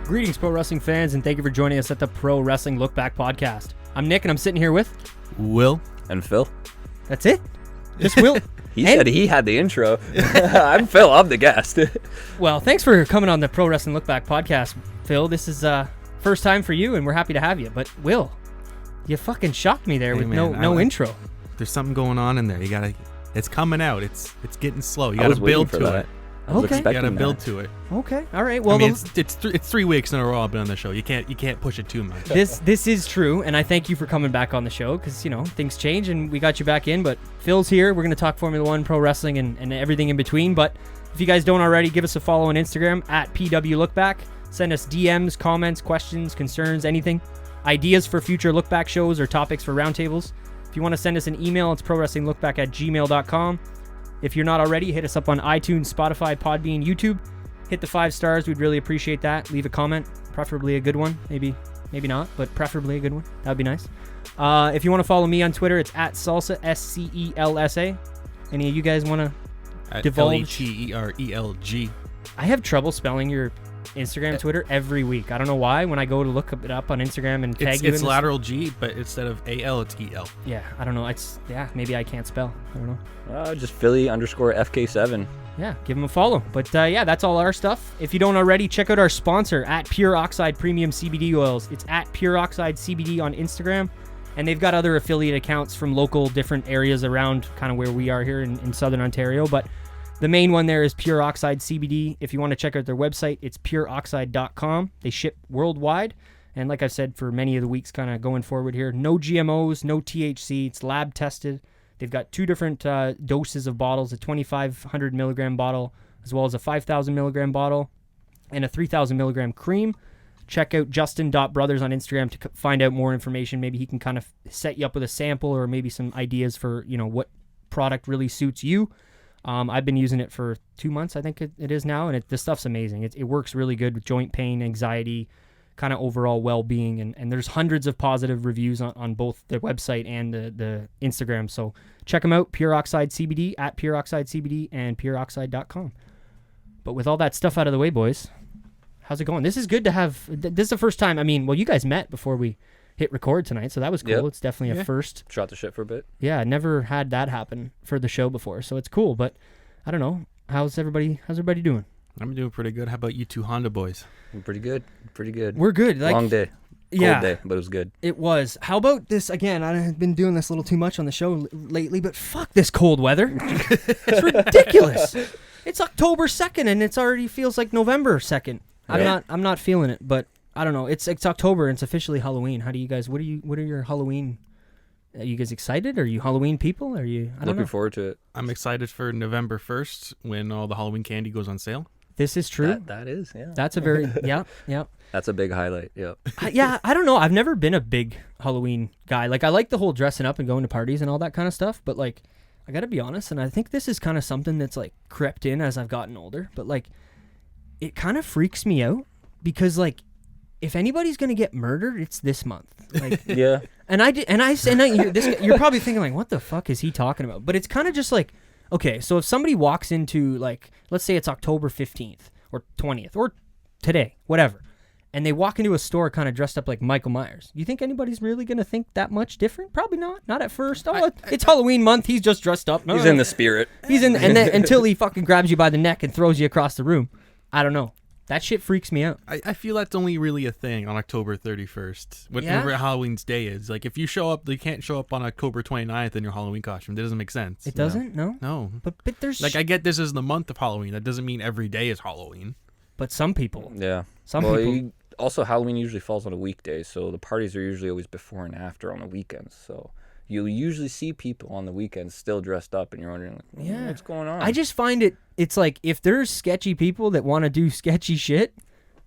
Greetings, pro wrestling fans, and thank you for joining us at the Pro Wrestling LookBack Podcast. I'm Nick, and I'm sitting here with... Will. And Phil. That's it? Just Will? He said he had the intro. I'm Phil. I'm the guest. Well, thanks for coming on the Pro Wrestling LookBack Podcast, Phil. This is first time for you, and we're happy to have you. But, Will, you fucking shocked me there with no intro. There's something going on in there. You gotta... It's coming out. It's getting slow. You gotta build to it. Okay. You gotta build to it. Okay. All right. Well, I mean, it's 3 weeks in a row I've been on the show. You can't push it too much. This is true, and I thank you for coming back on the show because things change and we got you back in. But Phil's here. We're gonna talk Formula One, pro wrestling, and everything in between. But if you guys don't already, give us a follow on Instagram at PWLookBack. Send us DMs, comments, questions, concerns, anything, ideas for future lookback shows or topics for roundtables. If you want to send us an email, it's prowrestlinglookback@gmail.com. If you're not already, hit us up on iTunes, Spotify, Podbean, YouTube. Hit the 5 stars. We'd really appreciate that. Leave a comment, preferably a good one. Maybe not, but preferably a good one. That would be nice. If you want to follow me on Twitter, it's at Salsa, SCELSA. Any of you guys want to divulge? LETERELG. I have trouble spelling your Instagram, Twitter every week. I don't know why. When I go to look it up on Instagram and tag you, it's lateral G, but instead of AL, it's EL. Yeah, I don't know. Maybe I can't spell. I don't know. Just Philly_FK7. Yeah, give them a follow. But that's all our stuff. If you don't already, check out our sponsor at Pure Oxide Premium CBD Oils. It's at Pure Oxide CBD on Instagram, and they've got other affiliate accounts from local different areas around kind of where we are here in Southern Ontario. But the main one there is Pure Oxide CBD. If you want to check out their website, it's pureoxide.com. They ship worldwide. And like I've said for many of the weeks kind of going forward here, no GMOs, no THC. It's lab tested. They've got 2 different doses of bottles, a 2,500 milligram bottle, as well as a 5,000 milligram bottle, and a 3,000 milligram cream. Check out Justin.Brothers on Instagram to find out more information. Maybe he can kind of set you up with a sample or maybe some ideas for, what product really suits you. I've been using it for 2 months, I think it is now, and this stuff's amazing. It works really good with joint pain, anxiety, kind of overall well-being, and there's hundreds of positive reviews on both the website and the Instagram, so check them out, Pure Oxide CBD, at Pure Oxide CBD, and pureoxide.com. But with all that stuff out of the way, boys, how's it going? This is good to have. This is the first time, you guys met before we hit record tonight, so that was cool. Yep. It's definitely a first. Shot the shit for a bit. Yeah, never had that happen for the show before, so it's cool. But I don't know, how's everybody doing? I'm doing pretty good. How about you two Honda boys? I'm pretty good. We're good. Long day. Cold day, but it was good. It was. How about this again? I've been doing this a little too much on the show lately, but fuck this cold weather. It's ridiculous. It's October 2nd and it's already feels like November 2nd. Yeah. I'm not feeling it, but I don't know. It's October and it's officially Halloween. How do you guys? What are your Halloween? Are you guys excited? Are you Halloween people? Are you? Looking forward to it. I'm excited for November 1st when all the Halloween candy goes on sale. This is true. That is, yeah. That's a very yeah. That's a big highlight. Yeah. I don't know. I've never been a big Halloween guy. Like I like the whole dressing up and going to parties and all that kind of stuff, but like I got to be honest, and I think this is kind of something that's like crept in as I've gotten older, but like it kind of freaks me out because like if anybody's gonna get murdered, it's this month. Like, yeah. You're probably thinking like, what the fuck is he talking about? But it's kind of just like, okay, so if somebody walks into like, let's say it's October 15th or 20th or today, whatever, and they walk into a store kind of dressed up like Michael Myers, you think anybody's really gonna think that much different? Probably not. Not at first. It's Halloween month. He's just dressed up. He's in the spirit. He's in, and then until he fucking grabs you by the neck and throws you across the room. I don't know. That shit freaks me out. I feel that's only really a thing on October 31st. Whatever Halloween's day is. Like, if you show up, you can't show up on October 29th in your Halloween costume. That doesn't make sense. It doesn't? No? No. But there's... Like, I get this is the month of Halloween. That doesn't mean every day is Halloween. But some people. Yeah. Also, Halloween usually falls on a weekday, so the parties are usually always before and after on the weekends, so... You'll usually see people on the weekends still dressed up, and you're wondering, like, what's going on? I just find it's like, if there's sketchy people that want to do sketchy shit...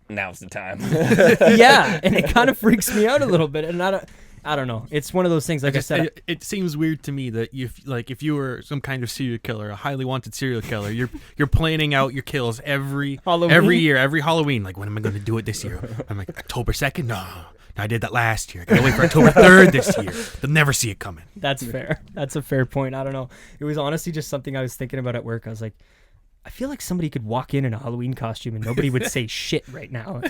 Now's the time. Yeah, and it kind of freaks me out a little bit, and I don't know. It's one of those things, like I said... It seems weird to me that if you were some kind of serial killer, a highly wanted serial killer, you're planning out your kills every year, every Halloween. Like, when am I going to do it this year? I'm like, October 2nd? No. I did that last year. I gotta wait for October 3rd this year. They'll never see it coming. That's fair. That's a fair point. I don't know. It was honestly just something I was thinking about at work. I was like, I feel like somebody could walk in a Halloween costume and nobody would say shit right now.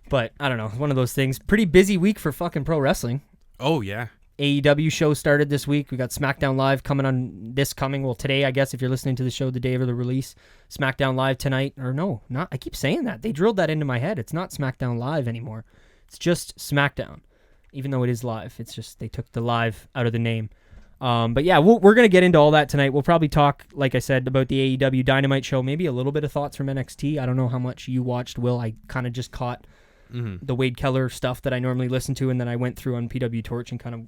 But I don't know. It's one of those things. Pretty busy week for fucking pro wrestling. Oh, yeah. AEW show started this week. We got SmackDown Live today, I guess, if you're listening to the show the day of the release. SmackDown Live tonight. Or no, not. I keep saying that. They drilled that into my head. It's not SmackDown Live anymore. It's just SmackDown. Even though it is live. It's just they took the live out of the name. But yeah, we're going to get into all that tonight. We'll probably talk, like I said, about the AEW Dynamite show. Maybe a little bit of thoughts from NXT. I don't know how much you watched, Will. I kind of just caught the Wade Keller stuff that I normally listen to, and then I went through on PW Torch and kind of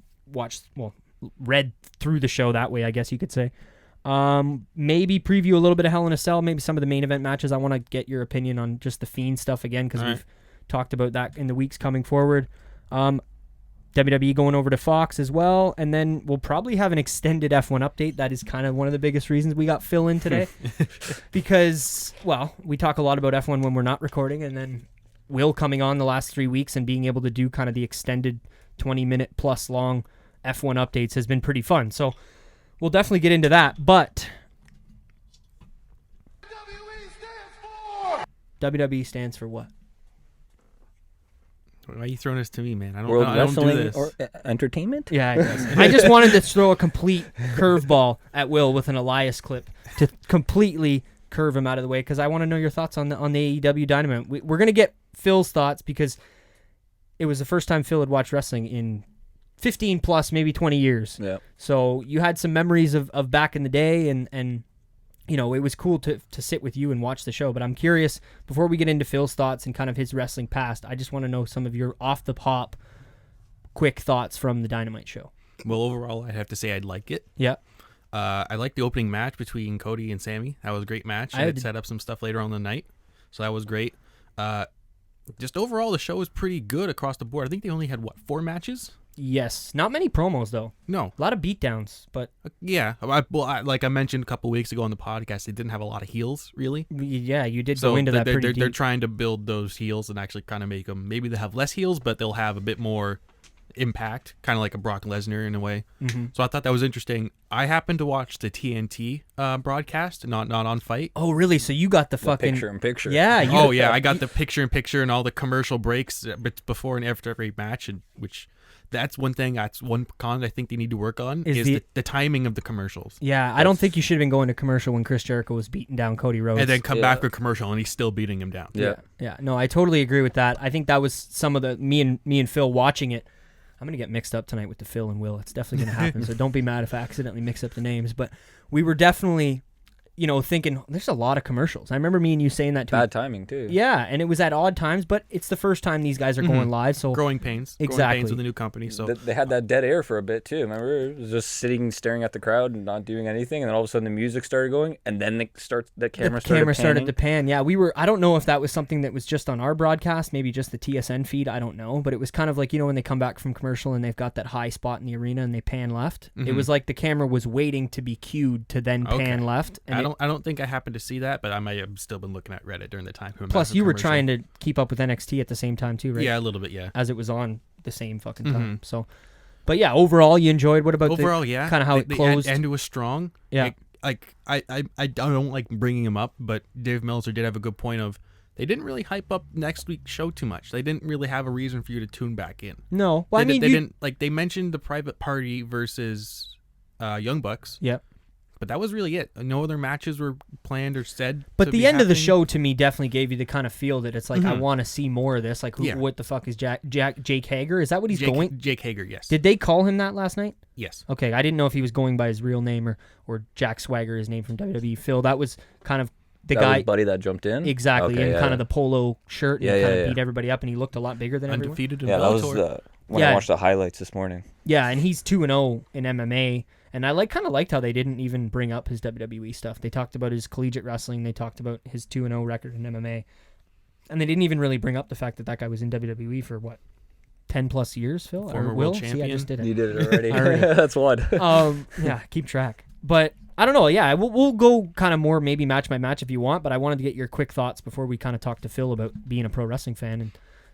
read through the show that way, I guess you could say. Maybe preview a little bit of Hell in a Cell, maybe some of the main event matches. I want to get your opinion on just the Fiend stuff again, because we've talked about that in the weeks coming forward. WWE going over to Fox as well, and then we'll probably have an extended F1 update. That is kind of one of the biggest reasons we got Phil in today, because, well, we talk a lot about F1 when we're not recording, and then Will coming on the last 3 weeks and being able to do kind of the extended 20-minute plus long F1 updates has been pretty fun. So we'll definitely get into that, but WWE stands for what? Why are you throwing this to me, man? I don't World know. I don't do Wrestling this. or Entertainment? Yeah, I guess. I just wanted to throw a complete curveball at Will with an Elias clip to completely curve him out of the way, because I want to know your thoughts on the AEW Dynamite. We're going to get Phil's thoughts, because it was the first time Phil had watched wrestling in 15 plus, maybe 20 years. Yeah. So you had some memories of back in the day, and you know, it was cool to sit with you and watch the show. But I'm curious, before we get into Phil's thoughts and kind of his wrestling past, I just want to know some of your off-the-pop quick thoughts from the Dynamite show. Well, overall, I'd have to say I'd like it. Yeah. I liked the opening match between Cody and Sammy. That was a great match. It set up some stuff later on in the night, so that was great. Just overall, the show was pretty good across the board. I think they only had, 4 matches? Yes. Not many promos, though. No. A lot of beatdowns, but... Yeah. Like I mentioned a couple weeks ago on the podcast, they didn't have a lot of heels, really. Yeah, you did go into that pretty deep. They're trying to build those heels and actually kind of make them... Maybe they'll have less heels, but they'll have a bit more impact, kind of like a Brock Lesnar in a way. Mm-hmm. So I thought that was interesting. I happened to watch the TNT broadcast, not on Fight. Oh, really? So you got the fucking... Picture-in-picture. Yeah. I got the picture-in-picture and all the commercial breaks before and after every match, and which... That's one thing. That's one con I think they need to work on is the timing of the commercials. Yeah, I don't think you should have been going to commercial when Chris Jericho was beating down Cody Rhodes. And then come back with commercial and he's still beating him down. Yeah. No, I totally agree with that. I think that was some of the me and Phil watching it. I'm going to get mixed up tonight with the Phil and Will. It's definitely going to happen, so don't be mad if I accidentally mix up the names. But we were definitely... thinking there's a lot of commercials. I remember me and you saying that too. Bad timing too. Yeah, and it was at odd times, but it's the first time these guys are going live, so growing pains. Exactly. Growing pains with the new company. So they had that dead air for a bit too. Remember, it was just sitting, staring at the crowd and not doing anything, and then all of a sudden the music started going, and then the camera started to pan. Yeah, I don't know if that was something that was just on our broadcast, maybe just the TSN feed. I don't know, but it was kind of like when they come back from commercial and they've got that high spot in the arena and they pan left. It was like the camera was waiting to be cued to then pan left. And I don't think I happened to see that, but I might have still been looking at Reddit during the time. Plus, you were trying to keep up with NXT at the same time too, right? Yeah, a little bit, yeah. As it was on the same fucking time. So, but yeah, overall, you enjoyed. What about yeah, kind of how it closed? The end was strong. Yeah, I don't like bringing him up, but Dave Meltzer did have a good point of they didn't really hype up next week's show too much. They didn't really have a reason for you to tune back in. No, well, they didn't like they mentioned the Private Party versus Young Bucks. Yep. But that was really it. No other matches were planned or said. But the end of the show to me definitely gave you the kind of feel that it's like I want to see more of this. Like, what the fuck is Jake Hager? Is that what he's going? Jake Hager, yes. Did they call him that last night? Yes. Okay, I didn't know if he was going by his real name or Jack Swagger, his name from WWE. Phil, that was kind of the guy, buddy that jumped in. Exactly, in kind of the polo shirt and kind of beat everybody up, and he looked a lot bigger than undefeated everyone. That was when I watched the highlights this morning. Yeah, and he's 2-0 in MMA. And I kind of liked how they didn't even bring up his WWE stuff. They talked about his collegiate wrestling. They talked about his 2-0 record in MMA. And they didn't even really bring up the fact that guy was in WWE for, 10 plus years, Phil? Former world champion. See, I just did it. You did it already. That's one. Yeah, keep track. But I don't know. Yeah, we'll go kind of more maybe match by match if you want. But I wanted to get your quick thoughts before we kind of talk to Phil about being a pro wrestling fan and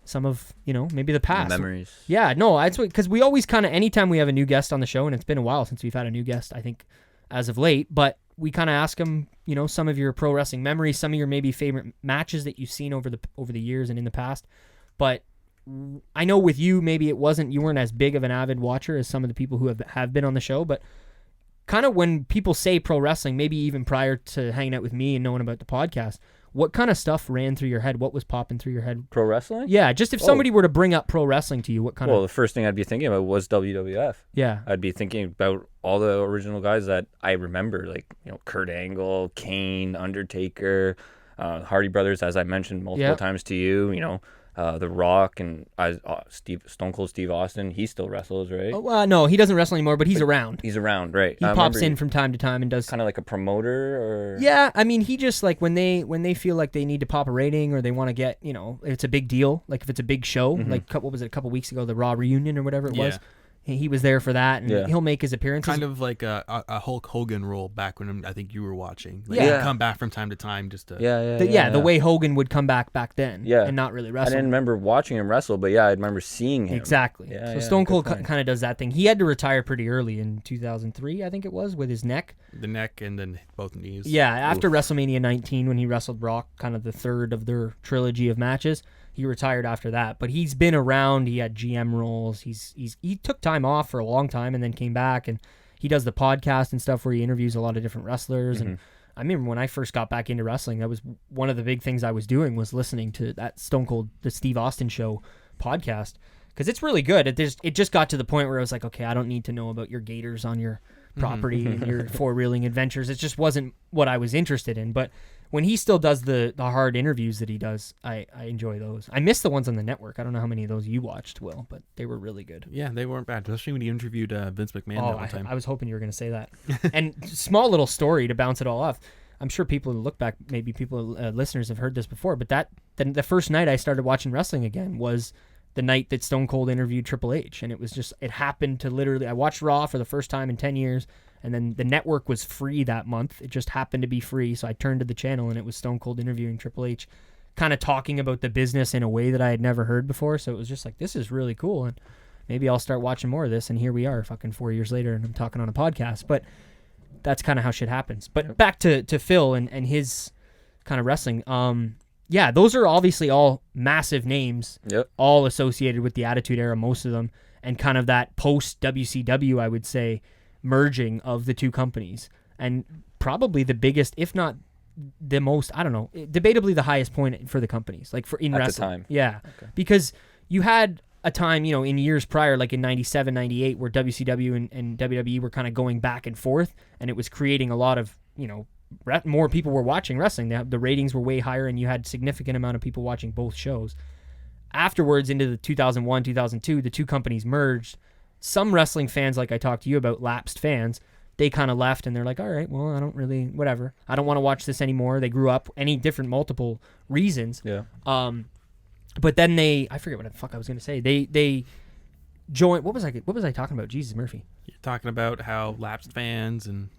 some of, maybe the past. Memories. Yeah, no, because we always kind of, anytime we have a new guest on the show, and it's been a while since we've had a new guest, I think, as of late, but we kind of ask them, some of your pro wrestling memories, some of your maybe favorite matches that you've seen over the years and in the past. But I know with you, maybe you weren't as big of an avid watcher as some of the people who have been on the show, but kind of when people say pro wrestling, maybe even prior to hanging out with me and knowing about the podcast, what kind of stuff ran through your head? What was popping through your head? Pro wrestling? Yeah, just if somebody were to bring up pro wrestling to you, what kind of... Well, the first thing I'd be thinking about was WWF. Yeah. I'd be thinking about all the original guys that I remember, like, Kurt Angle, Kane, Undertaker, Hardy Brothers, as I mentioned multiple times to you, The Rock and Stone Cold Steve Austin. He still wrestles, right? Oh, no, he doesn't wrestle anymore, but he's around. He's around, right? He pops in from time to time and does kind of like a promoter, or yeah. I mean, he just like when they feel like they need to pop a rating or they want to get it's a big deal. Like if it's a big show, like what was it, a couple weeks ago, the Raw reunion or whatever it was. He was there for that, and he'll make his appearances. Kind of like a Hulk Hogan role back when I think you were watching. Like Yeah. He'd come back from time to time just to... The way Hogan would come back then and not really I wrestle. didn't remember watching him wrestle, but I remember seeing him. Exactly. Yeah, so Stone Cold kind of does that thing. He had to retire pretty early in 2003, I think it was, with his neck. The neck and then both knees. Yeah, after WrestleMania 19 when he wrestled Brock, kind of the third of their trilogy of matches. He retired after that, but he's been around. He had GM roles. He took time off for a long time and then came back, and he does the podcast and stuff where he interviews a lot of different wrestlers. And I remember when I first got back into wrestling, that was one of the big things I was doing was listening to that Stone Cold, the Steve Austin Show podcast, because it's really good. It just got to the point where I was like, okay, I don't need to know about your gators on your property and your four-wheeling adventures. It just wasn't what I was interested in, but when he still does the hard interviews that he does, I enjoy those. I miss the ones on the network. I don't know how many of those you watched, Will, but they were really good. Yeah, they weren't bad, especially when he interviewed Vince McMahon that one time. I was hoping you were going to say that. And small little story to bounce it all off. I'm sure people who look back, maybe listeners have heard this before, but the first night I started watching wrestling again was the night that Stone Cold interviewed Triple H. And it happened to literally, I watched Raw for the first time in 10 years. And then the network was free that month. It just happened to be free. So I turned to the channel and it was Stone Cold interviewing Triple H, kind of talking about the business in a way that I had never heard before. So it was just like, this is really cool. And maybe I'll start watching more of this. And here we are fucking 4 years later and I'm talking on a podcast. But that's kind of how shit happens. But back to Phil and his kind of wrestling. Yeah, those are obviously all massive names, all associated with the Attitude Era, most of them. And kind of that post-WCW, I would say, merging of the two companies, and probably the biggest, if not the most, I don't know, debatably the highest point for the companies, like for in at wrestling. the time. Yeah, because you had a time, in years prior, like in 97, 98, where WCW and WWE were kind of going back and forth, and it was creating a lot of, more people were watching wrestling. The ratings were way higher, and you had significant amount of people watching both shows. Afterwards, into the 2001, 2002, the two companies merged. Some wrestling fans, like I talked to you about, lapsed fans, they kind of left and they're like, all right, well, I don't really, whatever. I don't want to watch this anymore. They grew up, multiple reasons. Yeah. But then I forget what the fuck I was going to say. They joined, what was I talking about? Jesus, Murphy. You're talking about how lapsed fans and...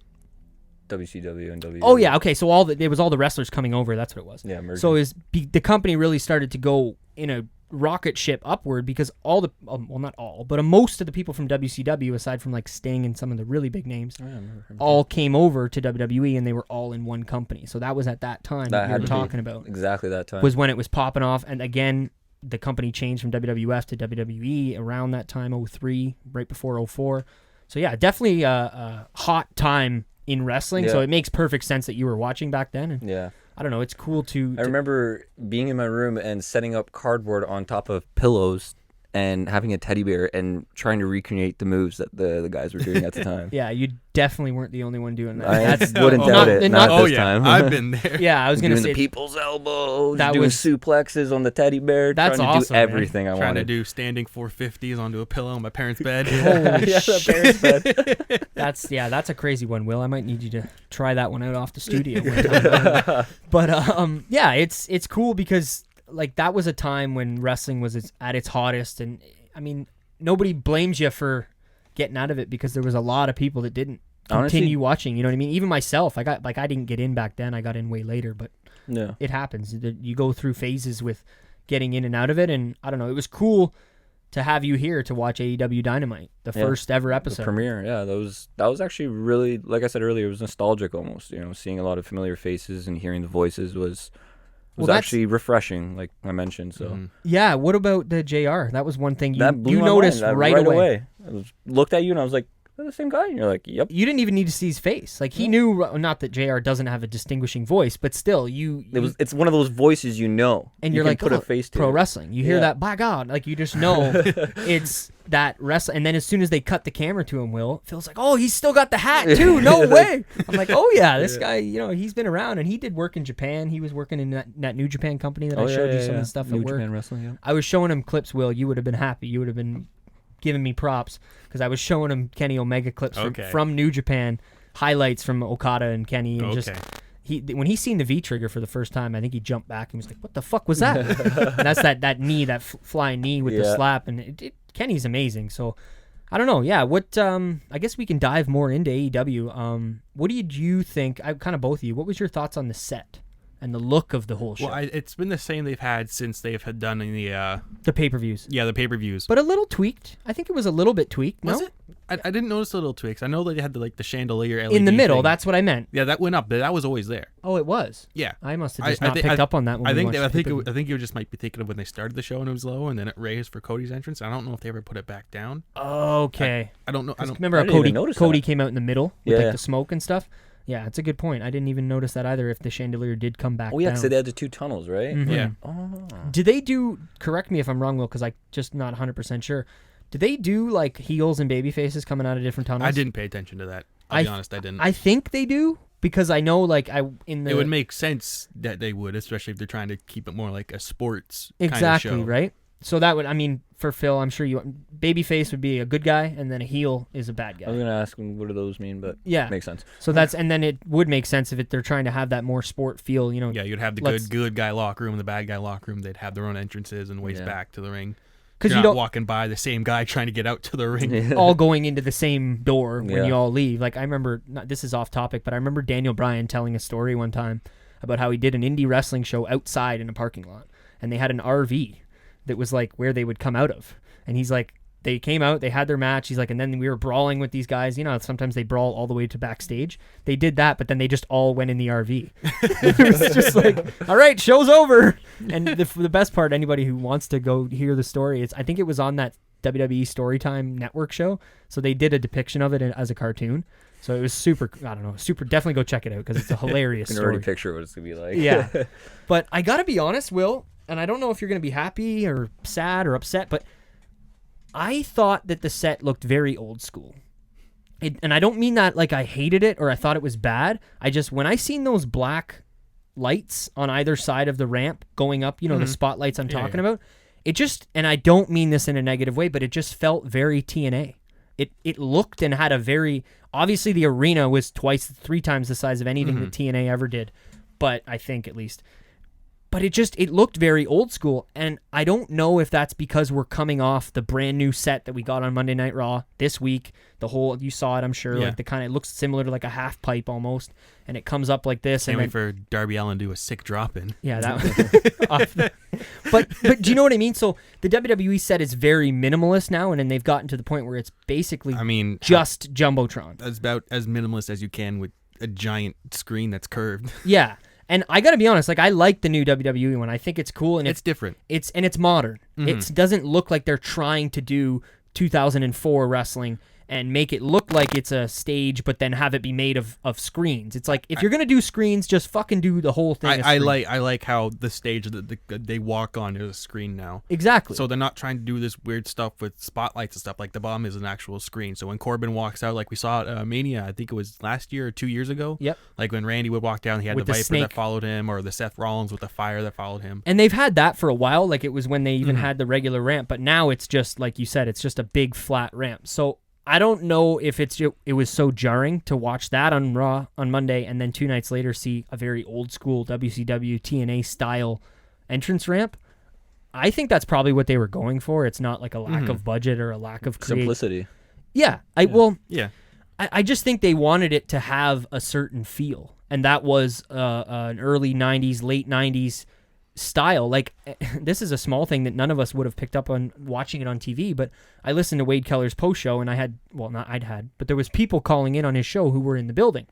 WCW and WWE. Oh, yeah, okay. So it was all the wrestlers coming over. That's what it was. Yeah, merging. So the company really started to go in a rocket ship upward because not all, but most of the people from WCW, aside from like Sting and some of the really big names, all came over to WWE and they were all in one company. So that was at that time that you were talking about. Exactly that time. Was when it was popping off. And again, the company changed from WWF to WWE around that time, 03, right before 04. So yeah, definitely a hot time in wrestling. Yeah. So it makes perfect sense that you were watching back then. And yeah. I don't know. It's cool to... I remember being in my room and setting up cardboard on top of pillows and having a teddy bear and trying to recreate the moves that the guys were doing at the time. Yeah, you definitely weren't the only one doing that. I wouldn't doubt it. Not this time. I've been there. Yeah, I was going to say... Doing the people's elbows, doing suplexes on the teddy bear, that's trying to do everything I wanted. Trying to do standing 450s onto a pillow on my parents' bed. Holy shit. Parents' bed. That's a crazy one, Will. I might need you to try that one out off the studio one time. But yeah, it's cool because like that was a time when wrestling was at its hottest, and I mean nobody blames you for getting out of it because there was a lot of people that didn't continue watching. You know what I mean? Even myself, I didn't get in back then. I got in way later, but it happens. You go through phases with getting in and out of it, and I don't know. It was cool to have you here to watch AEW Dynamite, the first ever episode. The premiere, yeah. That was actually really, like I said earlier, it was nostalgic almost. Seeing a lot of familiar faces and hearing the voices was actually refreshing, like I mentioned. So yeah. What about the JR? That was one thing you my noticed mind, right away. I looked at you and I was like, "They're the same guy?" And you're like, "Yep." You didn't even need to see his face. Like he knew, not that JR doesn't have a distinguishing voice, but still, it's one of those voices, and you're like, put a face to pro it. wrestling. You hear that, by God, like you just know it's that wrestling. And then as soon as they cut the camera to him, Will, Phil's like, "Oh, he's still got the hat too. No way." I'm like, "Oh yeah, this guy, he's been around and he did work in Japan. He was working in that New Japan company that I showed you some of the stuff New at work. Japan Wrestling, yeah. I was showing him clips, Will. You would have been happy. You would have been giving me props because I was showing him Kenny Omega clips from New Japan, highlights from Okada and Kenny, and just when he seen the V trigger for the first time, I think he jumped back and was like, "What the fuck was that?" And that's that knee, that flying knee with the slap, and Kenny's amazing. So I don't know. Yeah, what? I guess we can dive more into AEW. What did you think? Kind of both of you. What was your thoughts on the set and the look of the whole show? Well, it's been the same they've had since they've had done in the pay-per-views. Yeah, the pay-per-views. But a little tweaked. I think it was a little bit tweaked. Was no? it? I didn't notice the little tweaks. I know they had the chandelier LED in the middle. thing. That's what I meant. Yeah, that went up, but that was always there. Oh, it was. Yeah, I must have just not picked up on that one. I think you just might be thinking of when they started the show and it was low, and then it raised for Cody's entrance. I don't know if they ever put it back down. Okay. I don't know. I don't remember how Cody came out in the middle with the smoke and stuff. Yeah, it's a good point. I didn't even notice that either. If the chandelier did come back. Oh yeah, down. so they had the two tunnels, right? Mm-hmm. Yeah. Oh. Did they do? Correct me if I'm wrong, Will, because I just not 100% sure. Did they do like heels and baby faces coming out of different tunnels? I didn't pay attention to that. I'll be honest, I didn't. I think they do because I know it would make sense that they would, especially if they're trying to keep it more like a sports exactly kind of show. Right. So that would, for Phil, I'm sure babyface would be a good guy, and then a heel is a bad guy. I was gonna ask him what do those mean, but makes sense. So and then it would make sense if they're trying to have that more sport feel, Yeah, you'd have the good guy locker room and the bad guy locker room. They'd have their own entrances and ways back to the ring. Because you're not walking by the same guy trying to get out to the ring. All going into the same door when you all leave. Like I remember, this is off topic, but I remember Daniel Bryan telling a story one time about how he did an indie wrestling show outside in a parking lot, and they had an RV that was like where they would come out of. And he's like, they came out, they had their match. He's like, and then we were brawling with these guys. Sometimes they brawl all the way to backstage. They did that, but then they just all went in the RV. It was just like, all right, show's over. And the best part, anybody who wants to go hear the story, I think it was on that WWE Storytime Network show. So they did a depiction of it as a cartoon. So it was super, definitely go check it out because it's a hilarious story. I can already picture what it's going to be like. Yeah. But I got to be honest, Will, and I don't know if you're going to be happy or sad or upset, but I thought that the set looked very old school. And I don't mean that like I hated it or I thought it was bad. When I seen those black lights on either side of the ramp going up, the spotlights I'm talking about, it just, and I don't mean this in a negative way, but it just felt very TNA. It looked and had obviously the arena was 3 times the size of anything that TNA ever did, but I think at least. But it looked very old school, and I don't know if that's because we're coming off the brand new set that we got on Monday Night Raw this week. You saw it, I'm sure. Like it looks similar to like a half pipe almost, and it comes up like this. Can't wait for Darby Allin to do a sick drop in. Yeah, that. But do you know what I mean? So the WWE set is very minimalist now, and then they've gotten to the point where it's basically just Jumbotron. That's about as minimalist as you can with a giant screen that's curved. Yeah. And I got to be honest, I like the new WWE one. I think it's cool and it's different. It's modern. It doesn't look like they're trying to do 2004 wrestling and make it look like it's a stage, but then have it be made of screens. It's like, if you're going to do screens, just fucking do the whole thing. I like how the stage that they walk on is a screen now. Exactly. So they're not trying to do this weird stuff with spotlights and stuff. Like the bomb is an actual screen. So when Corbin walks out, like we saw at Mania, I think it was last year or 2 years ago. Yep. Like when Randy would walk down, he had with the Viper snake that followed him, or the Seth Rollins with the fire that followed him. And they've had that for a while. Like it was when they even had the regular ramp, but now it's just, like you said, it's just a big flat ramp. So I don't know if it was so jarring to watch that on Raw on Monday and then 2 nights later see a very old school WCW TNA style entrance ramp. I think that's probably what they were going for. It's not like a lack of budget or a lack of simplicity. Yeah. I just think they wanted it to have a certain feel, and that was an early 90s, late 90s style. Like, this is a small thing that none of us would have picked up on watching it on TV, but I listened to Wade Keller's post show, and but there was people calling in on his show who were in the building,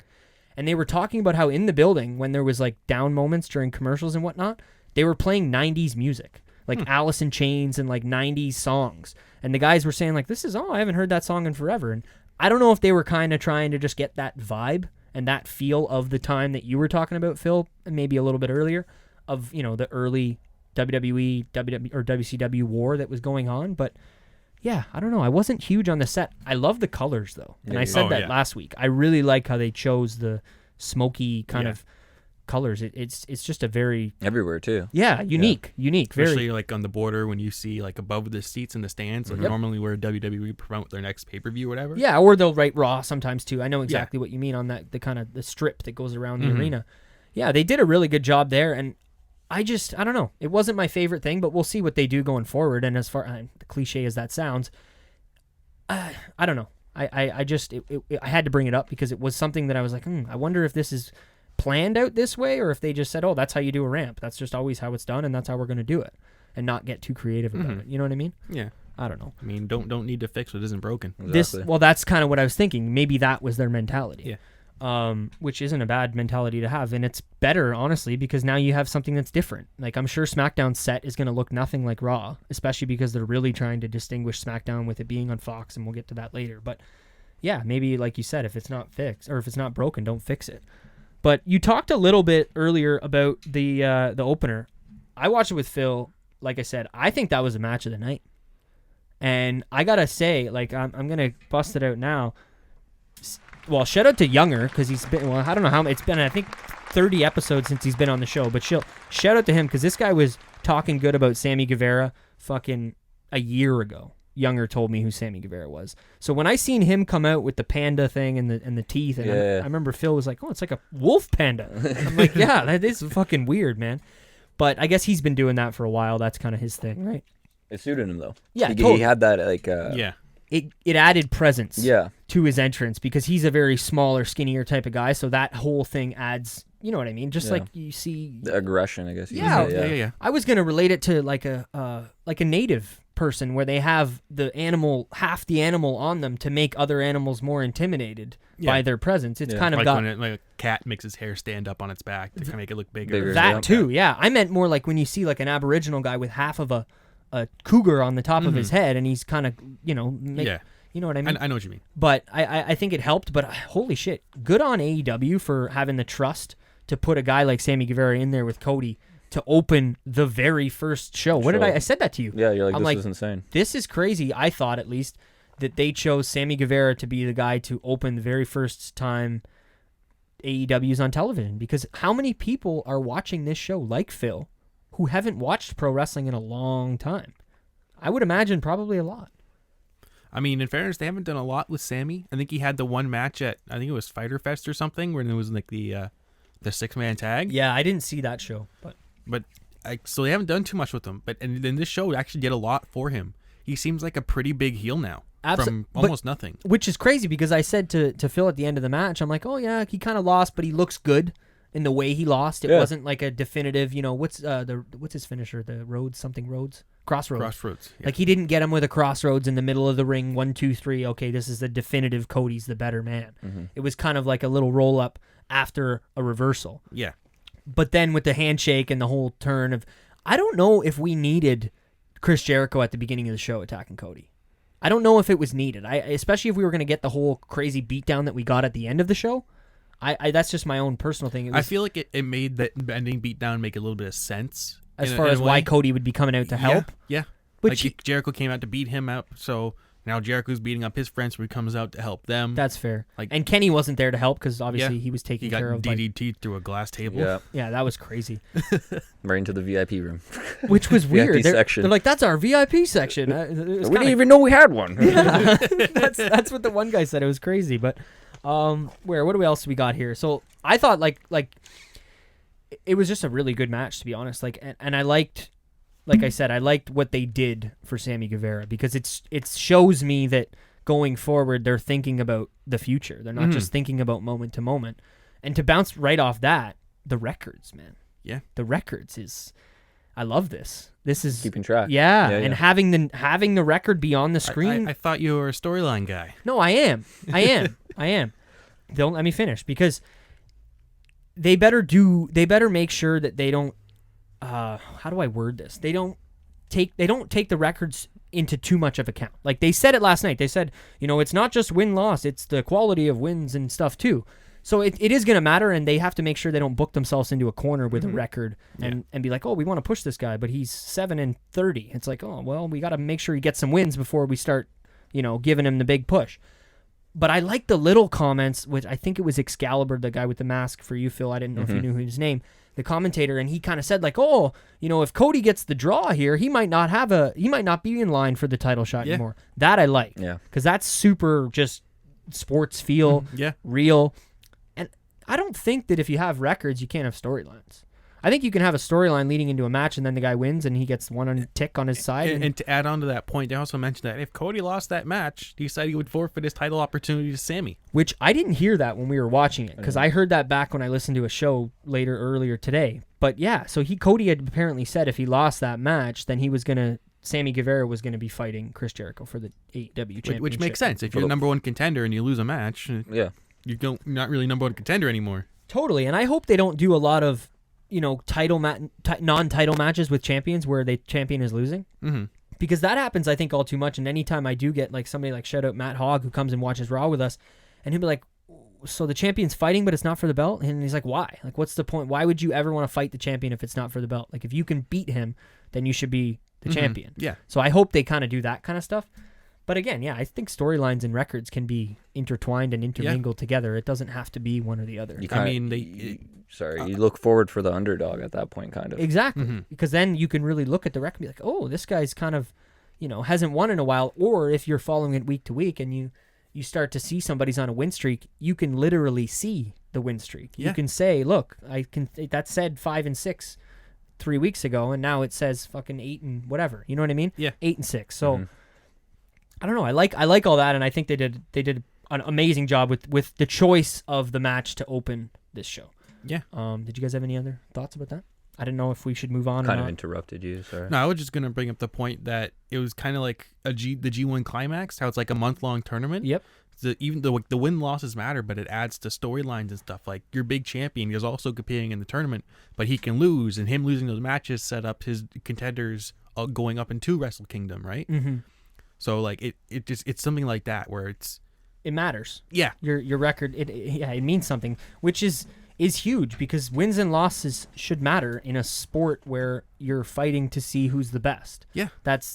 and they were talking about how in the building, when there was like down moments during commercials and whatnot, they were playing 90s music, like Alice in Chains and like 90s songs. And the guys were saying like, I haven't heard that song in forever. And I don't know if they were kind of trying to just get that vibe and that feel of the time that you were talking about, Phil, and maybe a little bit earlier, of, the early WWE, or WCW war that was going on. But yeah, I don't know. I wasn't huge on the set. I love the colors though. And I said that last week. I really like how they chose the smoky kind of colors. It's just a very everywhere too. Yeah, unique. Especially like on the border when you see like above the seats in the stands, like normally where WWE promote their next pay-per-view or whatever. Yeah, or they'll write Raw sometimes too. I know exactly what you mean on that, the kind of the strip that goes around the arena. Yeah, they did a really good job there, and I don't know. It wasn't my favorite thing, but we'll see what they do going forward. And as far the cliche as that sounds, I don't know. I had to bring it up because it was something that I was like, I wonder if this is planned out this way, or if they just said, oh, that's how you do a ramp. That's just always how it's done, and that's how we're going to do it, and not get too creative about it. You know what I mean? Yeah. I don't know. I mean, don't need to fix what isn't broken. Exactly. That's kind of what I was thinking. Maybe that was their mentality. Yeah. Which isn't a bad mentality to have, and it's better, honestly, because now you have something that's different. Like, I'm sure SmackDown's set is going to look nothing like Raw, especially because they're really trying to distinguish SmackDown with it being on Fox, and we'll get to that later. But yeah, maybe like you said, if it's not fixed, or if it's not broken, don't fix it. But you talked a little bit earlier about the opener. I watched it with Phil. Like I said, I think that was a match of the night. And I got to say, like, I'm going to bust it out now. Well, shout out to Younger, because he's been, I don't know how, it's been, I think, 30 episodes since he's been on the show. But shout out to him, because this guy was talking good about Sammy Guevara fucking a year ago. Younger told me who Sammy Guevara was. So when I seen him come out with the panda thing and the teeth, and I remember Phil was like, oh, it's like a wolf panda. I'm like, yeah, that is fucking weird, man. But I guess he's been doing that for a while. That's kind of his thing, right? It suited him, though. Yeah, he had that, like... It added presence to his entrance, because he's a very smaller, skinnier type of guy, so that whole thing adds... You know what I mean? Just like you see... The aggression, I guess. Yeah. I was going to relate it to like a native person, where they have the animal, half the animal on them to make other animals more intimidated by their presence. It's kind of like got... when a cat makes its hair stand up on its back to kind of make it look bigger. That too, yeah. I meant more like when you see like an Aboriginal guy with half of a cougar on the top of his head, and he's kind of, you know what I mean? I know what you mean. But I think it helped, but holy shit, good on AEW for having the trust to put a guy like Sammy Guevara in there with Cody to open the very first show. What did I said that to you? Yeah, you're like, this is insane. This is crazy. I thought, at least, that they chose Sammy Guevara to be the guy to open the very first time AEW's on television, because how many people are watching this show, like Phil, who haven't watched pro wrestling in a long time? I would imagine probably a lot. I mean, in fairness, they haven't done a lot with Sammy. I think he had the one match at, I think it was Fyter Fest or something, where it was like the 6-man tag. Yeah, I didn't see that show, so they haven't done too much with him. But and then this show actually did a lot for him. He seems like a pretty big heel now. From almost nothing. Which is crazy, because I said to Phil at the end of the match, I'm like, oh yeah, he kind of lost, but he looks good in the way he lost. It wasn't like a definitive, what's his finisher? The Crossroads. Crossroads. Yeah. Like, he didn't get him with a crossroads in the middle of the ring. 1, 2, 3. Okay, this is the definitive. Cody's the better man. Mm-hmm. It was kind of like a little roll up after a reversal. Yeah. But then with the handshake and the whole turn of, I don't know if we needed Chris Jericho at the beginning of the show attacking Cody. I don't know if it was needed. Especially if we were going to get the whole crazy beatdown that we got at the end of the show. That's just my own personal thing. I feel like it made the ending beatdown make a little bit of sense. As far as why Cody would be coming out to help? Yeah. Like Jericho came out to beat him up, so now Jericho's beating up his friends, so he comes out to help them. That's fair. And Kenny wasn't there to help, because obviously he was taking care of... He got DDT'd through a glass table. Yeah, that was crazy. Right into the VIP room. Which was weird. They're like, that's our VIP section. We didn't even know we had one. That's what the one guy said. It was crazy. But what else we got here? So I thought like it was just a really good match, to be honest. And I liked, like I said, I liked what they did for Sammy Guevara, because it shows me that going forward they're thinking about the future. They're not just thinking about moment to moment. And to bounce right off that, the records, man. Yeah. The records is I love this. This is keeping track. Yeah, and having the record be on the screen. I thought you were a storyline guy. No, I am. Don't let me finish, because they better make sure that they don't. How do I word this? They don't take the records into too much of account. Like they said it last night. They said, it's not just win-loss, it's the quality of wins and stuff too. So it is going to matter, and they have to make sure they don't book themselves into a corner with a record and be like, oh, we want to push this guy, but he's 7-30. It's like, oh, well, we got to make sure he gets some wins before we start, giving him the big push. But I like the little comments, which I think it was Excalibur, the guy with the mask for you, Phil. I didn't know if you knew his name, the commentator, and he kind of said like, oh, if Cody gets the draw here, he might not be in line for the title shot anymore. That I like, because that's super just sports feel, real. And I don't think that if you have records, you can't have storylines. I think you can have a storyline leading into a match, and then the guy wins, and he gets one tick on his side. And to add on to that point, they also mentioned that if Cody lost that match, he said he would forfeit his title opportunity to Sammy. Which I didn't hear that when we were watching it, because I heard that back when I listened to a show earlier today. But yeah, so Cody had apparently said if he lost that match, then Sammy Guevara was going to be fighting Chris Jericho for the AEW championship. Which makes sense. If you're the number one contender and you lose a match, you're not really number one contender anymore. Totally, and I hope they don't do a lot of non-title matches with champions where the champion is losing, because that happens, I think, all too much. And anytime I do get like somebody like shout out Matt Hogg, who comes and watches Raw with us, and he'll be like, so the champion's fighting, but it's not for the belt, and he's like, why? Like, what's the point? Why would you ever want to fight the champion if it's not for the belt? Like, if you can beat him, then you should be the champion. Yeah. So I hope they kind of do that kind of stuff. But again, I think storylines and records can be intertwined and intermingled together. It doesn't have to be one or the other. You look forward for the underdog at that point, kind of. Exactly. Because then you can really look at the record and be like, oh, this guy's kind of, hasn't won in a while. Or if you're following it week to week and you start to see somebody's on a win streak, you can literally see the win streak. Yeah. You can say, look, that said 5-6 3 weeks ago, and now it says fucking 8 and whatever. You know what I mean? Yeah. 8-6. So I don't know. I like all that, and I think they did an amazing job with the choice of the match to open this show. Yeah. Did you guys have any other thoughts about that? I didn't know if we should move on. Kind or of not. interrupted you. Sorry. No, I was just gonna bring up the point that it was kind of like the G1 Climax, how it's like a month-long tournament. Yep. Even though the win losses matter, but it adds to storylines and stuff. Like your big champion is also competing in the tournament, but he can lose, and him losing those matches set up his contenders going up into Wrestle Kingdom, right? Mm-hmm. So like it's something like that where it matters. Yeah. Your record it means something, which is huge, because wins and losses should matter in a sport where you're fighting to see who's the best. Yeah.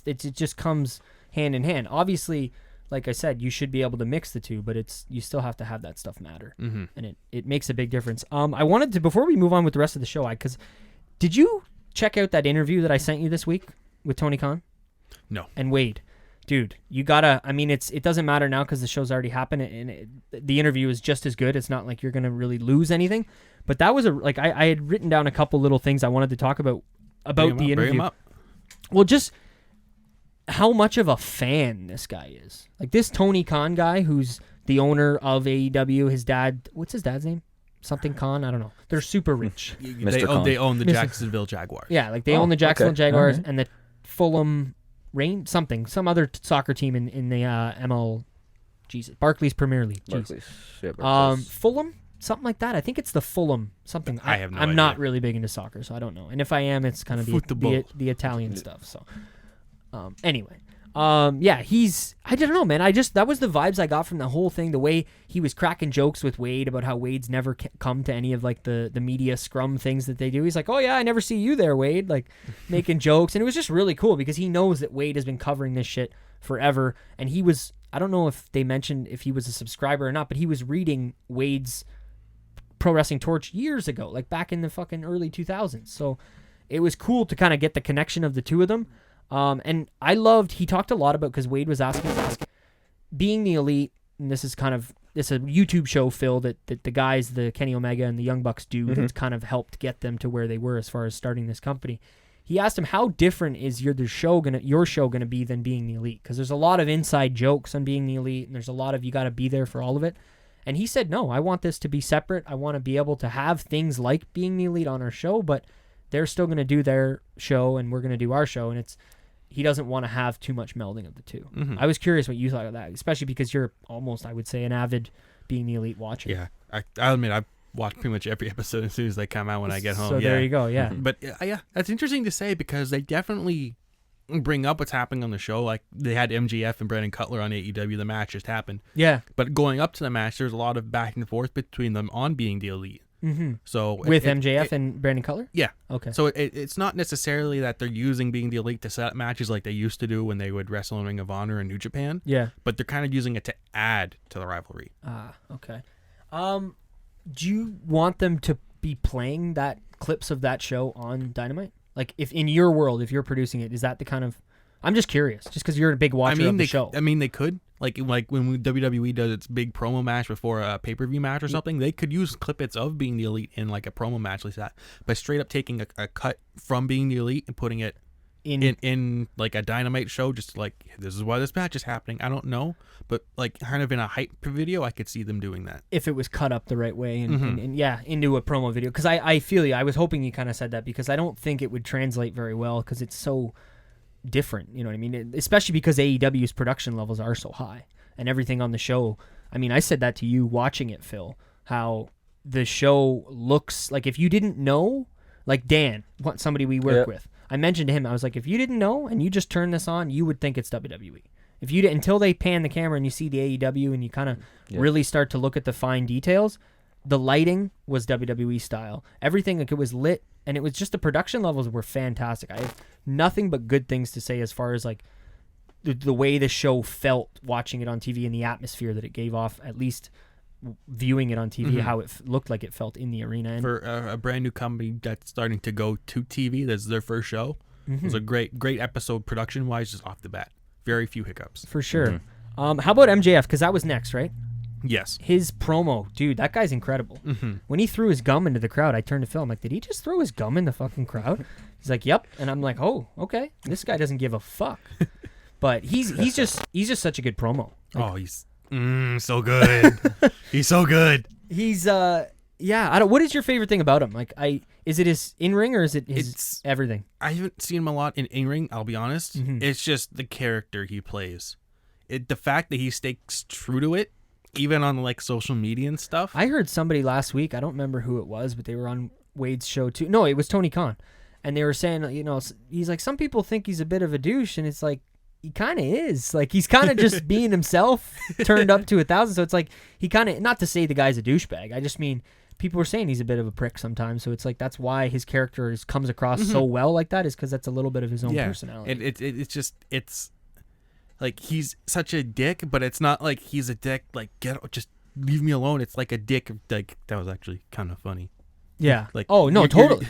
It just comes hand in hand. Obviously, like I said, you should be able to mix the two, but you still have to have that stuff matter. Mm-hmm. And it makes a big difference. I wanted to, before we move on with the rest of the show, did you check out that interview that I sent you this week with Tony Khan? No. And Wade? Dude, you gotta. I mean, it doesn't matter now because the show's already happened, and the interview is just as good. It's not like you're gonna really lose anything. But that was I had written down a couple little things I wanted to talk about the interview. Bring him up. Well, just how much of a fan this guy is. Like this Tony Khan guy, who's the owner of AEW. His dad, what's his dad's name? Something Khan. I don't know. They're super rich. They own the Jacksonville Jaguars. Yeah, like they own the Jacksonville Jaguars and the Fulham. Some other soccer team in the Barclays Premier League. Barclays. Yeah, Barclays. Fulham, something like that. I think it's the Fulham something. I have no idea. I'm not really big into soccer, so I don't know. And if I am, it's kind of the Italian stuff. So, anyway, I don't know, man. That was the vibes I got from the whole thing. The way he was cracking jokes with Wade about how Wade's never come to any of like the media scrum things that they do. He's like, oh yeah, I never see you there, Wade, like making jokes. And it was just really cool because he knows that Wade has been covering this shit forever. And I don't know if they mentioned if he was a subscriber or not, but he was reading Wade's Pro Wrestling Torch years ago, like back in the fucking early 2000s. So it was cool to kind of get the connection of the two of them. And he talked a lot about, because Wade was asking being the elite, and this is a YouTube show, Phil, that the guys, the Kenny Omega and the Young Bucks do, that's kind of helped get them to where they were as far as starting this company. He asked him, how different is your show gonna be than being the elite? Because there's a lot of inside jokes on being the elite, and there's a lot of you got to be there for all of it. And he said, no, I want this to be separate. I want to be able to have things like being the elite on our show, but they're still going to do their show and we're going to do our show, and he doesn't want to have too much melding of the two. Mm-hmm. I was curious what you thought of that, especially because you're almost, I would say, an avid Being the Elite watcher. Yeah, I'll admit I've watched pretty much every episode as soon as they come out when I get home. So there you go, yeah. But yeah, that's interesting to say because they definitely bring up what's happening on the show. Like they had MJF and Brandon Cutler on AEW. The match just happened. Yeah. But going up to the match, there's a lot of back and forth between them on Being the Elite. Mm-hmm. So with MJF and Brandon Cutler? Yeah. Okay. So it's not necessarily that they're using Being the Elite to set up matches like they used to do when they would wrestle in Ring of Honor and New Japan. Yeah. But they're kind of using it to add to the rivalry. Ah, okay. Do you want them to be playing clips of that show on Dynamite? Like, if in your world, if you're producing it, is that the kind of... I'm just curious, just because you're a big watcher of the show. I mean, they could. Like when WWE does its big promo match before a pay-per-view match or something, they could use clippets of Being the Elite in like a promo match like that. By straight up taking a cut from Being the Elite and putting it in like a Dynamite show, just like, this is why this match is happening. I don't know, but like kind of in a hype video, I could see them doing that. If it was cut up the right way and into a promo video. Because I feel you. I was hoping you kind of said that because I don't think it would translate very well because it's so... different, you know what I mean? Especially because AEW's production levels are so high and everything on the show. I mean, I said that to you watching it, Phil, how the show looks like if you didn't know, like Dan, somebody we work with, I mentioned to him, I was like, if you didn't know and you just turn this on, you would think it's WWE. If you until they pan the camera and you see the AEW and you kind of really start to look at the fine details, the lighting was WWE style. Everything, like, it was lit, and it was just the production levels were fantastic. I have nothing but good things to say as far as like the way the show felt watching it on TV and the atmosphere that it gave off, at least viewing it on TV, how it looked like it felt in the arena. And for a brand new company that's starting to go to TV, that's their first show. It was a great episode production-wise, just off the bat. Very few hiccups. For sure. How about MJF? Because that was next, right? Yes. His promo, dude, that guy's incredible. When he threw his gum into the crowd, I turned to Phil. I'm like, did he just throw his gum in the fucking crowd? He's like, yep. And I'm like, oh, okay. This guy doesn't give a fuck. But he's just such a good promo. Like, he's so good. He's so good. He's what is your favorite thing about him? Like, is it his in-ring or is it his everything? I haven't seen him a lot in in-ring, I'll be honest. It's just the character he plays. The fact that he sticks true to it, even on like social media and stuff. I heard somebody last week, I don't remember who it was, but they were on Wade's show too. No, it was Tony Khan. And they were saying, you know, he's like, some people think he's a bit of a douche, and it's like, he kind of is. Like, he's kind of just being himself turned up to 1,000. So it's like, he kind of, not to say the guy's a douchebag, I just mean, people were saying he's a bit of a prick sometimes. So it's like, that's why his character comes across so well like that, is because that's a little bit of his own personality. It's like, he's such a dick, but it's not like he's a dick, like, just leave me alone. It's like a dick, like, that was actually kind of funny. Yeah. Like, oh, no, totally.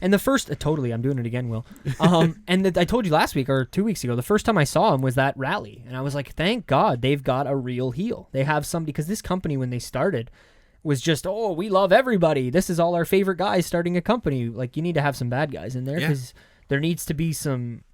And the first, totally, I'm doing it again, Will. And I told you last week or 2 weeks ago, the first time I saw him was that rally. And I was like, thank God they've got a real heel. They have somebody, because this company, when they started, was just, oh, we love everybody. This is all our favorite guys starting a company. Like, you need to have some bad guys in there, because there needs to be some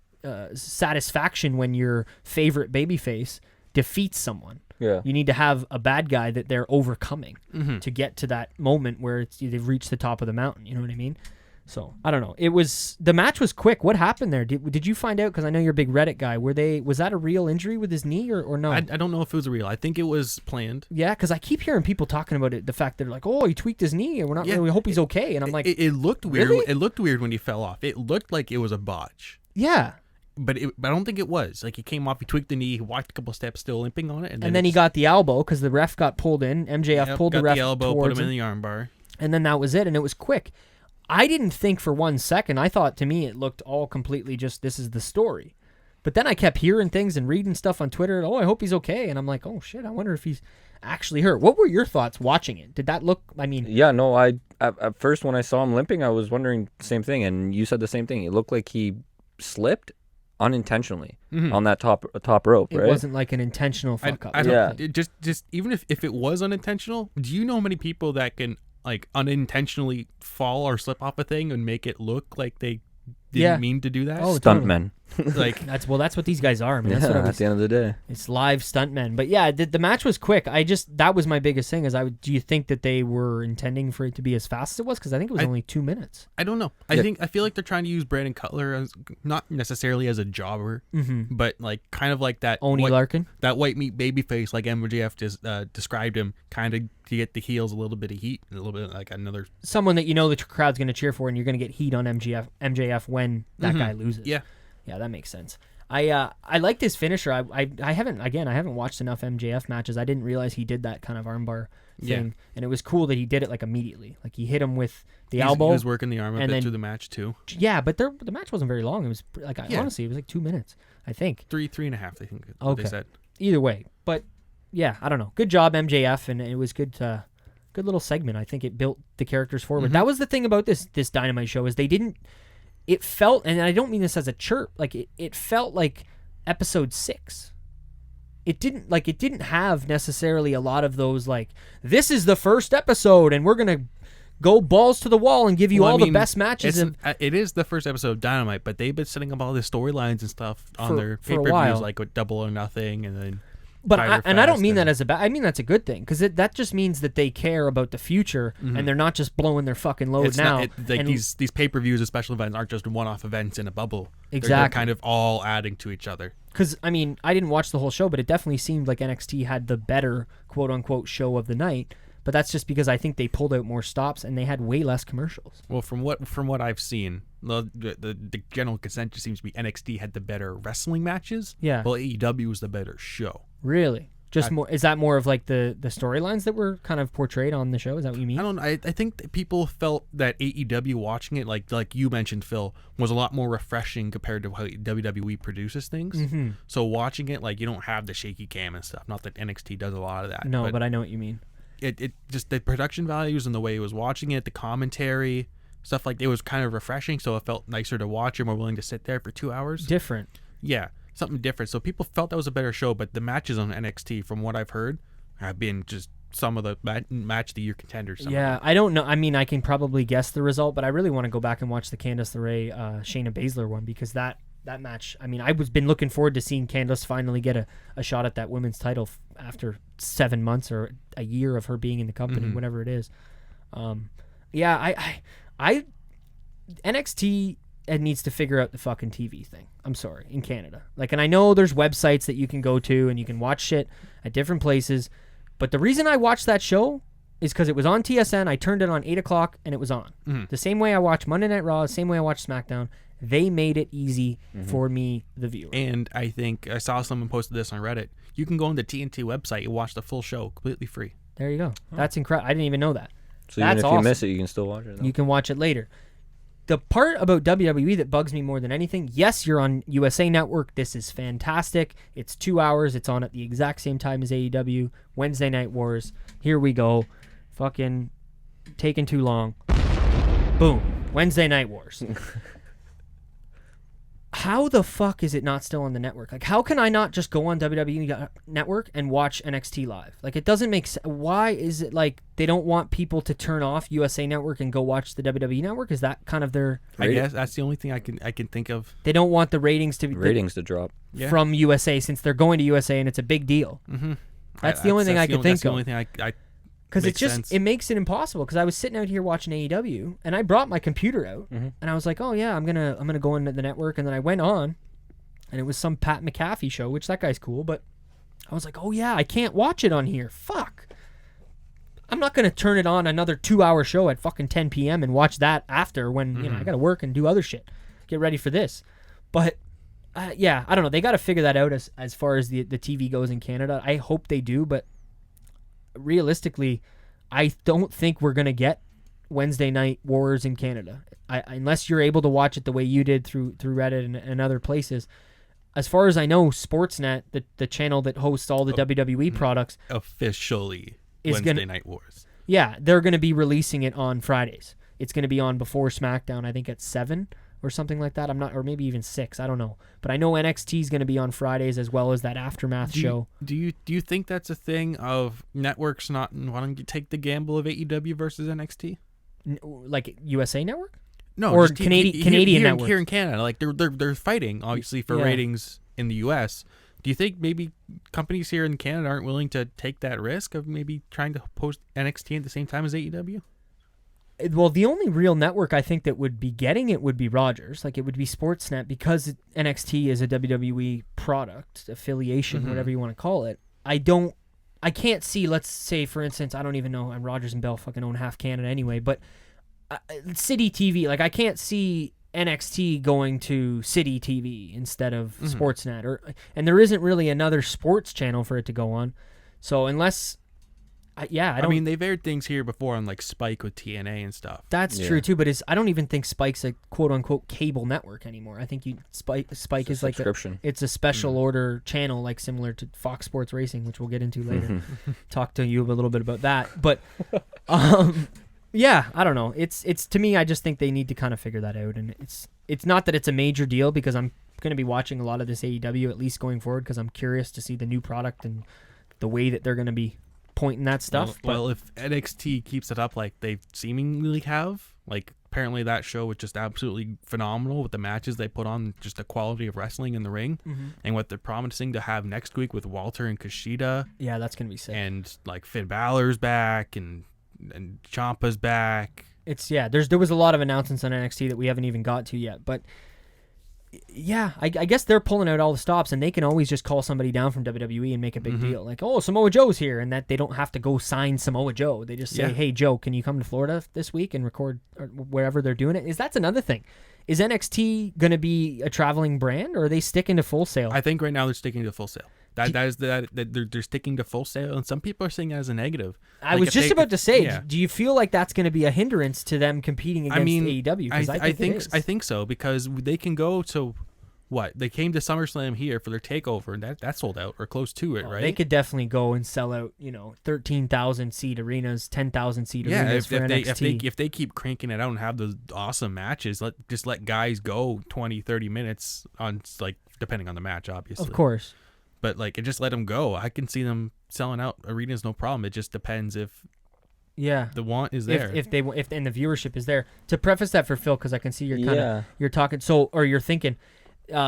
satisfaction when your favorite babyface defeats someone. Yeah. You need to have a bad guy that they're overcoming to get to that moment where they've reached the top of the mountain. You know what I mean? So, I don't know. The match was quick. What happened there? Did you find out? Because I know you're a big Reddit guy. Was that a real injury with his knee or no? I don't know if it was real. I think it was planned. Yeah, because I keep hearing people talking about it. The fact that they're like, oh, he tweaked his knee and we hope he's okay. And I'm like, it looked weird. Really? It looked weird when he fell off. It looked like it was a botch. Yeah. But I don't think it was. Like, he came off, he tweaked the knee, he walked a couple steps still limping on it. And then he got the elbow because the ref got pulled in. MJF pulled the ref the elbow, put him in him. the armbar. And then that was it, and it was quick. I didn't think for 1 second. I thought, to me, it looked all completely just, this is the story. But then I kept hearing things and reading stuff on Twitter. Oh, I hope he's okay. And I'm like, oh, shit, I wonder if he's actually hurt. What were your thoughts watching it? Did that look, I mean... Yeah, no, at first when I saw him limping, I was wondering the same thing, and you said the same thing. It looked like he slipped unintentionally on that top rope, right? It wasn't like an intentional fuck up. I don't, just even if it was unintentional, do you know how many people that can like unintentionally fall or slip off a thing and make it look like they didn't mean to do that. Oh, Stuntmen. Like that's what these guys are. I mean, that's what at the end of the day. It's live stuntmen. But yeah, the match was quick. That was my biggest thing. Do you think that they were intending for it to be as fast as it was? Because I think it was only 2 minutes. I don't know. I feel like they're trying to use Brandon Cutler as not necessarily as a jobber, but like kind of like that Oni Larkin, that white meat babyface, like MJF just described him, kind of to get the heels a little bit of heat, a little bit like another someone that you know the crowd's going to cheer for, and you're going to get heat on MJF when that guy loses. Yeah, that makes sense. I liked his finisher. I haven't watched enough MJF matches. I didn't realize he did that kind of armbar thing, and it was cool that he did it like immediately. Like he hit him with the elbow. He was working the arm a bit through the match too. Yeah, but the match wasn't very long. It was like honestly, it was like 2 minutes. I think 3.5. I think. Okay. They said. Either way, but yeah, I don't know. Good job, MJF, and it was good little segment. I think it built the characters forward. That was the thing about this Dynamite show is they didn't. It felt, and I don't mean this as a chirp, like it felt like episode 6. It didn't have necessarily a lot of those like, this is the first episode and we're gonna go balls to the wall and give you the best matches. It is the first episode of Dynamite, but they've been setting up all the storylines and stuff on their pay-per-views, like with Double or Nothing, and then. But I don't mean that as a bad. I mean that's a good thing because that just means that they care about the future and they're not just blowing their fucking load now. These pay-per-views and special events aren't just one-off events in a bubble. Exactly, they're kind of all adding to each other. Because I mean, I didn't watch the whole show, but it definitely seemed like NXT had the better quote-unquote show of the night. But that's just because I think they pulled out more stops and they had way less commercials. Well, from what I've seen, the general consensus seems to be NXT had the better wrestling matches. Yeah. Well, AEW was the better show. Really? Just more? Is that more of like the storylines that were kind of portrayed on the show? Is that what you mean? I don't know. I think that people felt that AEW watching it, like you mentioned, Phil, was a lot more refreshing compared to how WWE produces things. Mm-hmm. So watching it, like you don't have the shaky cam and stuff. Not that NXT does a lot of that. No, but I know what you mean. It just the production values and the way it was watching it, the commentary, stuff like it was kind of refreshing. So it felt nicer to watch. You're more willing to sit there for 2 hours. Different. Yeah, something different. So people felt that was a better show. But the matches on NXT, from what I've heard, have been just some of the match of the year contenders. Yeah, I don't know. I mean, I can probably guess the result, but I really want to go back and watch the Candice LeRae, Shayna Baszler one because that match. I mean, been looking forward to seeing Candice finally get a shot at that women's title after 7 months or a year of her being in the company, whatever it is. NXT needs to figure out the fucking TV thing. I'm sorry, in Canada. Like, and I know there's websites that you can go to and you can watch shit at different places, but the reason I watched that show is because it was on TSN. I turned it on 8 o'clock and it was on. The same way I watch Monday Night Raw, the same way I watch SmackDown. They made it easy for me, the viewer. And I think I saw someone posted this on Reddit. You can go on the TNT website and watch the full show completely free. There you go. That's incredible. I didn't even know that. So even if you miss it, you can still watch it. You can watch it later. The part about WWE that bugs me more than anything, yes, you're on USA Network. This is fantastic. It's 2 hours. It's on at the exact same time as AEW. Wednesday Night Wars. Here we go. Fucking taking too long. Boom. Wednesday Night Wars. How the fuck is it not still on the network? Like, how can I not just go on WWE Network and watch NXT live? Like, it doesn't make sense. Why is it like they don't want people to turn off USA Network and go watch the WWE Network? Is that kind of their... I guess that's the only thing I can think of. They don't want the ratings to drop from USA since they're going to USA and it's a big deal. Mm-hmm. That's the only thing I can think of. That's the only thing I because it makes it impossible. Because I was sitting out here watching AEW, and I brought my computer out, and I was like, "Oh yeah, I'm gonna go into the network." And then I went on, and it was some Pat McAfee show, which that guy's cool. But I was like, "Oh yeah, I can't watch it on here. Fuck, I'm not gonna turn it on another 2-hour show at fucking 10 p.m. and watch that after when you know I gotta work and do other shit, get ready for this." But yeah, I don't know. They got to figure that out as far as the TV goes in Canada. I hope they do, but realistically, I don't think we're gonna get Wednesday Night Wars in Canada, unless you're able to watch it the way you did through Reddit and other places. As far as I know, Sportsnet, the channel that hosts all the WWE products, officially is Wednesday Night Wars. Yeah, they're gonna be releasing it on Fridays. It's gonna be on before SmackDown, I think at 7 or something like that. I'm not, or maybe even 6. I don't know. But I know NXT is going to be on Fridays as well as that Aftermath show. Do you think that's a thing of networks not wanting to take the gamble of AEW versus NXT? Like USA Network? No, or just Canadian networks. Here in Canada, like they're fighting obviously for ratings in the U.S. Do you think maybe companies here in Canada aren't willing to take that risk of maybe trying to post NXT at the same time as AEW? Well, the only real network I think that would be getting it would be Rogers. Like, it would be Sportsnet, because NXT is a WWE product, affiliation, whatever you want to call it. I can't see, let's say, for instance, I don't even know, and Rogers and Bell fucking own half Canada anyway, but City TV, like, I can't see NXT going to City TV instead of Sportsnet, and there isn't really another sports channel for it to go on. So unless... I mean, they've aired things here before on like Spike with TNA and stuff. That's true too, but I don't even think Spike's a quote unquote cable network anymore. I think Spike is like it's a special order channel, like similar to Fox Sports Racing, which we'll get into later. Talk to you a little bit about that, but I don't know. It's to me, I just think they need to kind of figure that out, and it's not that it's a major deal, because I'm going to be watching a lot of this AEW at least going forward, because I'm curious to see the new product and the way that they're going to be pointing that stuff. Well, if NXT keeps it up like they seemingly have, like apparently that show was just absolutely phenomenal with the matches they put on, just the quality of wrestling in the ring, and what they're promising to have next week with Walter and Kushida. Yeah, that's gonna be sick. And like Finn Balor's back and Ciampa's back. There was a lot of announcements on NXT that we haven't even got to yet, but yeah, I guess they're pulling out all the stops, and they can always just call somebody down from WWE and make a big deal. Like, oh, Samoa Joe's here, and that they don't have to go sign Samoa Joe. They just say, hey, Joe, can you come to Florida this week and record or wherever they're doing it? That's another thing. Is NXT going to be a traveling brand, or are they sticking to Full Sail? I think right now they're sticking to Full Sail. They're sticking to Full Sail, and some people are saying that as a negative. I was just about to say, do you feel like that's going to be a hindrance to them competing against AEW? I think so, because they can go to they came to SummerSlam here for their takeover, and that sold out or close to it, right? They could definitely go and sell out, 13,000 seat arenas, 10,000 seat arenas for NXT. If they keep cranking it out and have those awesome matches, let guys go 20, 30 minutes on, like, depending on the match, obviously. Of course. But just let them go. I can see them selling out arenas, no problem. It just depends if the want is there. If the viewership is there. To preface that for Phil, because I can see you're talking, you're thinking,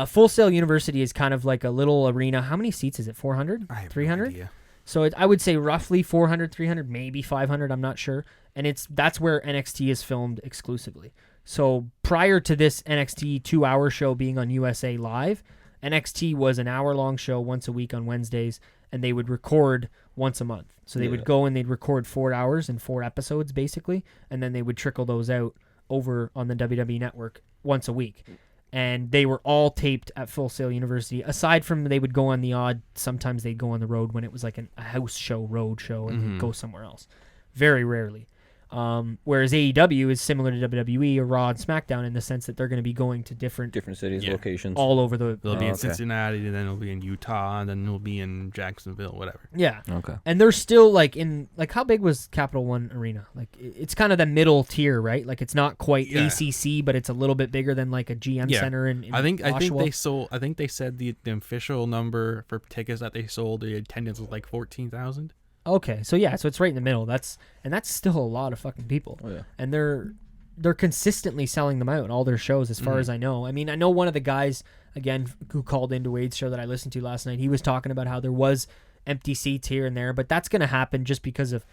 Full Sail University is kind of like a little arena. How many seats is it? 400? 300? No, so I would say roughly 400, 300, maybe 500. I'm not sure. And that's where NXT is filmed exclusively. So prior to this NXT 2-hour show being on USA Live, NXT was an hour-long show once a week on Wednesdays, and they would record once a month. So they would go and they'd record 4 hours and 4 episodes, basically, and then they would trickle those out over on the WWE Network once a week. And they were all taped at Full Sail University, aside from they would go on the odd, sometimes they'd go on the road when it was like a house show, road show, and they'd go somewhere else. Very rarely. Whereas AEW is similar to WWE or Raw and SmackDown in the sense that they're going to be going to different cities, locations, all over the. They'll be in Cincinnati, and then it'll be in Utah, and then it'll be in Jacksonville, whatever. Yeah. Okay. And they're still how big was Capital One Arena? Like, it's kind of the middle tier, right? Like, it's not quite ACC, but it's a little bit bigger than like a GM Center in I think Oshawa. they sold. I think they said the official number for tickets that they sold, the attendance was like 14,000. Okay, so it's right in the middle. That's still a lot of fucking people. Oh, yeah. And they're consistently selling them out, all their shows, as far as I know. I mean, I know one of the guys, again, who called into Wade's show that I listened to last night, he was talking about how there was empty seats here and there, but that's going to happen just because of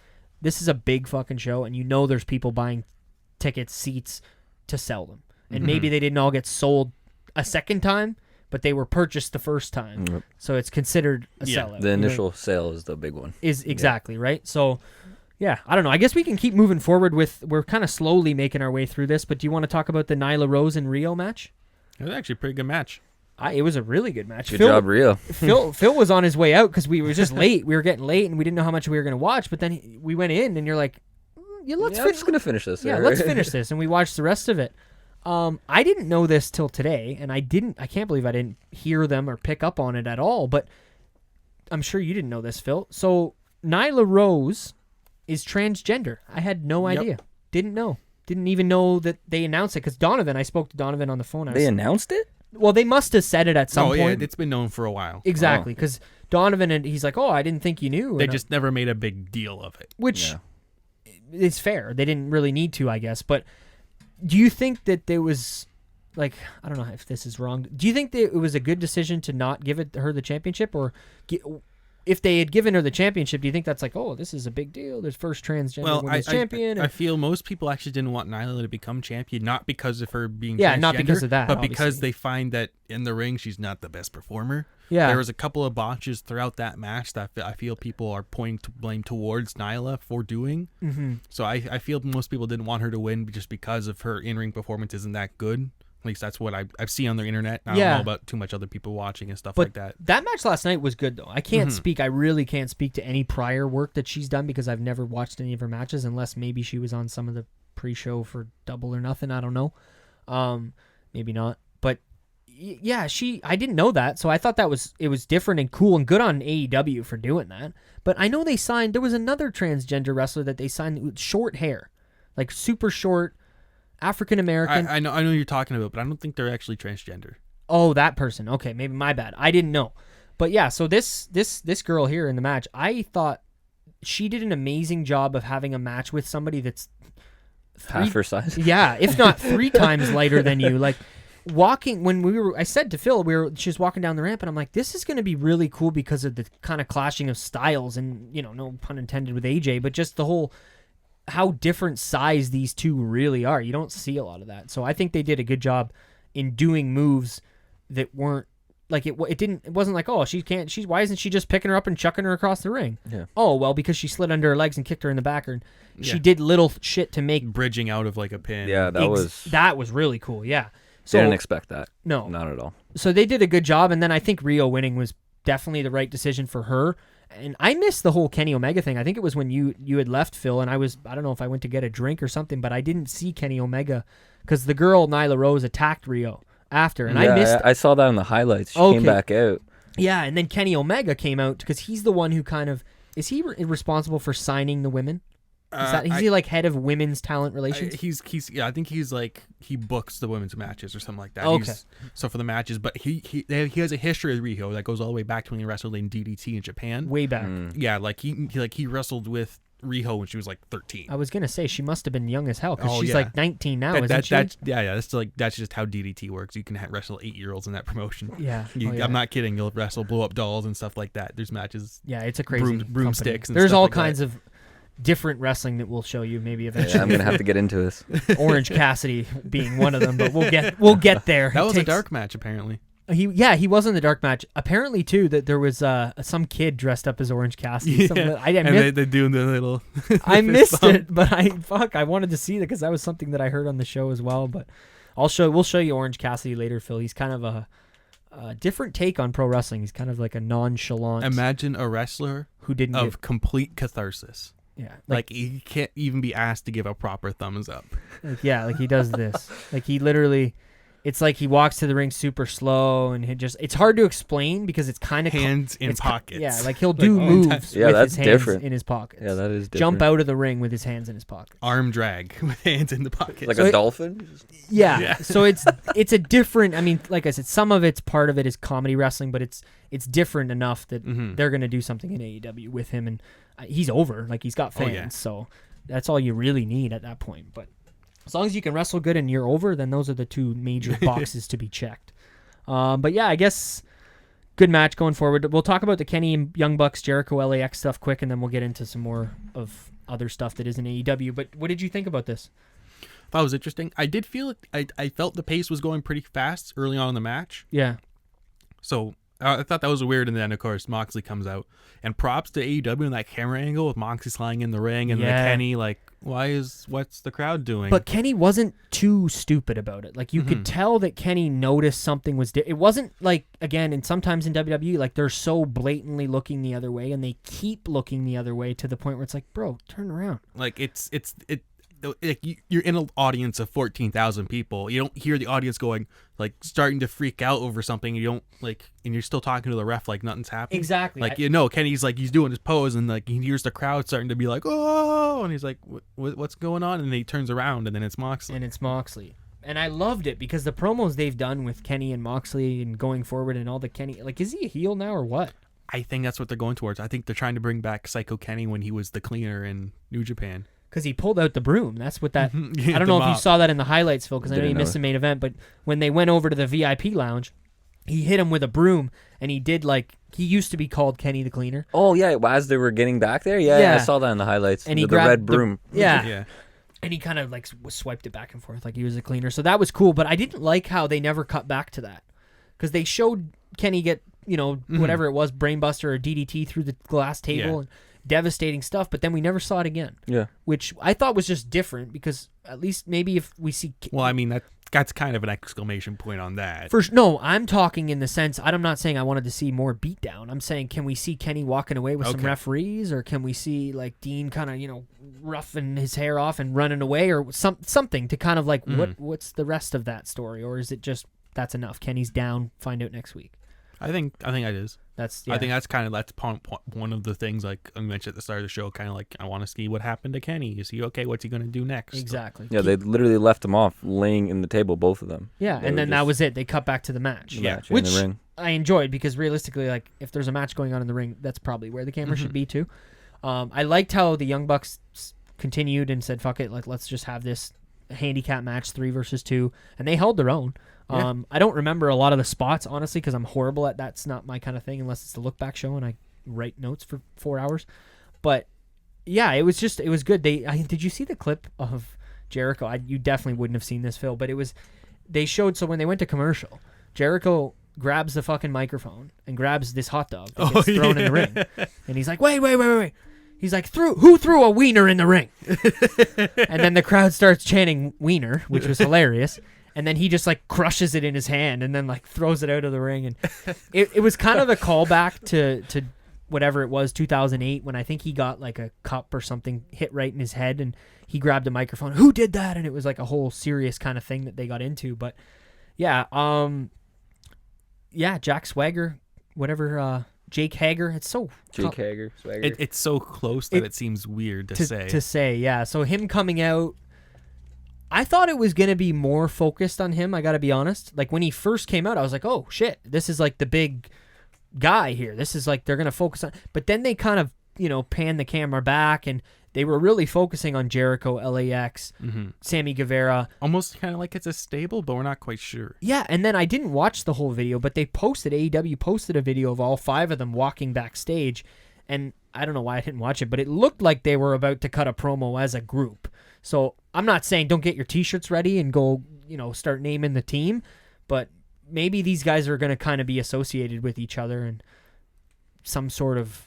this is a big fucking show, and there's people buying tickets, seats to sell them. And maybe they didn't all get sold a second time, but they were purchased the first time. Yep. So it's considered a sellout. The initial sale is the big one. Exactly, right? So, I don't know. I guess we can keep moving forward we're kind of slowly making our way through this, but do you want to talk about the Nyla Rose and Rio match? It was actually a pretty good match. It was a really good match. Good job, Rio. Phil was on his way out because we were just late. We were getting late, and we didn't know how much we were going to watch, but then we went in, and you're like, I'm just going to finish this. Yeah, let's finish this, and we watched the rest of it. I didn't know this till today, and I can't believe I didn't hear them or pick up on it at all, but I'm sure you didn't know this, Phil. So Nyla Rose is transgender. I had no idea. Didn't know. Didn't even know that they announced it, because I spoke to Donovan on the phone. They announced it? Well, they must have said it at some point. Oh, yeah, it's been known for a while. Exactly, because Donovan, and he's like, I didn't think you knew. They just never made a big deal of it. Which is fair. They didn't really need to, I guess, but Do you think that there was, like, I don't know if this is wrong. Do you think that it was a good decision to not give her the championship, or if they had given her the championship, do you think that's like, oh, this is a big deal? There's first transgender women's champion. I feel most people actually didn't want Nyla to become champion, not because of her being transgender, not because of that, but obviously. because they find that in the ring she's not the best performer. Yeah, there was a couple of botches throughout that match that I feel people are pointing to blame towards Nyla for doing. Mm-hmm. So I feel most people didn't want her to win just because of her in-ring performance isn't that good. At least that's what I've seen on the internet. I don't know about too much other people watching and stuff like that. That match last night was good, though. I can't speak. I really can't speak to any prior work that she's done because I've never watched any of her matches unless maybe she was on some of the pre-show for Double or Nothing. I don't know. Maybe not. But yeah, I didn't know that, so I thought it was different and cool and good on AEW for doing that. But I know there was another transgender wrestler that they signed with short hair, like super short. African American. I know who you're talking about, but I don't think they're actually transgender. Oh, that person. Okay, maybe my bad. I didn't know. But yeah, so this girl here in the match, I thought she did an amazing job of having a match with somebody that's half her size. Yeah, if not 3 times lighter than you. Like walking I said to Phil, she was walking down the ramp, and I'm like, this is going to be really cool because of the kind of clashing of styles, and no pun intended with AJ, but just the whole. How different size these two really are. You don't see a lot of that. So I think they did a good job in doing moves that weren't like it wasn't like, oh, why isn't she just picking her up and chucking her across the ring? Yeah. Oh, well, because she slid under her legs and kicked her in the back, or she did little shit to make bridging out of like a pin. Yeah, that was really cool. Yeah. So didn't expect that. No. Not at all. So they did a good job, and then I think Rio winning was definitely the right decision for her. And I missed the whole Kenny Omega thing. I think it was when you had left, Phil, and I don't know if I went to get a drink or something, but I didn't see Kenny Omega because the girl, Nyla Rose, attacked Rio after. And I missed. I saw that in the highlights. She came back out. Yeah, and then Kenny Omega came out because he's the one who is he responsible for signing the women? Is he like head of women's talent relations? I think he's like he books the women's matches or something like that. Okay. So for the matches, but he has a history of Riho that goes all the way back to when he wrestled in DDT in Japan. Way back. Yeah, like he wrestled with Riho when she was like 13. I was gonna say she must have been young as hell because she's like 19 now, isn't she? That's just how DDT works. You can wrestle 8-year-olds in that promotion. Yeah. I'm not kidding. You'll wrestle blow up dolls and stuff like that. There's matches. Yeah, it's a crazy broomsticks. There's all kinds of different wrestling that we'll show you maybe eventually. Yeah, I'm gonna have to get into this. Orange Cassidy being one of them, but we'll get there. That was a dark match apparently. He was in the dark match. Apparently too that there was some kid dressed up as Orange Cassidy. Yeah. They're doing the little. I missed it, but I wanted to see that because that was something that I heard on the show as well. But we'll show you Orange Cassidy later, Phil. He's kind of a different take on pro wrestling. He's kind of like a nonchalant. Imagine a wrestler who didn't of complete catharsis. Yeah, like he can't even be asked to give a proper thumbs up. Like he does this. Like he literally, it's like he walks to the ring super slow, and it's hard to explain because it's kind of hands in pockets. Yeah, like he'll do moves with his hands in his pockets. Yeah, that is different. Jump out of the ring with his hands in his pockets. Arm drag with hands in the pockets. Like a dolphin? Yeah. So it's a different, I mean, like I said, some of it's part of it is comedy wrestling, but it's different enough that they're going to do something in AEW with him, and he's over. Like he's got fans, so that's all you really need at that point. But as long as you can wrestle good and you're over, then those are the two major boxes to be checked. But yeah, I guess good match going forward. We'll talk about the Kenny Young Bucks, Jericho LAX stuff quick, and then we'll get into some more of other stuff that is in AEW. But what did you think about this? I thought it was interesting. I did feel it. I felt the pace was going pretty fast early on in the match. Yeah. So I thought that was weird, and then of course Moxley comes out, and props to AEW in that camera angle with Moxley sliding in the ring, and the Kenny like, what's the crowd doing? But Kenny wasn't too stupid about it. Like you could tell that Kenny noticed something was. It wasn't like, again, and sometimes in WWE, like they're so blatantly looking the other way, and they keep looking the other way to the point where it's like, bro, turn around. Like like you're in an audience of 14,000 people. You don't hear the audience going like starting to freak out over something. You don't like, and you're still talking to the ref like nothing's happening. Exactly. Like Kenny's like he's doing his pose, and like he hears the crowd starting to be like, oh, and he's like, what's going on? And then he turns around, and then it's Moxley. And I loved it because the promos they've done with Kenny and Moxley and going forward and all the Kenny, like, is he a heel now or what? I think that's what they're going towards. I think they're trying to bring back Psycho Kenny when he was the cleaner in New Japan. because he pulled out the broom. That's what that. Yeah, I don't know if you saw that in the highlights, Phil, because I know you missed the main event. But when they went over to the VIP lounge, he hit him with a broom, and he did he used to be called Kenny the Cleaner. Oh yeah, as they were getting back there, yeah, I saw that in the highlights. And he the red broom. Yeah. And he kind of swiped it back and forth like he was a cleaner. So that was cool. But I didn't like how they never cut back to that, because they showed Kenny get whatever it was, brainbuster or DDT through the glass table and devastating stuff. But then we never saw it again. Yeah, which I thought was just different, because at least maybe if we see. Well, I mean that's kind of an exclamation point on that. No, I'm talking in the sense, I'm not saying I wanted to see more beatdown. I'm saying, can we see Kenny walking away with some referees, or can we see Dean kind of roughing his hair off and running away, or something to kind of what's the rest of that story, or is it just that's enough? Kenny's down. Find out next week. I think that is. I think that's one of the things, like I mentioned at the start of the show, kind of I want to see what happened to Kenny. Is he okay? What's he going to do next? Exactly. Yeah, they literally left him off laying in the table, both of them. Yeah, and then that was it. They cut back to the match. Which in the ring. I enjoyed, because realistically, if there's a match going on in the ring, that's probably where the camera should be too. I liked how the Young Bucks continued and said, "Fuck it, let's just have this handicap match, 3 versus 2," and they held their own. Yeah. I don't remember a lot of the spots, honestly, because I'm horrible at that's not my kind of thing, unless it's the LookBack show and I write notes for 4 hours. But yeah, it was good. Did you see the clip of Jericho? You definitely wouldn't have seen this, Phil, but they showed, so when they went to commercial, Jericho grabs the fucking microphone and grabs this hot dog that gets thrown in the ring. And he's like, wait. He's like, who threw a wiener in the ring? And then the crowd starts chanting wiener, which was hilarious. And then he just crushes it in his hand and then throws it out of the ring. And it was kind of a callback to whatever it was, 2008, when I think he got a cup or something hit right in his head and he grabbed a microphone. Who did that? And it was a whole serious kind of thing that they got into. But yeah, Jack Swagger, whatever, Jake Hager. It's so Hager, Swagger. It's so close that it seems weird to say. To say, yeah. So him coming out, I thought it was going to be more focused on him, I got to be honest. When he first came out, I was like, oh, shit, this is the big guy here. This is they're going to focus on. But then they kind of, pan the camera back, and they were really focusing on Jericho, LAX, Sammy Guevara. Almost kind of like it's a stable, but we're not quite sure. Yeah, and then I didn't watch the whole video, but AEW posted a video of all 5 of them walking backstage, and I don't know why I didn't watch it, but it looked like they were about to cut a promo as a group. So I'm not saying don't get your T-shirts ready and go, start naming the team, but maybe these guys are going to kind of be associated with each other in some sort of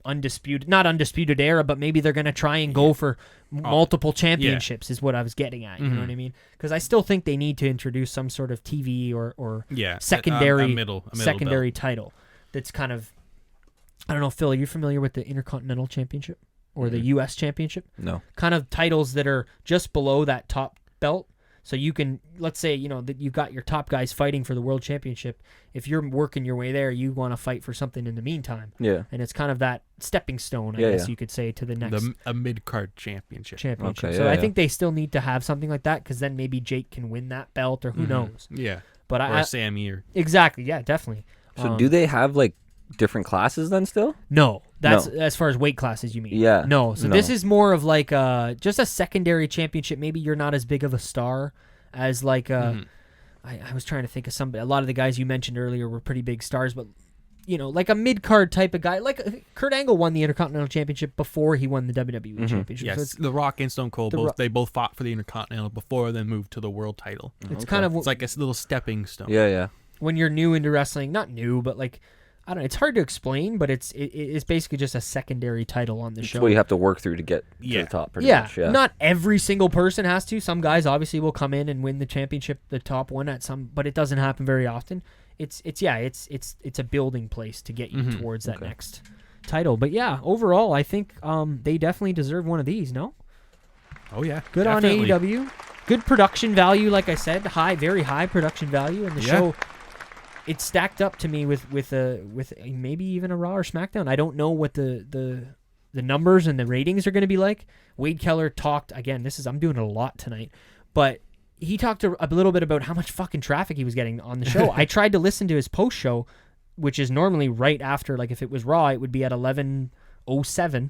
not undisputed era, but maybe they're going to try and go for multiple championships is what I was getting at. You know what I mean? Because I still think they need to introduce some sort of TV or secondary middle title that's kind of, I don't know, Phil, are you familiar with the Intercontinental Championship or the U.S. Championship? No. Kind of titles that are just below that top belt. So you can, let's say, that you've got your top guys fighting for the World Championship. If you're working your way there, you want to fight for something in the meantime. Yeah. And it's kind of that stepping stone, I guess you could say, to the next. A mid-card championship. Okay, so I think they still need to have something like that, because then maybe Jake can win that belt, or who knows. Yeah. But or Sammy. Exactly, yeah, definitely. So do they have, different classes then still? No. That's as far as weight classes, you mean? Yeah. No. So this is more of just a secondary championship. Maybe you're not as big of a star as I was trying to think of somebody. A lot of the guys you mentioned earlier were pretty big stars, but a mid-card type of guy. Kurt Angle won the Intercontinental Championship before he won the WWE Championship. Yes, The Rock and Stone Cold, they both fought for the Intercontinental before then moved to the world title. It's kind of... It's like a little stepping stone. Yeah. When you're new into wrestling, not new, but I don't know, it's hard to explain, but it's basically just a secondary title on the show. It's what you have to work through to get to the top, pretty much. Yeah, not every single person has to. Some guys obviously will come in and win the championship, the top one but it doesn't happen very often. It's a building place to get you towards that next title. But yeah, overall, I think they definitely deserve one of these. No? Oh yeah, good definitely. On AEW. Good production value, like I said, very high production value, and the show. It stacked up to me with maybe even a Raw or SmackDown. I don't know what the numbers and the ratings are going to be like. Wade Keller talked again. I'm doing it a lot tonight, but he talked a little bit about how much fucking traffic he was getting on the show. I tried to listen to his post show, which is normally right after. If it was Raw, it would be at 11:07,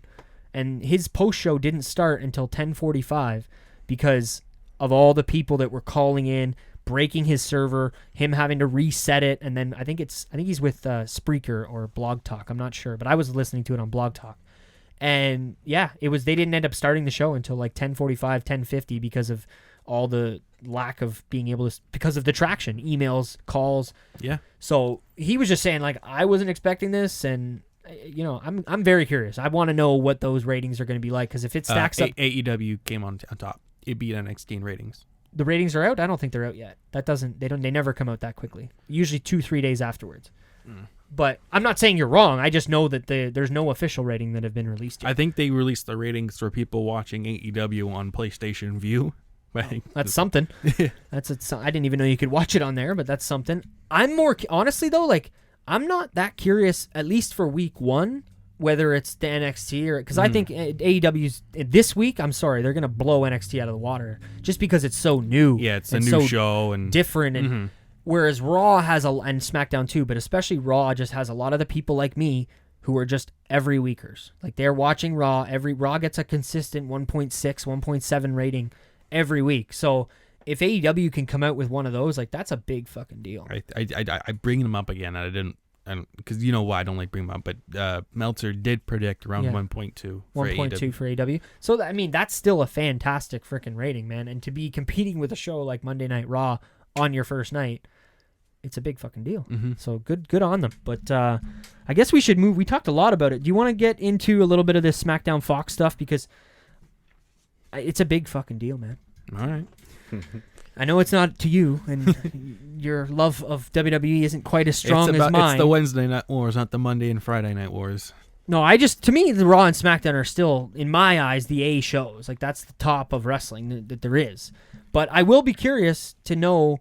and his post show didn't start until 10:45 because of all the people that were calling in, breaking his server, him having to reset it, and then I think he's with Spreaker or Blog Talk. I'm not sure, but I was listening to it on Blog Talk. And yeah, they didn't end up starting the show until like 10:45, 10:50 because of all the lack of being able to, because of the traction, emails, calls. Yeah. So he was just saying, like, I wasn't expecting this, and you know, I'm very curious. I want to know what those ratings are going to be like, because if it stacks up, AEW came on top. It beat NXT in ratings. The ratings are out. I don't think they're out yet. They never come out that quickly. Usually 2-3 days afterwards. But I'm not saying you're wrong. I just know that there's no official rating that have been released yet. I think they released the ratings for people watching AEW on PlayStation View. That's something. I didn't even know you could watch it on there, but that's something. I'm more honestly though, like, I'm not that curious, at least for week 1, whether it's the NXT or, because I think AEW's this week, I'm sorry, they're gonna blow NXT out of the water just because it's so new. Yeah, it's a new show and different, and whereas Raw has and SmackDown too, but especially Raw just has a lot of the people like me who are just every weekers. Like, they're watching Raw. Raw gets a consistent 1.6, 1.7 rating every week. So if AEW can come out with one of those, like, that's a big fucking deal. I bring them up again, and I didn't, because you know why I don't like bringing them up, but Meltzer did predict around 1.2 for 1.2 for AEW. So, I mean, that's still a fantastic freaking rating, man. And to be competing with a show like Monday Night Raw on your first night, it's a big fucking deal. So good on them. But I guess we should move. We talked a lot about it. Do you want to get into a little bit of this SmackDown Fox stuff? Because it's a big fucking deal, man. All right. I know it's not to you, and your love of WWE isn't quite as strong as mine. It's the Wednesday Night Wars, not the Monday and Friday Night Wars. No, to me, the Raw and SmackDown are still, in my eyes, the A shows. Like, that's the top of wrestling that there is. But I will be curious to know,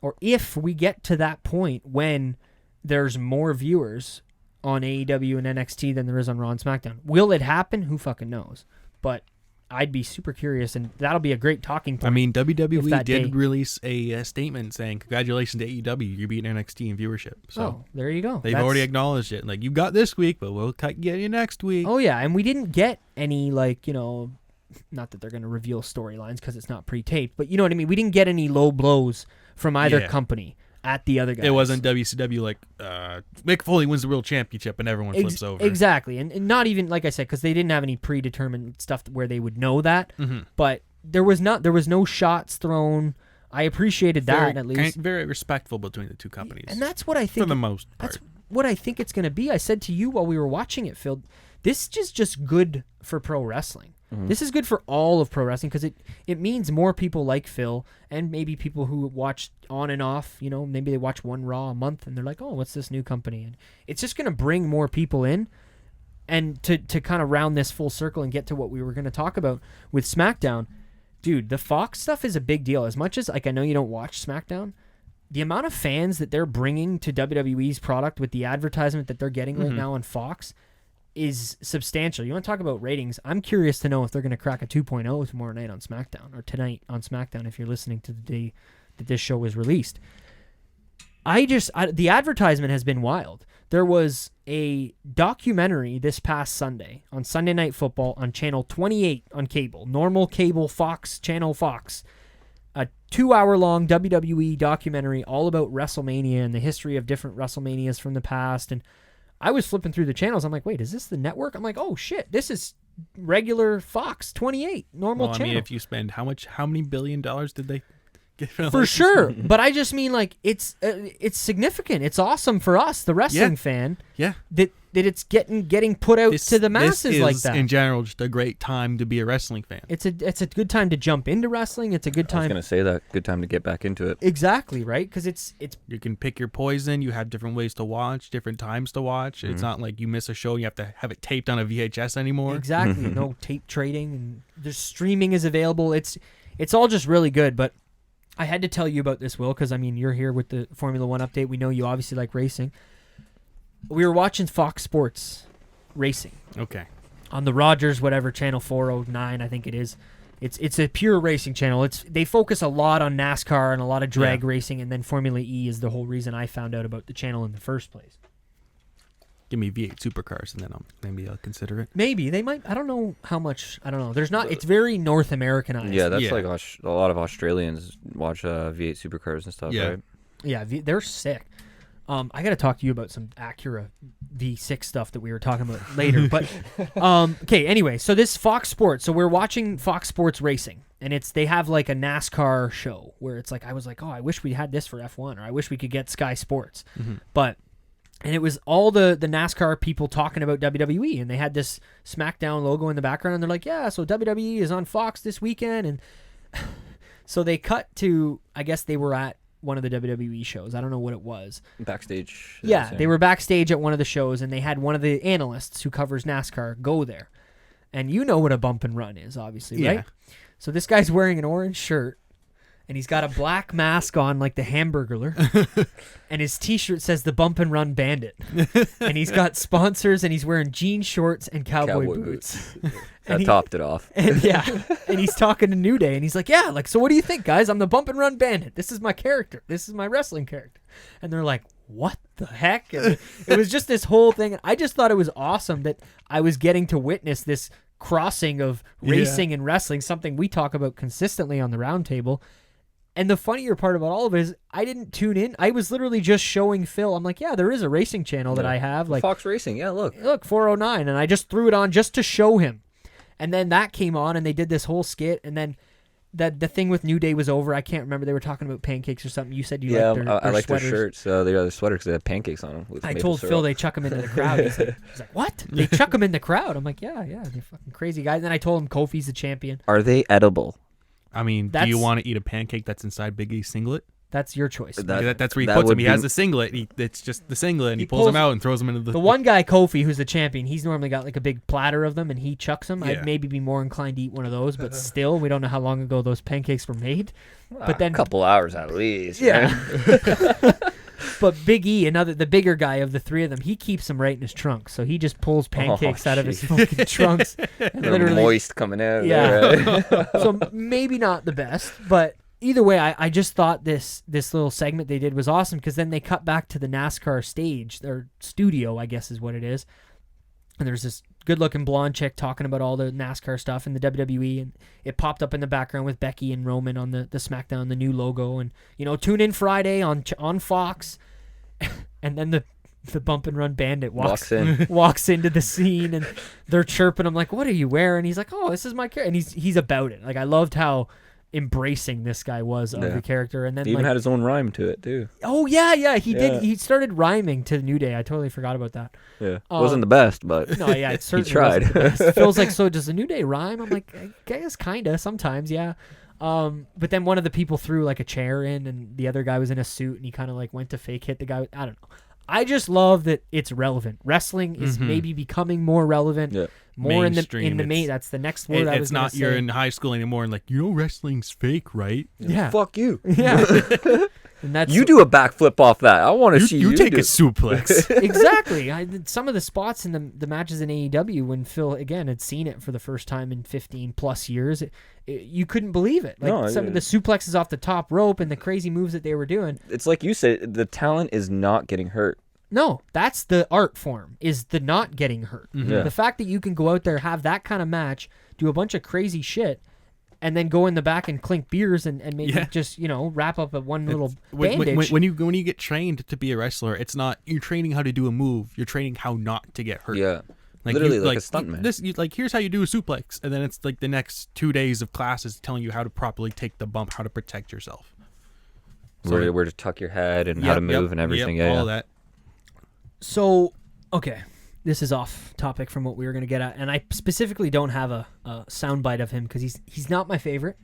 or if we get to that point when there's more viewers on AEW and NXT than there is on Raw and SmackDown. Will it happen? Who fucking knows? But I'd be super curious, and that'll be a great talking point. I mean, WWE did release a statement saying, congratulations to AEW, you beat NXT in viewership. So there you go. They've already acknowledged it. Like, you got this week, but we'll get you next week. Oh, yeah, and we didn't get any, like, you know, not that they're going to reveal storylines because it's not pre-taped, but you know what I mean? We didn't get any low blows from either company at the other guys. It wasn't WCW like Mick Foley wins the World Championship and everyone flips over. Exactly, and not even, like I said, because they didn't have any predetermined stuff where they would know that. But there was no shots thrown. I appreciated that, at least. Very respectful between the two companies, and that's what I think. For the most part, that's what I think it's going to be. I said to you while we were watching it, Phil, this is just good for pro wrestling. This is good for all of pro wrestling because it means more people like Phil and maybe people who watch on and off, you know, maybe they watch one Raw a month and they're like, oh, what's this new company? And it's just going to bring more people in. And to kind of round this full circle and get to what we were going to talk about with SmackDown, dude, the Fox stuff is a big deal. As much as, like, I know you don't watch SmackDown, the amount of fans that they're bringing to WWE's product with the advertisement that they're getting right now on Fox is substantial. You want to talk about ratings? I'm curious to know if they're going to crack a 2.0 tomorrow night on SmackDown, or tonight on SmackDown if you're listening to the day that this show was released. The advertisement has been wild. There was a documentary this past Sunday on Sunday Night Football on Channel 28 on cable, normal cable Fox, Channel Fox, a 2-hour-long WWE documentary all about WrestleMania and the history of different WrestleManias from the past. And I was flipping through the channels. I'm like, wait, is this the network? I'm like, oh shit, this is regular Fox 28, normal channel. I mean, if you spend how many $1 billion did they get for sure? But I just mean, like, it's significant. It's awesome for us, the wrestling fan. Yeah. That it's getting put out to the masses like that. In general, just a great time to be a wrestling fan. It's a good time to jump into wrestling. It's a good time. I was going to say that. Good time to get back into it. Exactly, right? Because it's you can pick your poison. You have different ways to watch, different times to watch. It's not like you miss a show, you have to have it taped on a VHS anymore. Exactly. No tape trading, and there's streaming is available. It's all just really good. But I had to tell you about this, Will, because I mean, you're here with the Formula One update. We know you obviously like racing. We were watching Fox Sports racing. Okay. On the Rogers, whatever, channel 409, I think it is. It's a pure racing channel. They focus a lot on NASCAR and a lot of drag racing, and then Formula E is the whole reason I found out about the channel in the first place. Give me V8 supercars, and then maybe I'll consider it. Maybe they might. I don't know how much. I don't know. There's not. It's very North Americanized. Yeah, that's like a lot of Australians watch V8 supercars and stuff, right? Yeah, they're sick. I got to talk to you about some Acura V6 stuff that we were talking about later. But okay, anyway, so this Fox Sports. So we're watching Fox Sports Racing, and they have like a NASCAR show where it's like I was like, oh, I wish we had this for F1, or I wish we could get Sky Sports, And it was all the NASCAR people talking about WWE, and they had this SmackDown logo in the background, and they're like, yeah, so WWE is on Fox this weekend. And so they cut to, I guess they were at one of the WWE shows. I don't know what it was. Backstage. Yeah, they were backstage at one of the shows, and they had one of the analysts who covers NASCAR go there. And you know what a bump and run is, obviously, right? So this guy's wearing an orange shirt, and he's got a black mask on like the Hamburglar, and his T-shirt says the Bump and Run Bandit. And he's got sponsors, and he's wearing jean shorts and cowboy boots. That topped it off. And and he's talking to New Day, and he's like, yeah, like, so what do you think, guys? I'm the Bump and Run Bandit. This is my character. This is my wrestling character. And they're like, what the heck? And it was just this whole thing. And I just thought it was awesome that I was getting to witness this crossing of racing and wrestling, something we talk about consistently on the roundtable. And the funnier part about all of it is I didn't tune in. I was literally just showing Phil. I'm like, yeah, there is a racing channel that I have. Like Fox Racing. Yeah, look, 409. And I just threw it on just to show him. And then that came on, and they did this whole skit. And then the thing with New Day was over. I can't remember. They were talking about pancakes or something. You said you liked their I like their sweaters. shirts. They got their sweaters because they have pancakes on them. I told Phil they chuck them into the crowd. He's like, what? They chuck them in the crowd? I'm like, yeah, they're fucking crazy guys. And then I told him Kofi's the champion. Are they edible? I mean, do you want to eat a pancake that's inside Big E's singlet? That's your choice. That's where he puts them. He has the singlet. It's just the singlet, and he pulls them out and throws them into the one guy, Kofi, who's the champion, he's normally got like a big platter of them, and he chucks them. I'd maybe be more inclined to eat one of those, but still, we don't know how long ago those pancakes were made. But then a couple hours at least. Yeah. But Big E, the bigger guy of the three of them, he keeps them right in his trunk. So he just pulls pancakes out of his fucking trunks. And they're moist coming out. Yeah. So maybe not the best, but either way, I just thought this little segment they did was awesome, because then they cut back to the NASCAR stage, or studio, I guess is what it is. And there's this good-looking blonde chick talking about all the NASCAR stuff in the WWE, and it popped up in the background with Becky and Roman on the SmackDown, the new logo, and tune in Friday on Fox. And then the Bump and Run Bandit walks into the scene, and they're chirping him like, "What are you wearing?" He's like, "Oh, this is my character," and he's about it. Like, I loved how embracing this guy was of the character, and then he even had his own rhyme to it too. Oh yeah, he did. He started rhyming to New Day. I totally forgot about that. Yeah, wasn't the best, but no, yeah, it certainly he tried. Wasn't the best. Phil's like, so does the New Day rhyme? I'm like, I guess kinda sometimes, yeah. But then one of the people threw like a chair in, and the other guy was in a suit, and he kind of like went to fake hit the guy. I don't know. I just love that it's relevant. Wrestling is maybe becoming more relevant. Yeah. More mainstream, in the main. That's the next word I was going to say. It's not you're in high school anymore and like, wrestling's fake, right? Yeah. Fuck you. Yeah. And that's, you do a backflip off that. I want to see you take a suplex. Exactly. Some of the spots in the matches in AEW, when Phil again had seen it for the first time in 15 plus years, you couldn't believe it. Like some of the suplexes off the top rope and the crazy moves that they were doing. It's like you said, the talent is not getting hurt. No, that's the art form, is the not getting hurt. Mm-hmm. Yeah. The fact that you can go out there, have that kind of match, do a bunch of crazy shit, and then go in the back and clink beers and maybe just, wrap up one little bandage. When you get trained to be a wrestler, it's not, you're training how to do a move, you're training how not to get hurt. Yeah. Literally like a stuntman. Here's how you do a suplex, and then it's like the next 2 days of classes telling you how to properly take the bump, how to protect yourself. So where to tuck your head and how to move and everything. All that. So, okay, this is off topic from what we were going to get at, and I specifically don't have a soundbite of him because he's not my favorite,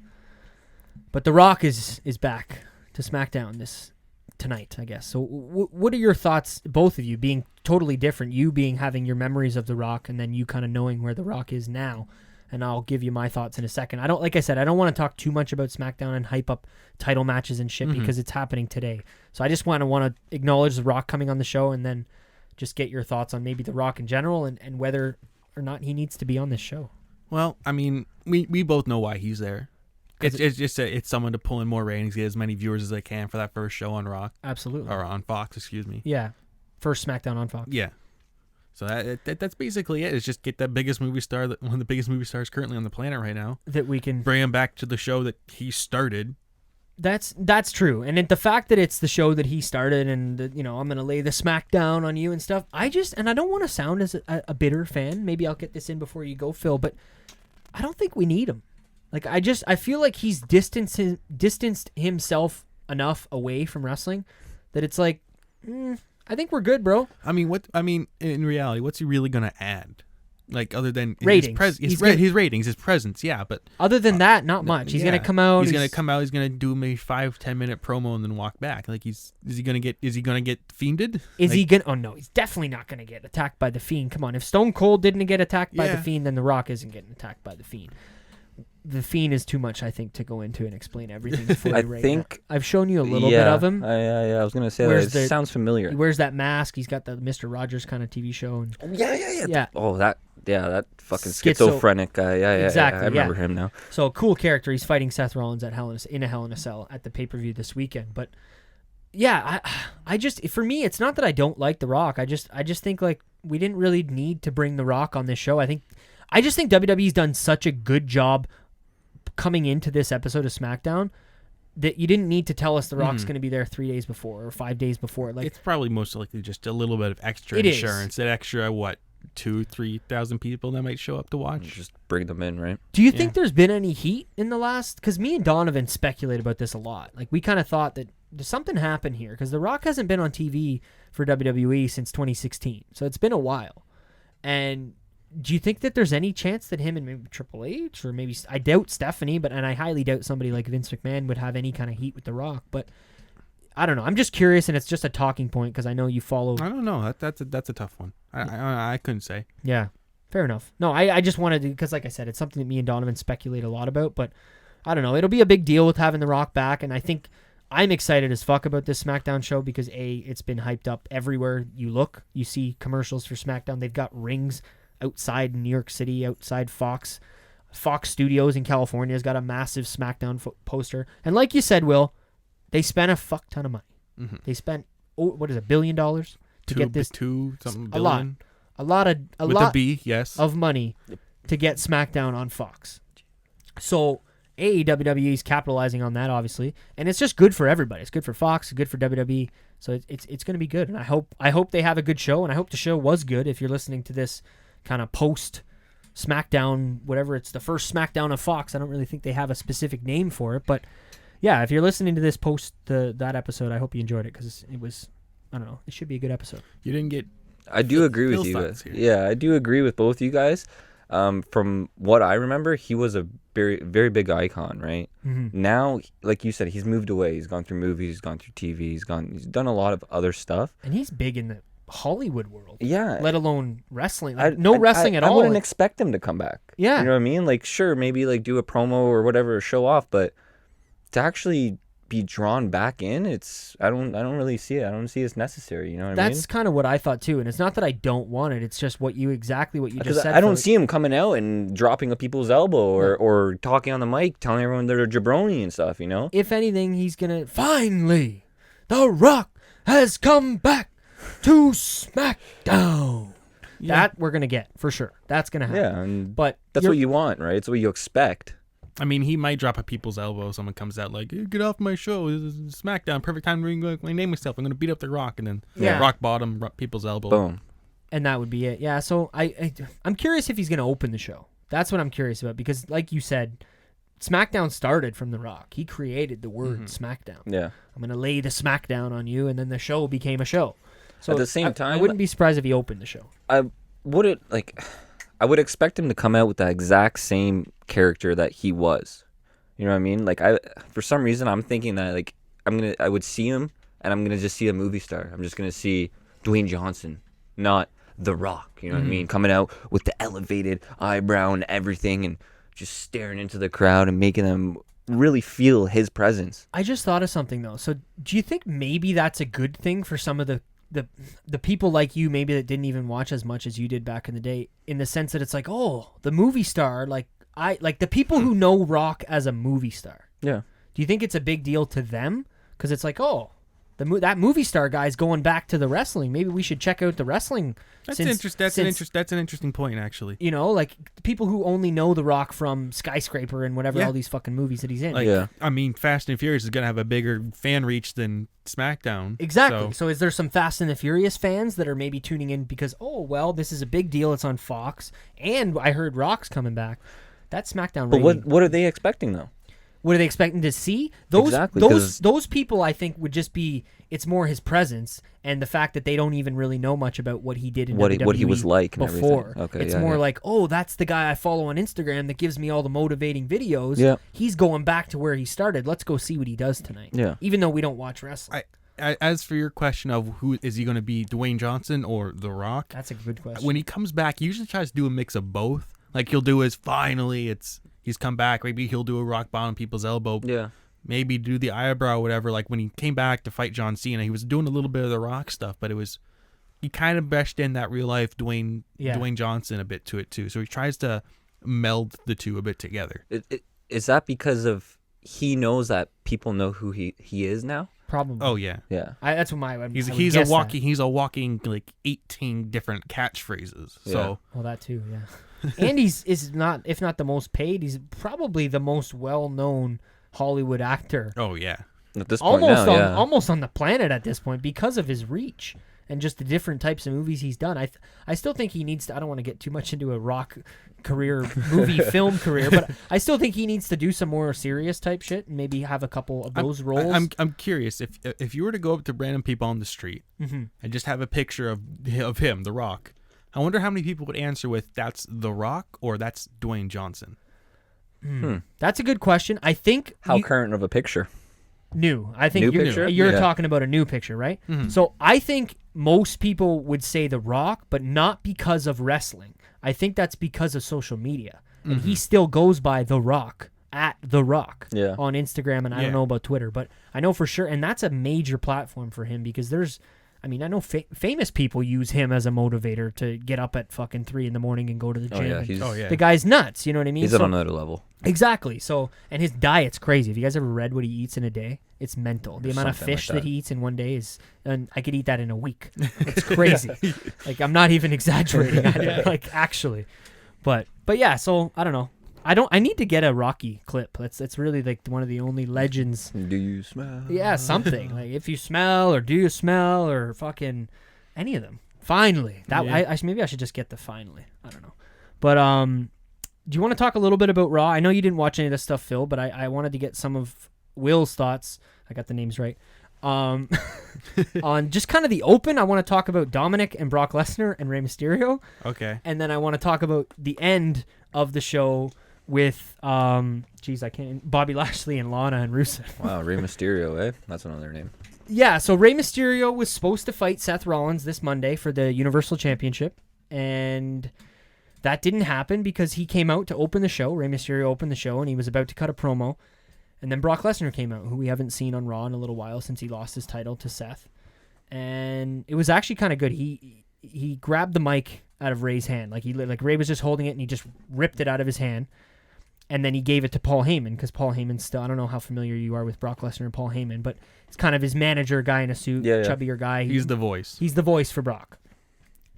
but The Rock is back to SmackDown tonight, I guess. So what are your thoughts, both of you, being totally different, you having your memories of The Rock, and then you kind of knowing where The Rock is now, and I'll give you my thoughts in a second. I don't want to talk too much about SmackDown and hype up title matches and shit because it's happening today. So I just want to acknowledge The Rock coming on the show, and then just get your thoughts on maybe The Rock in general and whether or not he needs to be on this show. Well, I mean, we both know why he's there. It's someone to pull in more ratings, get as many viewers as they can for that first show on Rock. Absolutely. Or on Fox, excuse me. Yeah. First SmackDown on Fox. Yeah. So that's basically it. It's just get that biggest movie star, one of the biggest movie stars currently on the planet right now, that we can bring him back to the show that he started. That's true. And the fact that it's the show that he started, and I'm going to lay the SmackDown on you and stuff. I don't want to sound as a bitter fan. Maybe I'll get this in before you go, Phil, but I don't think we need him. Like, I feel like he's distanced himself enough away from wrestling that it's like, I think we're good, bro. I mean, in reality, what's he really gonna add? Like, other than ratings, his ratings, his presence, yeah. But other than that, not much. He's gonna come out. He's gonna do maybe 5-10 minute promo and then walk back. Like, is he gonna get fiended? Oh no, he's definitely not gonna get attacked by the Fiend. Come on, if Stone Cold didn't get attacked by the Fiend, then The Rock isn't getting attacked by the Fiend. The Fiend is too much, I think, to go into and explain everything for you now. I've shown you a little bit of him. I was going to say that. It sounds familiar. He wears that mask. He's got the Mr. Rogers kind of TV show. And, yeah. Oh, that fucking schizophrenic guy. Yeah, exactly. I remember him now. So, a cool character. He's fighting Seth Rollins in a Hell in a Cell at the pay-per-view this weekend. But, yeah, I just, for me, it's not that I don't like The Rock. I just think, like, we didn't really need to bring The Rock on this show. I just think WWE's done such a good job coming into this episode of SmackDown that you didn't need to tell us The Rock's going to be there 3 days before or 5 days before. Like, it's probably most likely just a little bit of extra insurance. That extra 2,000-3,000 people that might show up to watch. Just bring them in, right? Do you think there's been any heat in the last? Because me and Donovan speculate about this a lot. Like, we kind of thought that something happened here because The Rock hasn't been on TV for WWE since 2016, so it's been a while. And do you think that there's any chance that him and maybe Triple H or maybe, I doubt Stephanie, and I highly doubt somebody like Vince McMahon would have any kind of heat with The Rock, but I don't know. I'm just curious, and it's just a talking point because I know you follow. I don't know. That's a tough one. I couldn't say. Yeah, fair enough. No, I just wanted to, because like I said, it's something that me and Donovan speculate a lot about, but I don't know. It'll be a big deal with having The Rock back, and I think I'm excited as fuck about this SmackDown show because it's been hyped up everywhere you look. You see commercials for SmackDown. They've got rings outside New York City, outside Fox Studios in California has got a massive SmackDown poster. And like you said, Will, they spent a fuck ton of money. Mm-hmm. They spent $1 billion to get this. A lot of money to get SmackDown on Fox. So AEW is capitalizing on that, obviously, and it's just good for everybody. It's good for Fox, good for WWE. So it's going to be good, and I hope they have a good show, and I hope the show was good. If you're listening to this kind of post SmackDown, whatever, it's the first SmackDown of Fox. I don't really think they have a specific name for it, but yeah, if you're listening to this post that episode, I hope you enjoyed it because it was, I don't know, it should be a good episode. You didn't get. I do agree with you guys. Yeah, I do agree with both you guys. From what I remember, he was a very, very big icon, right? Mm-hmm. Now, like you said, he's moved away. He's gone through movies. He's gone through TV. He's done a lot of other stuff. And he's big in the Hollywood world. Yeah. Let alone wrestling. Wrestling at all. I wouldn't expect him to come back. Yeah. You know what I mean? Like, sure, maybe like do a promo or whatever, show off, but to actually be drawn back in, I don't really see it. I don't see it's necessary. You know what I mean? That's kind of what I thought too. And it's not that I don't want it. It's just what you just said. I don't see him coming out and dropping a people's elbow or talking on the mic, telling everyone they're a jabroni and stuff, you know? If anything, he's going to, finally, The Rock has come back to SmackDown. Yeah. That we're going to get, for sure. That's going to happen. Yeah, but that's what you want, right? It's what you expect. I mean, he might drop a people's elbow. Someone comes out like, "Get off my show! This is SmackDown. Perfect time to name myself. I'm going to beat up The Rock," and then rock bottom, people's elbow. Boom. And that would be it. Yeah. So I'm curious if he's going to open the show. That's what I'm curious about because, like you said, SmackDown started from The Rock. He created the word SmackDown. Yeah. I'm going to lay the SmackDown on you, and then the show became a show. So at the same time, I wouldn't be surprised if he opened the show. I would expect him to come out with the exact same character that he was. You know what I mean? Like, for some reason, I'm thinking that like I would see him and I'm gonna just see a movie star. I'm just gonna see Dwayne Johnson, not The Rock. You know what I mean? Coming out with the elevated eyebrow and everything, and just staring into the crowd and making them really feel his presence. I just thought of something though. So, do you think maybe that's a good thing for some of the people like you maybe that didn't even watch as much as you did back in the day, in the sense that it's like, oh, the movie star, like the people who know Rock as a movie star. Yeah. Do you think it's a big deal to them? Because it's like, oh, that movie star guy's going back to the wrestling. Maybe we should check out the wrestling. That's an interesting point, actually. You know, like people who only know The Rock from Skyscraper and whatever all these fucking movies that he's in. I mean, Fast and Furious is gonna have a bigger fan reach than SmackDown. Exactly. So is there some Fast and the Furious fans that are maybe tuning in because this is a big deal. It's on Fox, and I heard Rock's coming back. That SmackDown. But what are they expecting though? What are they expecting to see? Those people, I think, would just be. It's more his presence and the fact that they don't even really know much about what he did in WWE what he was like before. Okay, it's more like, that's the guy I follow on Instagram that gives me all the motivating videos. Yeah. He's going back to where he started. Let's go see what he does tonight. Yeah. Even though we don't watch wrestling. As for your question of who is he going to be, Dwayne Johnson or The Rock? That's a good question. When he comes back, he usually tries to do a mix of both. Like he'll do his he's come back. Maybe he'll do a rock bottom on people's elbow. Yeah. Maybe do the eyebrow or whatever. Like when he came back to fight John Cena, he was doing a little bit of the Rock stuff, but he kind of meshed in that real life Dwayne Johnson a bit to it too. So he tries to meld the two a bit together. Is that because of he knows that people know who he is now? Probably. Oh yeah. Yeah. That's what my he's a walking like 18 different catchphrases. Yeah. So that too, yeah. And is not, if not the most paid, he's probably the most well-known Hollywood actor. Oh yeah. At this point now, almost on the planet at this point because of his reach and just the different types of movies he's done. I still think he needs to. I don't want to get too much into a Rock career, film career, but I still think he needs to do some more serious type shit and maybe have a couple of those roles. I'm curious if you were to go up to random people on the street and just have a picture of him, The Rock. I wonder how many people would answer with that's The Rock or that's Dwayne Johnson. That's a good question. I think how current of a picture? New. I think you're talking about a new picture, right? Mm-hmm. So I think most people would say The Rock, but not because of wrestling. I think that's because of social media. And he still goes by The Rock, at The Rock on Instagram, and I don't know about Twitter, but I know for sure, and that's a major platform for him because I know famous people use him as a motivator to get up at fucking 3 a.m. and go to the gym. The guy's nuts, you know what I mean? He's on another level. Exactly. So, and his diet's crazy. Have you guys ever read what he eats in a day? It's mental. The amount of fish that he eats in one day is, and I could eat that in a week. It's crazy. Like, I'm not even exaggerating. Like, actually. But yeah, so, I don't know. I need to get a Rocky clip. That's really like one of the only legends. Do you smell? Yeah, something. Like if you smell or do you smell or fucking any of them. Finally. Maybe I should just get the finally. I don't know. But do you want to talk a little bit about Raw? I know you didn't watch any of this stuff, Phil, but I wanted to get some of Will's thoughts. I got the names right. On just kind of the open. I want to talk about Dominic and Brock Lesnar and Rey Mysterio. Okay. And then I want to talk about the end of the show with Bobby Lashley and Lana and Rusev. Wow, Rey Mysterio, eh? That's another name. Yeah, so Rey Mysterio was supposed to fight Seth Rollins this Monday for the Universal Championship, and that didn't happen because he came out to open the show. Rey Mysterio opened the show, and he was about to cut a promo, and then Brock Lesnar came out, who we haven't seen on Raw in a little while since he lost his title to Seth, and it was actually kind of good. He grabbed the mic out of Rey's hand, like Rey was just holding it, and he just ripped it out of his hand. And then he gave it to Paul Heyman because Paul Heyman's still, I don't know how familiar you are with Brock Lesnar and Paul Heyman, but it's kind of his manager, guy in a suit, chubbier guy. He's the voice. He's the voice for Brock.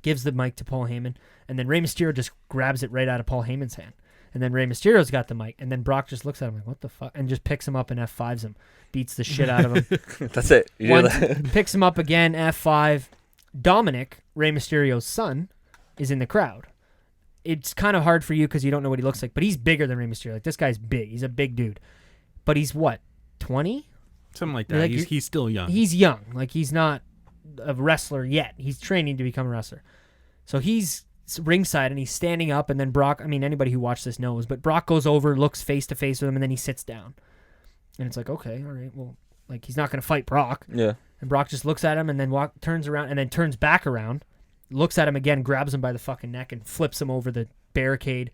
Gives the mic to Paul Heyman, and then Rey Mysterio just grabs it right out of Paul Heyman's hand. And then Rey Mysterio's got the mic, and then Brock just looks at him like, what the fuck? And just picks him up and F5s him. Beats the shit out of him. That's it. Picks him up again, F5. Dominic, Rey Mysterio's son, is in the crowd. It's kind of hard for you because you don't know what he looks like, but he's bigger than Rey Mysterio. Like, this guy's big. He's a big dude. But he's what, 20? Something like that. Like, he's still young. He's young. Like, he's not a wrestler yet. He's training to become a wrestler. So he's ringside, and he's standing up, and then Brock, anybody who watched this knows, but Brock goes over, looks face-to-face with him, and then he sits down. And it's like, okay, all right, well, like, he's not going to fight Brock. Yeah. And Brock just looks at him and then turns around and then turns back around. Looks at him again, grabs him by the fucking neck and flips him over the barricade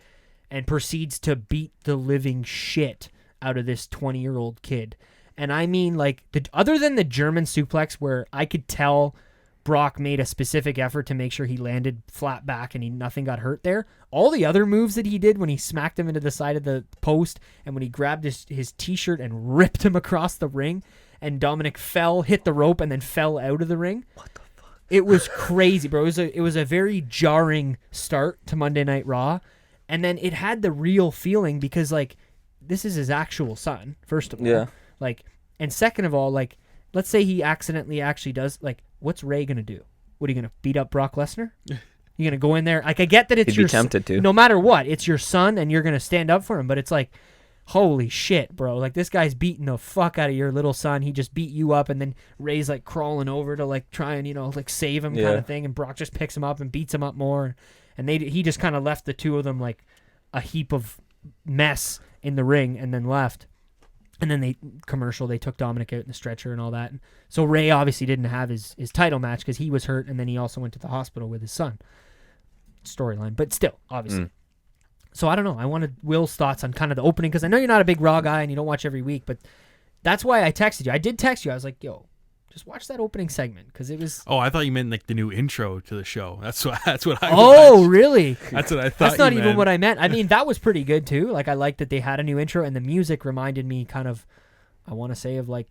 and proceeds to beat the living shit out of this 20-year-old kid. And I mean, like, other than the German suplex where I could tell Brock made a specific effort to make sure he landed flat back and nothing got hurt there, all the other moves that he did when he smacked him into the side of the post and when he grabbed his T-shirt and ripped him across the ring and Dominic hit the rope, and then fell out of the ring. What the fuck? It was crazy, bro. It was a very jarring start to Monday Night Raw, and then it had the real feeling because, like, this is his actual son, first of all. Yeah. Like, and second of all, like, let's say he accidentally actually does, like, what's Ray going to do? What, are you going to beat up Brock Lesnar? You're going to go in there? Like, I get that it's He'd be tempted to. No matter what, it's your son, and you're going to stand up for him, but it's like, holy shit, bro. Like, this guy's beating the fuck out of your little son. He just beat you up, and then Ray's, like, crawling over to, like, try and, like, save him kind of thing, and Brock just picks him up and beats him up more, and he just kind of left the two of them, like, a heap of mess in the ring, and then left. And then they took Dominic out in the stretcher and all that. And so Ray obviously didn't have his title match because he was hurt, and then he also went to the hospital with his son. Storyline, but still, obviously. So I don't know. I wanted Will's thoughts on kind of the opening because I know you're not a big Raw guy and you don't watch every week, but that's why I texted you. I did text you. I was like, yo, just watch that opening segment because it was. Oh, I thought you meant like the new intro to the show. That's what I. Oh, watched. Really? That's what I thought. That's not even what I meant. I mean, that was pretty good too. Like, I liked that they had a new intro, and the music reminded me kind of, I want to say, of like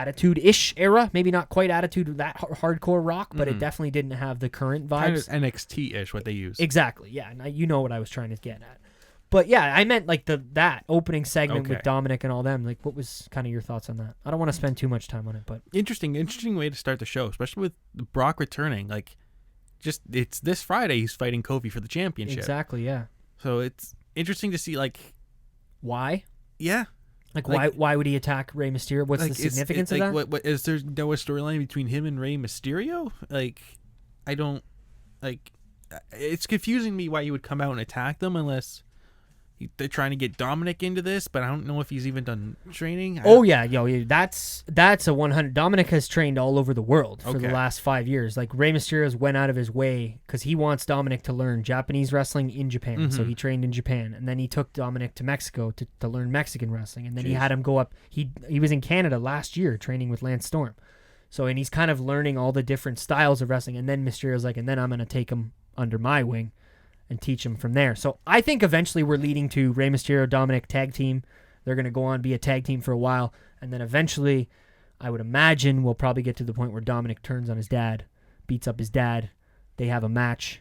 Attitude-ish era. Maybe not quite Attitude, that hardcore rock, but it definitely didn't have the current vibes. Kind of NXT-ish what they use. Exactly. Yeah, and you know what I was trying to get at. But yeah, I meant like that opening segment with Dominic and all them. Like, what was kind of your thoughts on that? I don't want to spend too much time on it, but interesting way to start the show, especially with Brock returning. Like, just it's this Friday he's fighting Kofi for the championship. Exactly. Yeah. So it's interesting to see like why. Yeah. Like why would he attack Rey Mysterio? What's the significance of that? What is there no storyline between him and Rey Mysterio? Like, I don't like. It's confusing me why you would come out and attack them unless they're trying to get Dominic into this, but I don't know if he's even done training. That's a 100. Dominic has trained all over the world for the last 5 years. Like, Rey Mysterio's went out of his way because he wants Dominic to learn Japanese wrestling in Japan. So he trained in Japan, and then he took Dominic to Mexico to learn Mexican wrestling, and then he had him go up. He was in Canada last year training with Lance Storm. So, and he's kind of learning all the different styles of wrestling, and then Mysterio's like, and then I'm going to take him under my wing and teach him from there. So I think eventually we're leading to Rey Mysterio, Dominic tag team. They're going to go on, be a tag team for a while. And then eventually, I would imagine we'll probably get to the point where Dominic turns on his dad, beats up his dad. They have a match.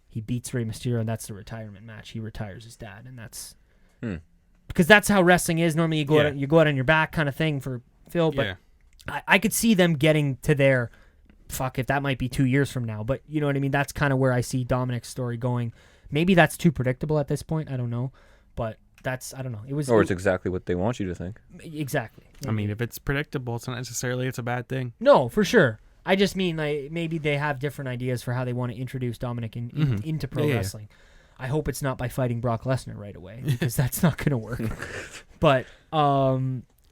He beats Rey Mysterio, and that's the retirement match. He retires his dad, and that's... Because that's how wrestling is. Normally you go out on your back kind of thing for Phil, but I could see them getting to their... Fuck, if that might be 2 years from now. But you know what I mean? That's kind of where I see Dominic's story going. Maybe that's too predictable at this point. I don't know. But that's, I don't know. It's exactly what they want you to think. Exactly. I mean, if it's predictable, it's not necessarily a bad thing. No, for sure. I just mean, like, maybe they have different ideas for how they want to introduce Dominic into pro wrestling. I hope it's not by fighting Brock Lesnar right away, because that's not going to work. But,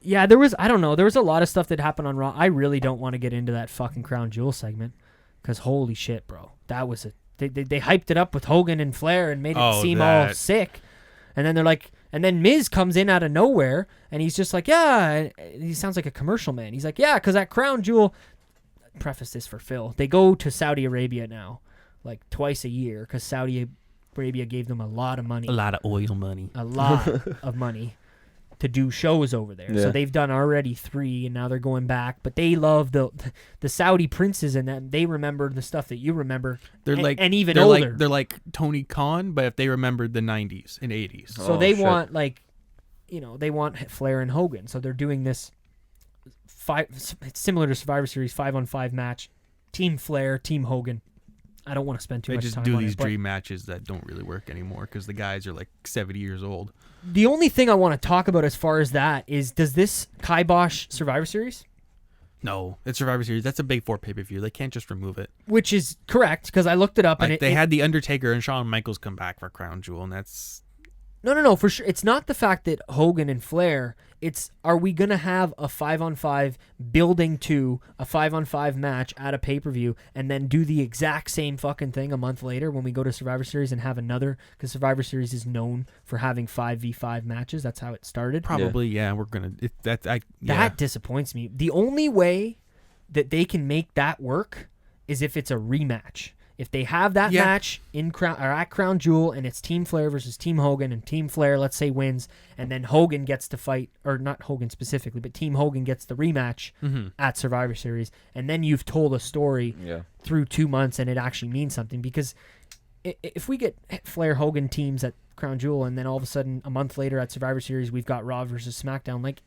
yeah, there was a lot of stuff that happened on Raw. I really don't want to get into that fucking Crown Jewel segment, because holy shit, bro. That was they hyped it up with Hogan and Flair and made it seem all sick. And then they're like, and then Miz comes in out of nowhere, and he's just like, yeah, he sounds like a commercial man. He's like, yeah, because at Crown Jewel, preface this for Phil, they go to Saudi Arabia now, like twice a year, because Saudi Arabia gave them a lot of money. A lot of oil money. A lot of money to do shows over there. So they've done already 3, and now they're going back. But they love the Saudi princes, and them. They remember the stuff that you remember. And even older. They're like Tony Khan, but if they remembered the 90s and 80s. So they want they want Flair and Hogan. So they're doing this it's similar to Survivor Series 5-on-5 match. Team Flair, Team Hogan. I don't want to spend too much time on it. They just do these dream matches that don't really work anymore because the guys are like 70 years old. The only thing I want to talk about as far as that is, does this kibosh Survivor Series? No, it's Survivor Series. That's a Big 4 pay-per-view. They can't just remove it. Which is correct, because I looked it up. Like, they had The Undertaker and Shawn Michaels come back for Crown Jewel, and that's... No, for sure. It's not the fact that Hogan and Flair... It's, are we going to have a 5-on-5 building to a 5-on-5 match at a pay-per-view and then do the exact same fucking thing a month later when we go to Survivor Series and have another? Because Survivor Series is known for having 5v5 matches. That's how it started. Probably, yeah. We're going to... That disappoints me. The only way that they can make that work is if it's a rematch. If they have that match at Crown Jewel and it's Team Flair versus Team Hogan and Team Flair, let's say, wins, and then Hogan gets to fight, or not Hogan specifically, but Team Hogan gets the rematch at Survivor Series, and then you've told a story through 2 months and it actually means something. Because if we get Flair Hogan teams at Crown Jewel and then all of a sudden a month later at Survivor Series we've got Raw versus SmackDown, like,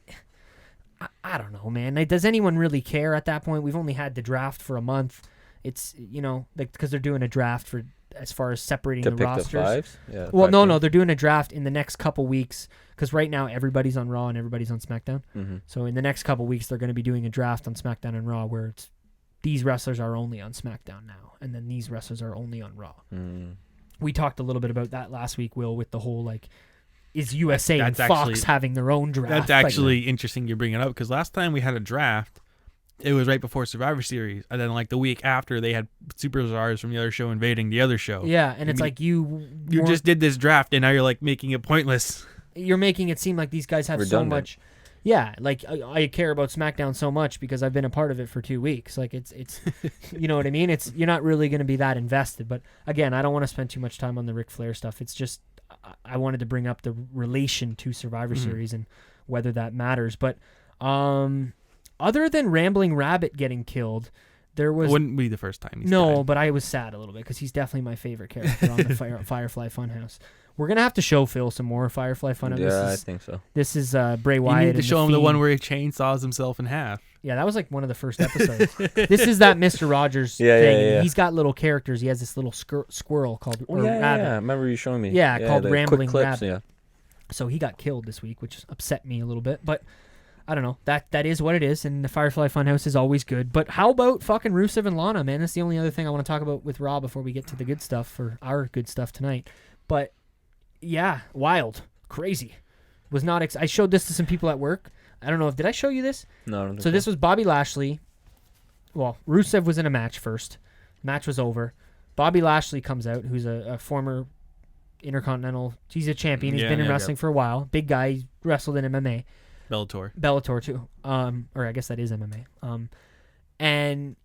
I don't know, man. Like, does anyone really care at that point? We've only had the draft for a month. It's, like, because they're doing a draft for as far as separating the rosters. The fives? Yeah, well, no, they're doing a draft in the next couple weeks because right now everybody's on Raw and everybody's on SmackDown. So in the next couple weeks they're going to be doing a draft on SmackDown and Raw where it's these wrestlers are only on SmackDown now, and then these wrestlers are only on Raw. We talked a little bit about that last week, Will, with the whole, like, is USA and Fox having their own draft? That's actually interesting you bring it up, because last time we had a draft, it was right before Survivor Series, and then like the week after they had superstars from the other show invading the other show. Yeah, and it's like you just did this draft, and now you're like making it pointless. You're making it seem like these guys have so much. Yeah, like I care about SmackDown so much because I've been a part of it for 2 weeks. Like it's you know what I mean? It's, you're not really going to be that invested. But again, I don't want to spend too much time on the Ric Flair stuff. It's just I wanted to bring up the relation to Survivor Series and whether that matters. But other tun Rambling Rabbit getting killed, there was... It wouldn't be the first time he's No, died. but I was sad a little bit because he's definitely my favorite character on the Firefly Funhouse. We're going to have to show Phil some more Firefly Funhouse. Yeah, I think so. This is Bray Wyatt. You need to show him the one where he chainsaws himself in half. Yeah, that was like one of the first episodes. This is that Mr. Rogers thing. Yeah. He's got little characters. He has this little squirrel called rabbit. Yeah, I remember you showing me. Yeah, called Rambling clips, Rabbit. Yeah. So he got killed this week, which upset me a little bit. But I don't know. That is what it is, and the Firefly Funhouse is always good. But how about fucking Rusev and Lana, man? That's the only other thing I want to talk about with Raw before we get to the good stuff for our good stuff tonight. But yeah, wild, crazy. Was not. I showed this to some people at work. I don't know if did I show you this? No. I don't think so this was Bobby Lashley. Well, Rusev was in a match first. Match was over. Bobby Lashley comes out, who's a former Intercontinental. He's a champion. He's been in wrestling for a while. Big guy. He wrestled in MMA. Bellator too. Or I guess that is MMA. And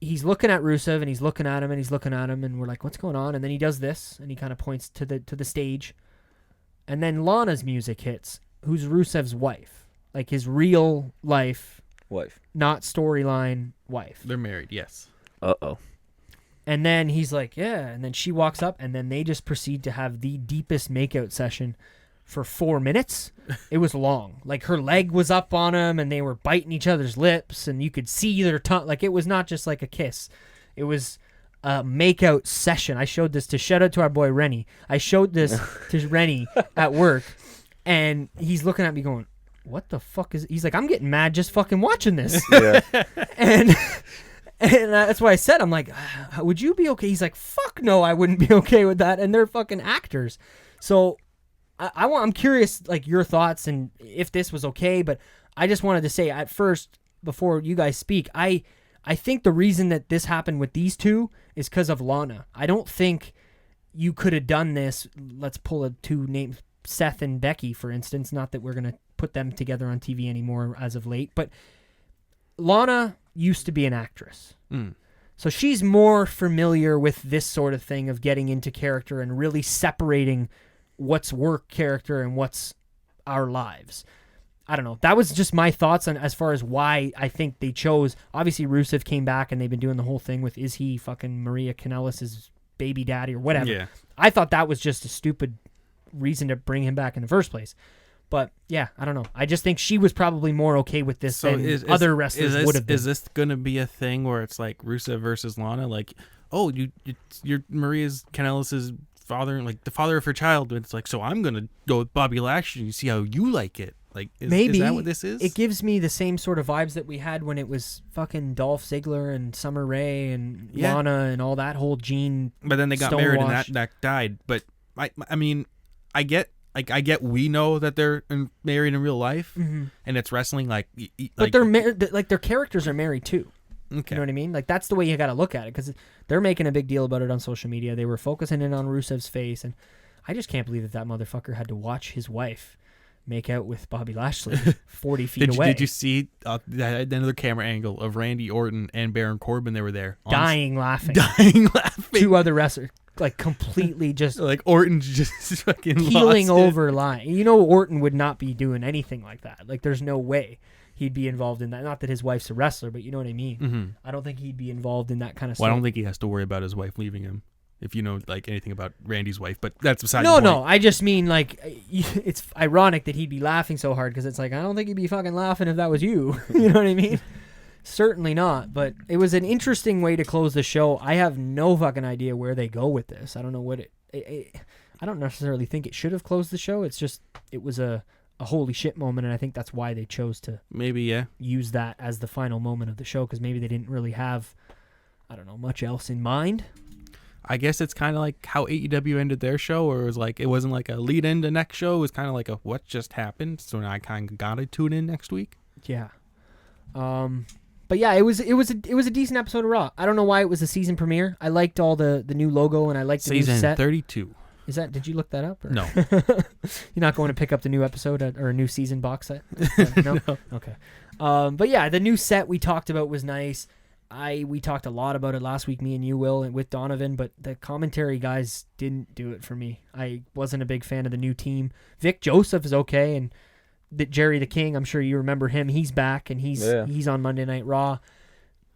he's looking at Rusev and he's looking at him and he's looking at him and we're like, what's going on? And then he does this and he kind of points to the stage. And then Lana's music hits, who's Rusev's wife. Like his real life wife. Not storyline wife. They're married, yes. Uh-oh. And then he's like, yeah. And then she walks up and then they just proceed to have the deepest makeout session for 4 minutes. It was long. Like her leg was up on him and they were biting each other's lips and you could see their tongue. Like it was not just like a kiss. It was a makeout session. I showed this to, shout out to our boy Rennie. I showed this to Rennie at work and he's looking at me going, what the fuck is, he's like, I'm getting mad just fucking watching this. Yeah. And that's why I said, I'm like, would you be okay? He's like, fuck no, I wouldn't be okay with that. And they're fucking actors. So I'm curious, like, your thoughts and if this was okay, but I just wanted to say at first, before you guys speak, I think the reason that this happened with these two is because of Lana. I don't think you could have done this. Let's pull two names, Seth and Becky, for instance. Not that we're going to put them together on TV anymore as of late, but Lana used to be an actress. So she's more familiar with this sort of thing of getting into character and really separating what's work character and what's our lives. I don't know. That was just my thoughts on as far as why I think they chose. Obviously, Rusev came back and they've been doing the whole thing with, is he fucking Maria Kanellis' baby daddy or whatever. Yeah. I thought that was just a stupid reason to bring him back in the first place. But yeah, I don't know. I just think she was probably more okay with this than other wrestlers would have been. Is this going to be a thing where it's like Rusev versus Lana? Like, oh, you're Maria's Kanellis' father, like the father of her child. It's like, so I'm going to go with Bobby Lashley and see how you like it. Like, maybe is that what this is? It gives me the same sort of vibes that we had when it was fucking Dolph Ziggler and Summer Rae and Lana and all that whole Gene. But then they got married and that died. But I mean, I get we know that they're married in real life and it's wrestling. But they're their characters are married too. Okay. You know what I mean? Like that's the way you got to look at it because they're making a big deal about it on social media. They were focusing in on Rusev's face, and I just can't believe that motherfucker had to watch his wife make out with Bobby Lashley 40 feet away. Did you see another camera angle of Randy Orton and Baron Corbin? They were there. Dying laughing. Two other wrestlers, like completely just... like Orton's just fucking keeling lost over line. You know Orton would not be doing anything like that. Like there's no way he'd be involved in that. Not that his wife's a wrestler, but you know what I mean? Mm-hmm. I don't think he'd be involved in that kind of stuff. stuff. I don't think he has to worry about his wife leaving him. If you know like anything about Randy's wife, but that's beside the point. No, I just mean like it's ironic that he'd be laughing so hard because it's like I don't think he'd be fucking laughing if that was you. You know what I mean? Certainly not. But it was an interesting way to close the show. I have no fucking idea where they go with this. I don't know what I don't necessarily think it should have closed the show. It's just it was a holy shit moment, and I think that's why they chose to use that as the final moment of the show because maybe they didn't really have much else in mind. I guess it's kind of like how AEW ended their show, or it wasn't like a lead in to next show. It was kind of like a what just happened. So now I kind of gotta tune in next week. Yeah. But yeah, it was a decent episode of Raw. I don't know why it was a season premiere. I liked all the new logo and I liked the new set. Season 32. Is that? Did you look that up? Or? No. You're not going to pick up the new episode or a new season box set? No. Okay. But yeah, the new set we talked about was nice. We talked a lot about it last week, me and you, Will, and with Donovan, but the commentary guys didn't do it for me. I wasn't a big fan of the new team. Vic Joseph is okay, and Jerry the King, I'm sure you remember him. He's back, and he's on Monday Night Raw.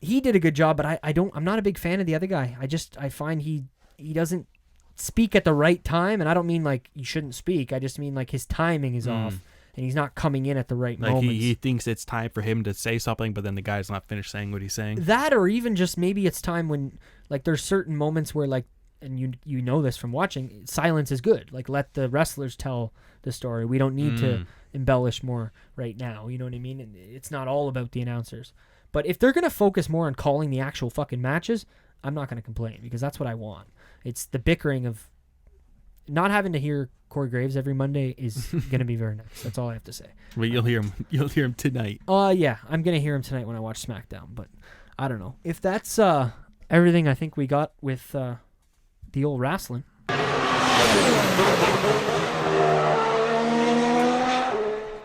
He did a good job, but I'm not a big fan of the other guy. I find he doesn't speak at the right time, and I don't mean like he shouldn't speak. I just mean like his timing is off. And he's not coming in at the right moments. He thinks it's time for him to say something, but then the guy's not finished saying what he's saying. That, or even just maybe it's time when, like, there's certain moments where, like, and you know this from watching, silence is good. Like, let the wrestlers tell the story. We don't need to embellish more right now. You know what I mean? And it's not all about the announcers. But if they're going to focus more on calling the actual fucking matches, I'm not going to complain because that's what I want. It's the bickering of not having to hear Corey Graves every Monday is going to be very nice. That's all I have to say. Well, you'll hear him tonight. Yeah, I'm going to hear him tonight when I watch SmackDown, but I don't know. If that's everything I think we got with the old wrestling.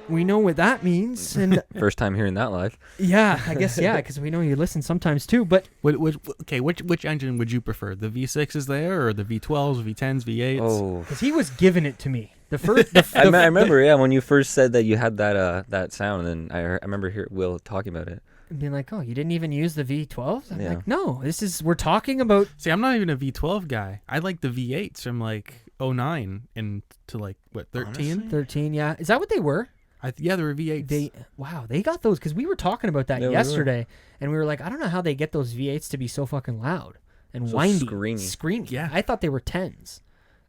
We know what that means. And first time hearing that live. Yeah, I guess, because we know you listen sometimes too. But which engine would you prefer? The V6s there, or the V12s, V10s, V8s? Oh, because he was giving it to me. The first, I remember, when you first said that you had that sound, and I remember Will talking about it. And being like, oh, you didn't even use the V12s? I'm like, no, we're talking about... See, I'm not even a V12 guy. I like the V8s from like 09 and to like, what, 13? Honestly? 13, yeah. Is that what they were? They were V8s. They got those, because we were talking about that yesterday, and we were like, I don't know how they get those V8s to be so fucking loud and so windy. Screaming. Yeah. I thought they were 10s.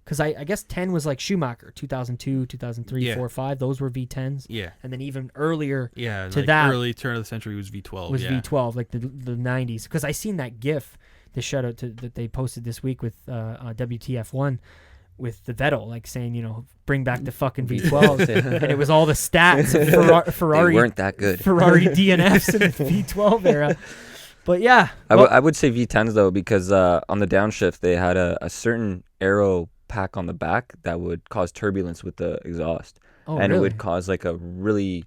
Because I guess 10 was like Schumacher, 2002, 2003, 4, 5. Those were V10s. Yeah. And then even earlier to like that. Early turn of the century was V12. V12, like the 90s. Because I seen that GIF, the shout out that they posted this week with WTF1 with the Vettel, like saying, bring back the fucking V12s. And it was all the stats of Ferrari. They weren't that good. Ferrari DNFs in the V12 era. But yeah. I would say V10s though, because on the downshift, they had a certain aero pack on the back that would cause turbulence with the exhaust, and it would cause like a really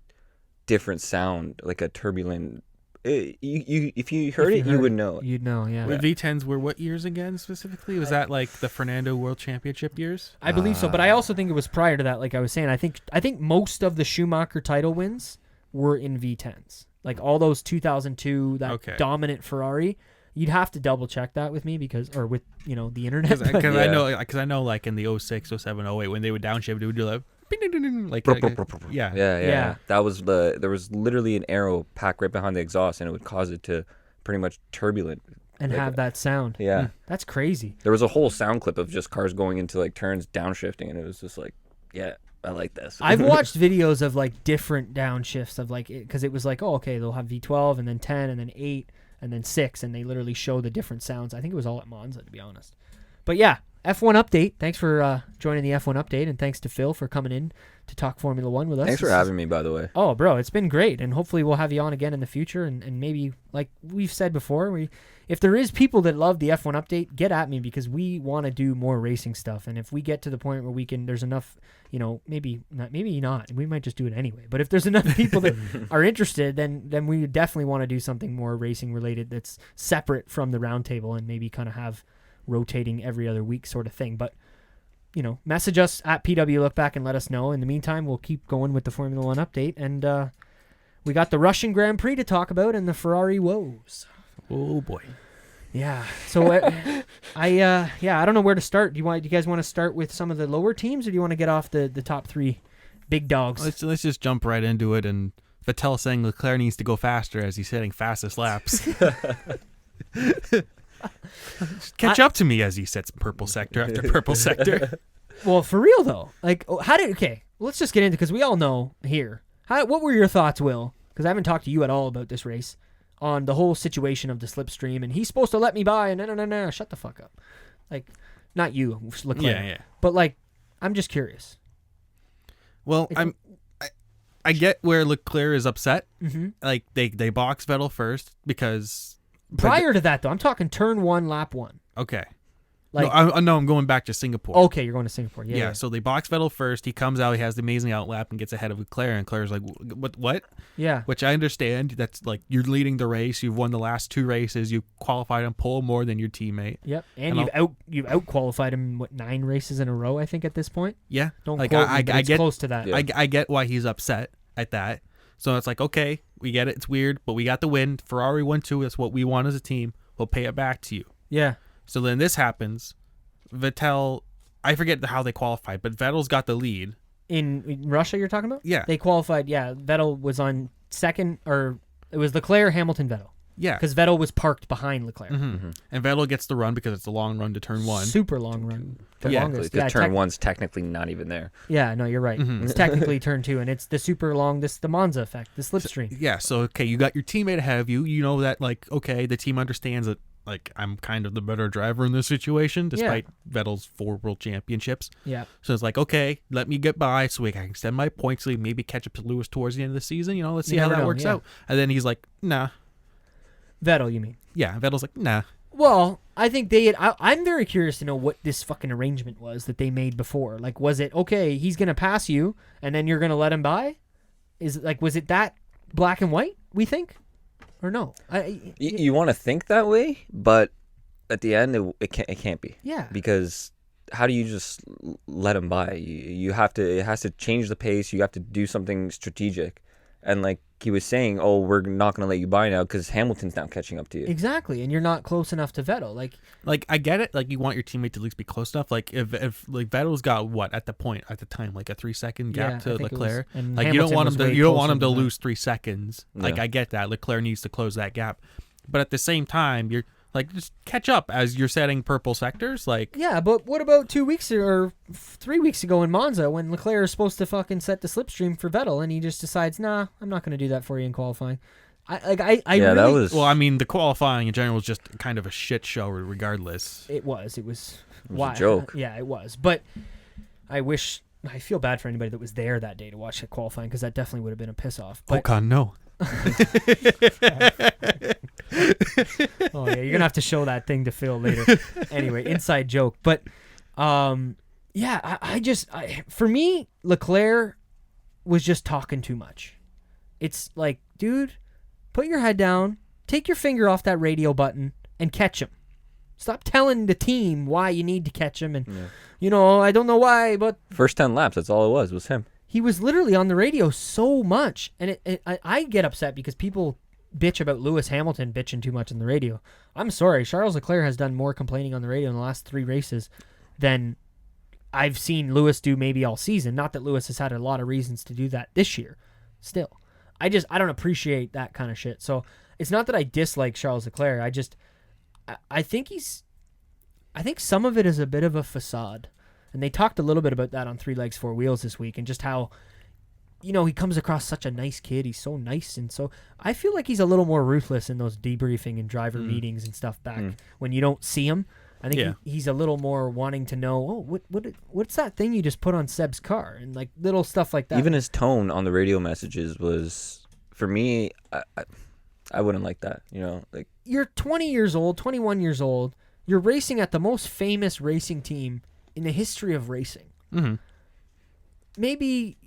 different sound, like a turbulent. If you heard it, you would know. You'd know, yeah. The V10s were what years again specifically? Was that like the Fernando World Championship years? I believe so, but I also think it was prior to that. Like I was saying, I think most of the Schumacher title wins were in V10s. Like all those 2002 dominant Ferrari. You'd have to double check that with me with the internet. Because I know like in the 06, 07, 08 when they would downshift, it would do like yeah. That was there was literally an arrow pack right behind the exhaust, and it would cause it to pretty much turbulent and have that sound. Yeah, that's crazy. There was a whole sound clip of just cars going into like turns downshifting, and it was just like, yeah, I like this. I've watched videos of like different downshifts of like because it was like, oh, okay, they'll have V12 and then 10 and then 8. And then 6, and they literally show the different sounds. I think it was all at Monza, to be honest. But yeah, F1 update. Thanks for joining the F1 update, and thanks to Phil for coming in to talk Formula One with us. Thanks for having me, by the way. Oh, bro, it's been great, and hopefully we'll have you on again in the future, and maybe, like we've said before, if there is people that love the F1 update, get at me, because we want to do more racing stuff, and if we get to the point where there's enough, maybe not, we might just do it anyway, but if there's enough people that are interested, then we definitely want to do something more racing related that's separate from the roundtable, and maybe kind of have rotating every other week sort of thing. But message us at PW LookBack and let us know. In the meantime, we'll keep going with the Formula One update, and we got the Russian Grand Prix to talk about and the Ferrari woes. Oh boy. Yeah. So I don't know where to start. Do you guys want to start with some of the lower teams, or do you want to get off the top three big dogs? Let's just jump right into it. And Vettel saying Leclerc needs to go faster as he's hitting fastest laps. Catch up to me as he sets purple sector after purple sector. Well, for real though, like let's just get into, because we all know here. What were your thoughts, Will? Because I haven't talked to you at all about this race, on the whole situation of the slipstream, and he's supposed to let me by, and no, shut the fuck up. Like, not you, Leclerc. Yeah. But like, I'm just curious. Well, I get where Leclerc is upset. Mm-hmm. Like they box Vettel first because prior to that though, I'm talking turn 1, lap 1. Okay. Like, no, I'm going back to Singapore. Okay, you're going to Singapore. Yeah. So they box Vettel first. He comes out. He has the amazing outlap and gets ahead of Leclerc. And Leclerc's like, what? Yeah. Which I understand. That's like, you're leading the race. You've won the last 2 races. You qualified on pole more than your teammate. Yep. And you've out-qualified him, 9 races in a row, I think, at this point? Yeah. Don't quote me, but it's close to that. Yeah. I get why he's upset at that. So it's like, okay, we get it. It's weird, but we got the win. Ferrari won too. That's what we want as a team. We'll pay it back to you. Yeah. So then this happens. Vettel, I forget how they qualified, but Vettel's got the lead. In Russia, you're talking about? Yeah. They qualified, Vettel was on second, or it was Leclerc, Hamilton, Vettel. Yeah. Because Vettel was parked behind Leclerc. Mm-hmm. And Vettel gets the run because it's a long run to turn 1. Super long run. Because turn 1's technically not even there. Yeah, no, you're right. Mm-hmm. It's technically turn 2, and it's the super long, the Monza effect, the slipstream. So okay, you got your teammate ahead of you. You know that, like, okay, the team understands that, like, I'm kind of the better driver in this situation, despite Vettel's 4 world championships. Yeah. So it's like, okay, let me get by so I can extend my points, so maybe catch up to Lewis towards the end of the season. Let's see how that works out. And then he's like, nah. Vettel, you mean? Yeah, Vettel's like, nah. Well, I think I'm very curious to know what this fucking arrangement was that they made before. Like, was it, okay, he's going to pass you, and then you're going to let him by? Was it that black and white, we think? Or no? You want to think that way, but at the end, it can't be. Yeah. Because how do you just let him by? You have to. It has to change the pace. You have to do something strategic. And like he was saying, we're not going to let you by now because Hamilton's now catching up to you. Exactly, and you're not close enough to Vettel. Like I get it. Like, you want your teammate to at least be close enough. Like if like Vettel's got at the time, like a 3-second gap to Leclerc. Like Hamilton you don't want him to lose 3 seconds. Yeah. Like I get that. Leclerc needs to close that gap, but at the same time, you're like, just catch up as you're setting purple sectors. Like, yeah, but what about 2 weeks or 3 weeks ago in Monza when Leclerc is supposed to fucking set the slipstream for Vettel and he just decides, nah, I'm not going to do that for you in qualifying. That was. Well, I mean, the qualifying in general was just kind of a shit show, regardless. It was a joke. Yeah, it was. But I feel bad for anybody that was there that day to watch the qualifying, because that definitely would have been a piss off. But, Ocon, no. Oh yeah, you're gonna have to show that thing to Phil later. Anyway, inside joke. But for me, Leclerc was just talking too much. It's like, dude, put your head down, take your finger off that radio button, and catch him. Stop telling the team why you need to catch him, and I don't know why, but first 10 laps, that's all it was him. He was literally on the radio so much, and I get upset because people bitch about Lewis Hamilton bitching too much on the radio. I'm sorry, Charles Leclerc has done more complaining on the radio in the last 3 races than I've seen Lewis do maybe all season. Not that Lewis has had a lot of reasons to do that this year. Still, I don't appreciate that kind of shit. So it's not that I dislike Charles Leclerc. I think some of it is a bit of a facade. And they talked a little bit about that on 3 Legs 4 Wheels this week, and just how, he comes across such a nice kid. He's so nice, and so I feel like he's a little more ruthless in those debriefing and driver meetings and stuff back when you don't see him. I think he's a little more wanting to know, what's that thing you just put on Seb's car? And like little stuff like that. Even his tone on the radio messages was, for me, I wouldn't like that. Like, you're 20 years old, 21 years old. You're racing at the most famous racing team in the history of racing. Mm-hmm. Maybe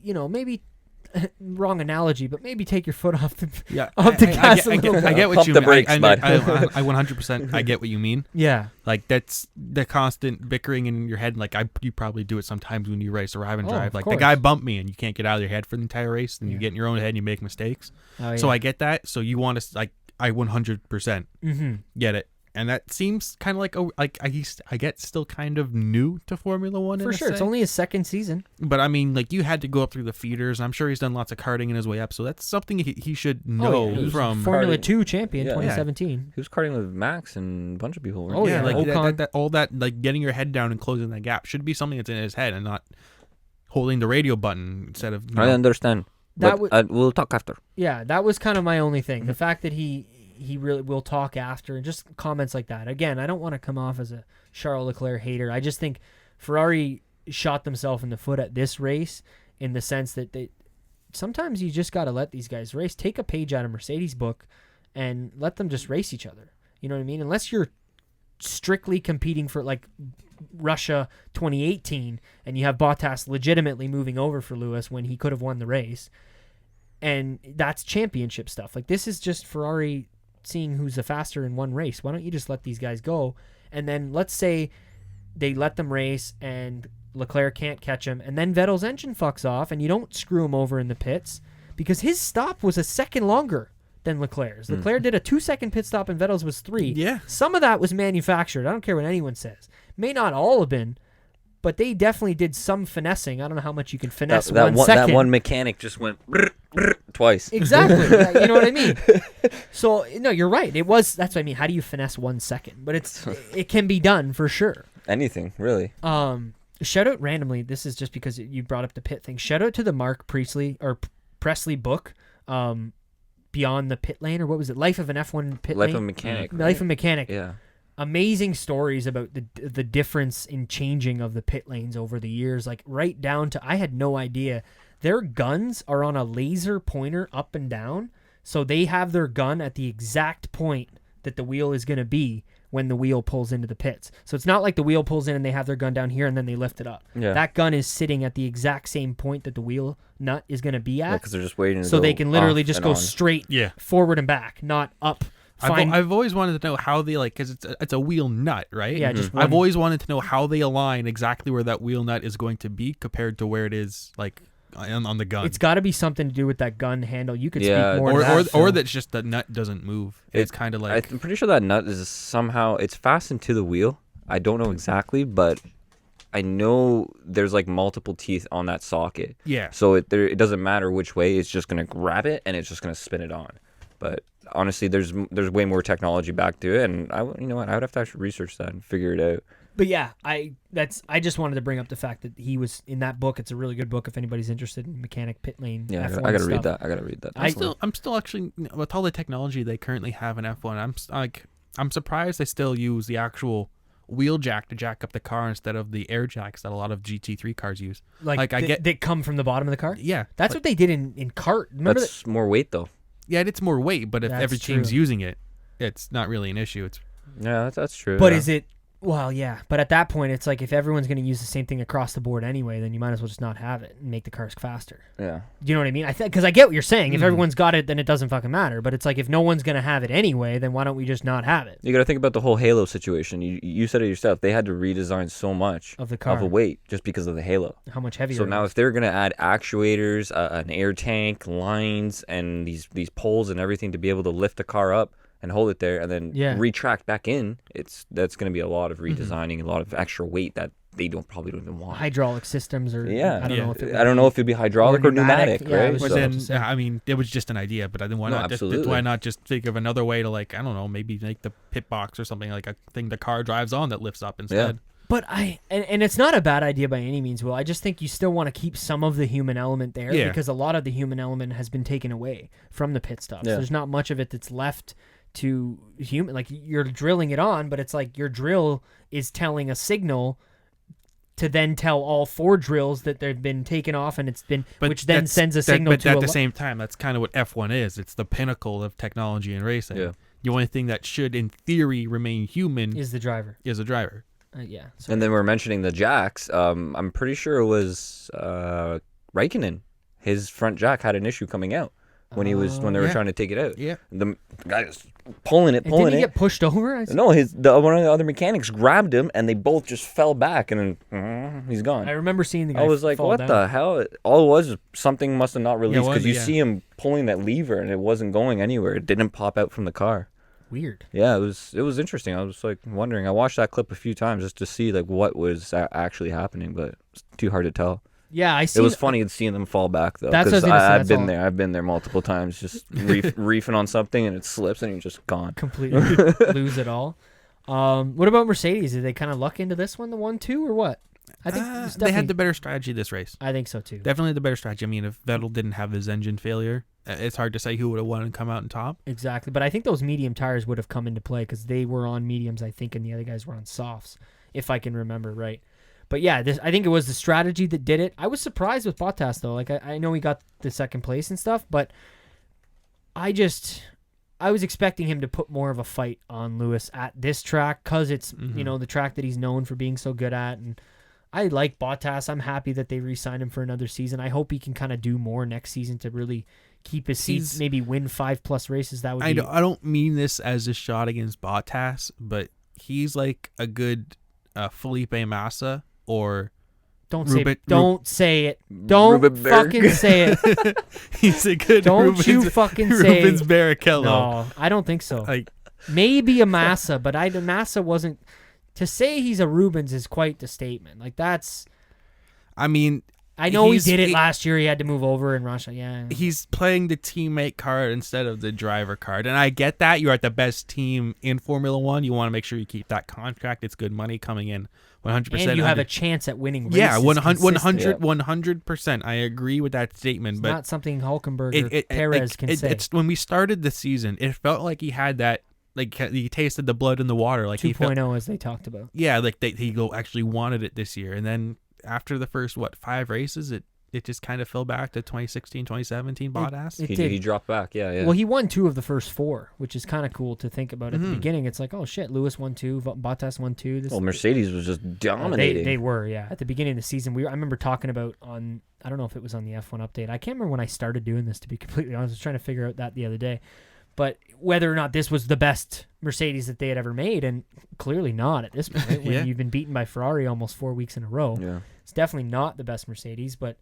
wrong analogy, but maybe take your foot off the gas a little bit. I get what you mean. Brakes, I 100% I get what you mean. Yeah. Like, that's the constant bickering in your head. Like, you probably do it sometimes when you race or and drive. Like, the guy bumped me and you can't get out of your head for the entire race, and you get in your own head and you make mistakes. So I get that. So you want to, like, I 100% get it. And that seems kind of like I get still kind of new to Formula One. For sure, it's only his second season. But I mean, like, you had to go up through the feeders. I'm sure he's done lots of karting in his way up, so that's something he should know from Formula 2 champion 2017. He was karting with Max and a bunch of people. Like all that like getting your head down and closing that gap should be something that's in his head and not holding the radio button instead of. I understand. We'll talk after. Yeah, that was kind of my only thing. The fact that he really will talk after, and just comments like that. Again, I don't want to come off as a Charles Leclerc hater. I just think Ferrari shot themselves in the foot at this race in the sense that sometimes you just got to let these guys race. Take a page out of Mercedes' book and let them just race each other. You know what I mean? Unless you're strictly competing for like Russia 2018 and you have Bottas legitimately moving over for Lewis when he could have won the race. And that's championship stuff. Like, this is just Ferrari seeing who's the faster in one race. Why don't you just let these guys go? And then let's say they let them race and Leclerc can't catch him, and then Vettel's engine fucks off and you don't screw him over in the pits because his stop was a second longer than Leclerc's. Leclerc did a 2-second pit stop and Vettel's was 3. Yeah. Some of that was manufactured. I don't care what anyone says. May not all have been, but they definitely did some finessing. I don't know how much you can finesse that 1 second. That one mechanic just went twice. Exactly. You know what I mean? So, no, you're right. That's what I mean. How do you finesse 1 second? But it can be done for sure. Anything, really. Shout out randomly. This is just because you brought up the pit thing. Shout out to the Mark Presley book, Beyond the Pit Lane, or what was it? Life of an F1 Pit Lane? Life of a Mechanic. Life of a Mechanic. Yeah. Amazing stories about the difference in changing of the pit lanes over the years, like right down to, I had no idea, their guns are on a laser pointer up and down, so they have their gun at the exact point that the wheel is going to be when the wheel pulls into the pits. So it's not like the wheel pulls in and they have their gun down here and then they lift it up. Yeah. That gun is sitting at the exact same point that the wheel nut is going to be at. Yeah, because they're just waiting to so go they can literally just go straight forward and back, not up. I've always wanted to know how they, like, because it's a wheel nut, right? Yeah, just I've always wanted to know how they align exactly where that wheel nut is going to be compared to where it is, like, on the gun. It's got to be something to do with that gun handle. You could speak more or to that. Or that's just the nut doesn't move. It's kind of like... I'm pretty sure that nut is somehow... It's fastened to the wheel. I don't know exactly, but I know there's, like, multiple teeth on that socket. Yeah. So it doesn't matter which way. It's just going to grab it, and it's just going to spin it on. But... honestly, there's way more technology back to it, and I would have to actually research that and figure it out. But yeah, I just wanted to bring up the fact that he was in that book. It's a really good book if anybody's interested in mechanic pit lane. Yeah, F1 I gotta stuff. read that. I'm still actually, with all the technology they currently have in F1, I'm surprised they still use the actual wheel jack to jack up the car instead of the air jacks that a lot of GT3 cars use. They come from the bottom of the car. Yeah, that's what they did in kart. Remember that's more weight though. Yeah, it's more weight, but if every team's using it, it's not really an issue. That's true. But is it? Well, yeah. But at that point, it's like if everyone's going to use the same thing across the board anyway, then you might as well just not have it and make the cars faster. Yeah. Do you know what I mean? Because I get what you're saying. If everyone's got it, then it doesn't fucking matter. But it's like if no one's going to have it anyway, then why don't we just not have it? You got to think about the whole Halo situation. You said it yourself. They had to redesign so much of the car, of a weight, just because of the Halo. How much heavier? So now if they're going to add actuators, an air tank, lines, and these poles and everything to be able to lift the car up and hold it there and then retract back in, that's going to be a lot of redesigning, a lot of extra weight that they probably don't even want. Hydraulic systems or I don't know if it'd be hydraulic or pneumatic, right? But then I mean, it was just an idea, but then why not just think of another way to, like, I don't know, maybe make the pit box or something, like a thing the car drives on that lifts up instead. Yeah. But and it's not a bad idea by any means, Will. I just think you still want to keep some of the human element there because a lot of the human element has been taken away from the pit stops. Yeah. There's not much of it that's left to human. Like you're drilling it on, but it's like your drill is telling a signal to then tell all 4 drills that they've been taken off, and it's been, which then sends a signal to. But at the same time, that's kind of what F1 is. It's the pinnacle of technology in racing. Yeah. The only thing that should, in theory, remain human is the driver. Yeah. So. And then we're mentioning the jacks. I'm pretty sure it was Raikkonen. His front jack had an issue coming out when they were trying to take it out. Yeah. The guy was pulling it. Did he get pushed over? No, one of the other mechanics grabbed him, and they both just fell back, and then he's gone. I remember seeing the guy. I was like, "What the hell?" All it was something must have not released because you see him pulling that lever, and it wasn't going anywhere. It didn't pop out from the car. Weird. Yeah, it was interesting. I was like wondering. I watched that clip a few times just to see like what was actually happening, but it's too hard to tell. Yeah, It was funny seeing them fall back though. That's what I was gonna say. I've been there. I've been there multiple times, just reefing on something and it slips and you're just gone. Completely lose it all. What about Mercedes? Did they kind of luck into this one, the 1-2, or what? I think they had the better strategy this race. I think so too. Definitely the better strategy. I mean, if Vettel didn't have his engine failure, it's hard to say who would have won and come out on top. Exactly, but I think those medium tires would have come into play because they were on mediums, I think, and the other guys were on softs, if I can remember right. But yeah, I think it was the strategy that did it. I was surprised with Bottas though. Like I know he got the second place and stuff, but I was expecting him to put more of a fight on Lewis at this track because it's the track that he's known for being so good at. And I like Bottas. I'm happy that they re-signed him for another season. I hope he can kind of do more next season to really keep his seats, maybe win 5+ races. That would. I don't mean this as a shot against Bottas, but he's like a good Felipe Massa. Or don't say it. Don't fucking say it. He's a good. Don't you fucking say Rubens Barrichello. No, I don't think so. Maybe a Massa, but Massa wasn't. To say he's a Rubens is quite the statement. Like that's. I mean, I know he did it last year. He had to move over in Russia. Yeah, he's playing the teammate card instead of the driver card, and I get that. You're at the best team in Formula One. You want to make sure you keep that contract. It's good money coming in. 100%. And you have a chance at winning races. Yeah, 100%. I agree with that statement. It's but not something Hulkenberg or Perez can say. It's when we started the season, it felt like he had that, like he tasted the blood in the water. Like 2.0 as they talked about. Yeah, like he actually wanted it this year. And then after the first, 5 races, it just kind of fell back to 2016, 2017 Bottas. He dropped back, yeah. Well, he won 2 of the first 4, which is kind of cool to think about. At the beginning, it's like, oh shit, Lewis won 2, Bottas won 2. Mercedes was just dominating. They were, yeah. At the beginning of the season, I remember talking about on, I don't know if it was on the F1 update. I can't remember when I started doing this, to be completely honest. I was trying to figure out that the other day. But whether or not this was the best Mercedes that they had ever made, and clearly not at this point, when you've been beaten by Ferrari almost 4 weeks in a row. Yeah. It's definitely not the best Mercedes, but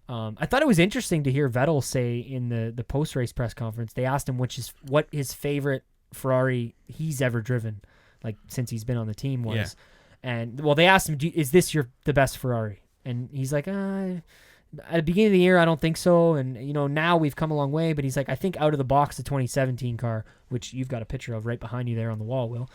I thought it was interesting to hear Vettel say in the post-race press conference, they asked him what his favorite Ferrari he's ever driven, like since he's been on the team was. Yeah. And they asked him, is this the best Ferrari? And he's like, at the beginning of the year, I don't think so. And, now we've come a long way. But he's like, I think out of the box, the 2017 car, which you've got a picture of right behind you there on the wall, Will,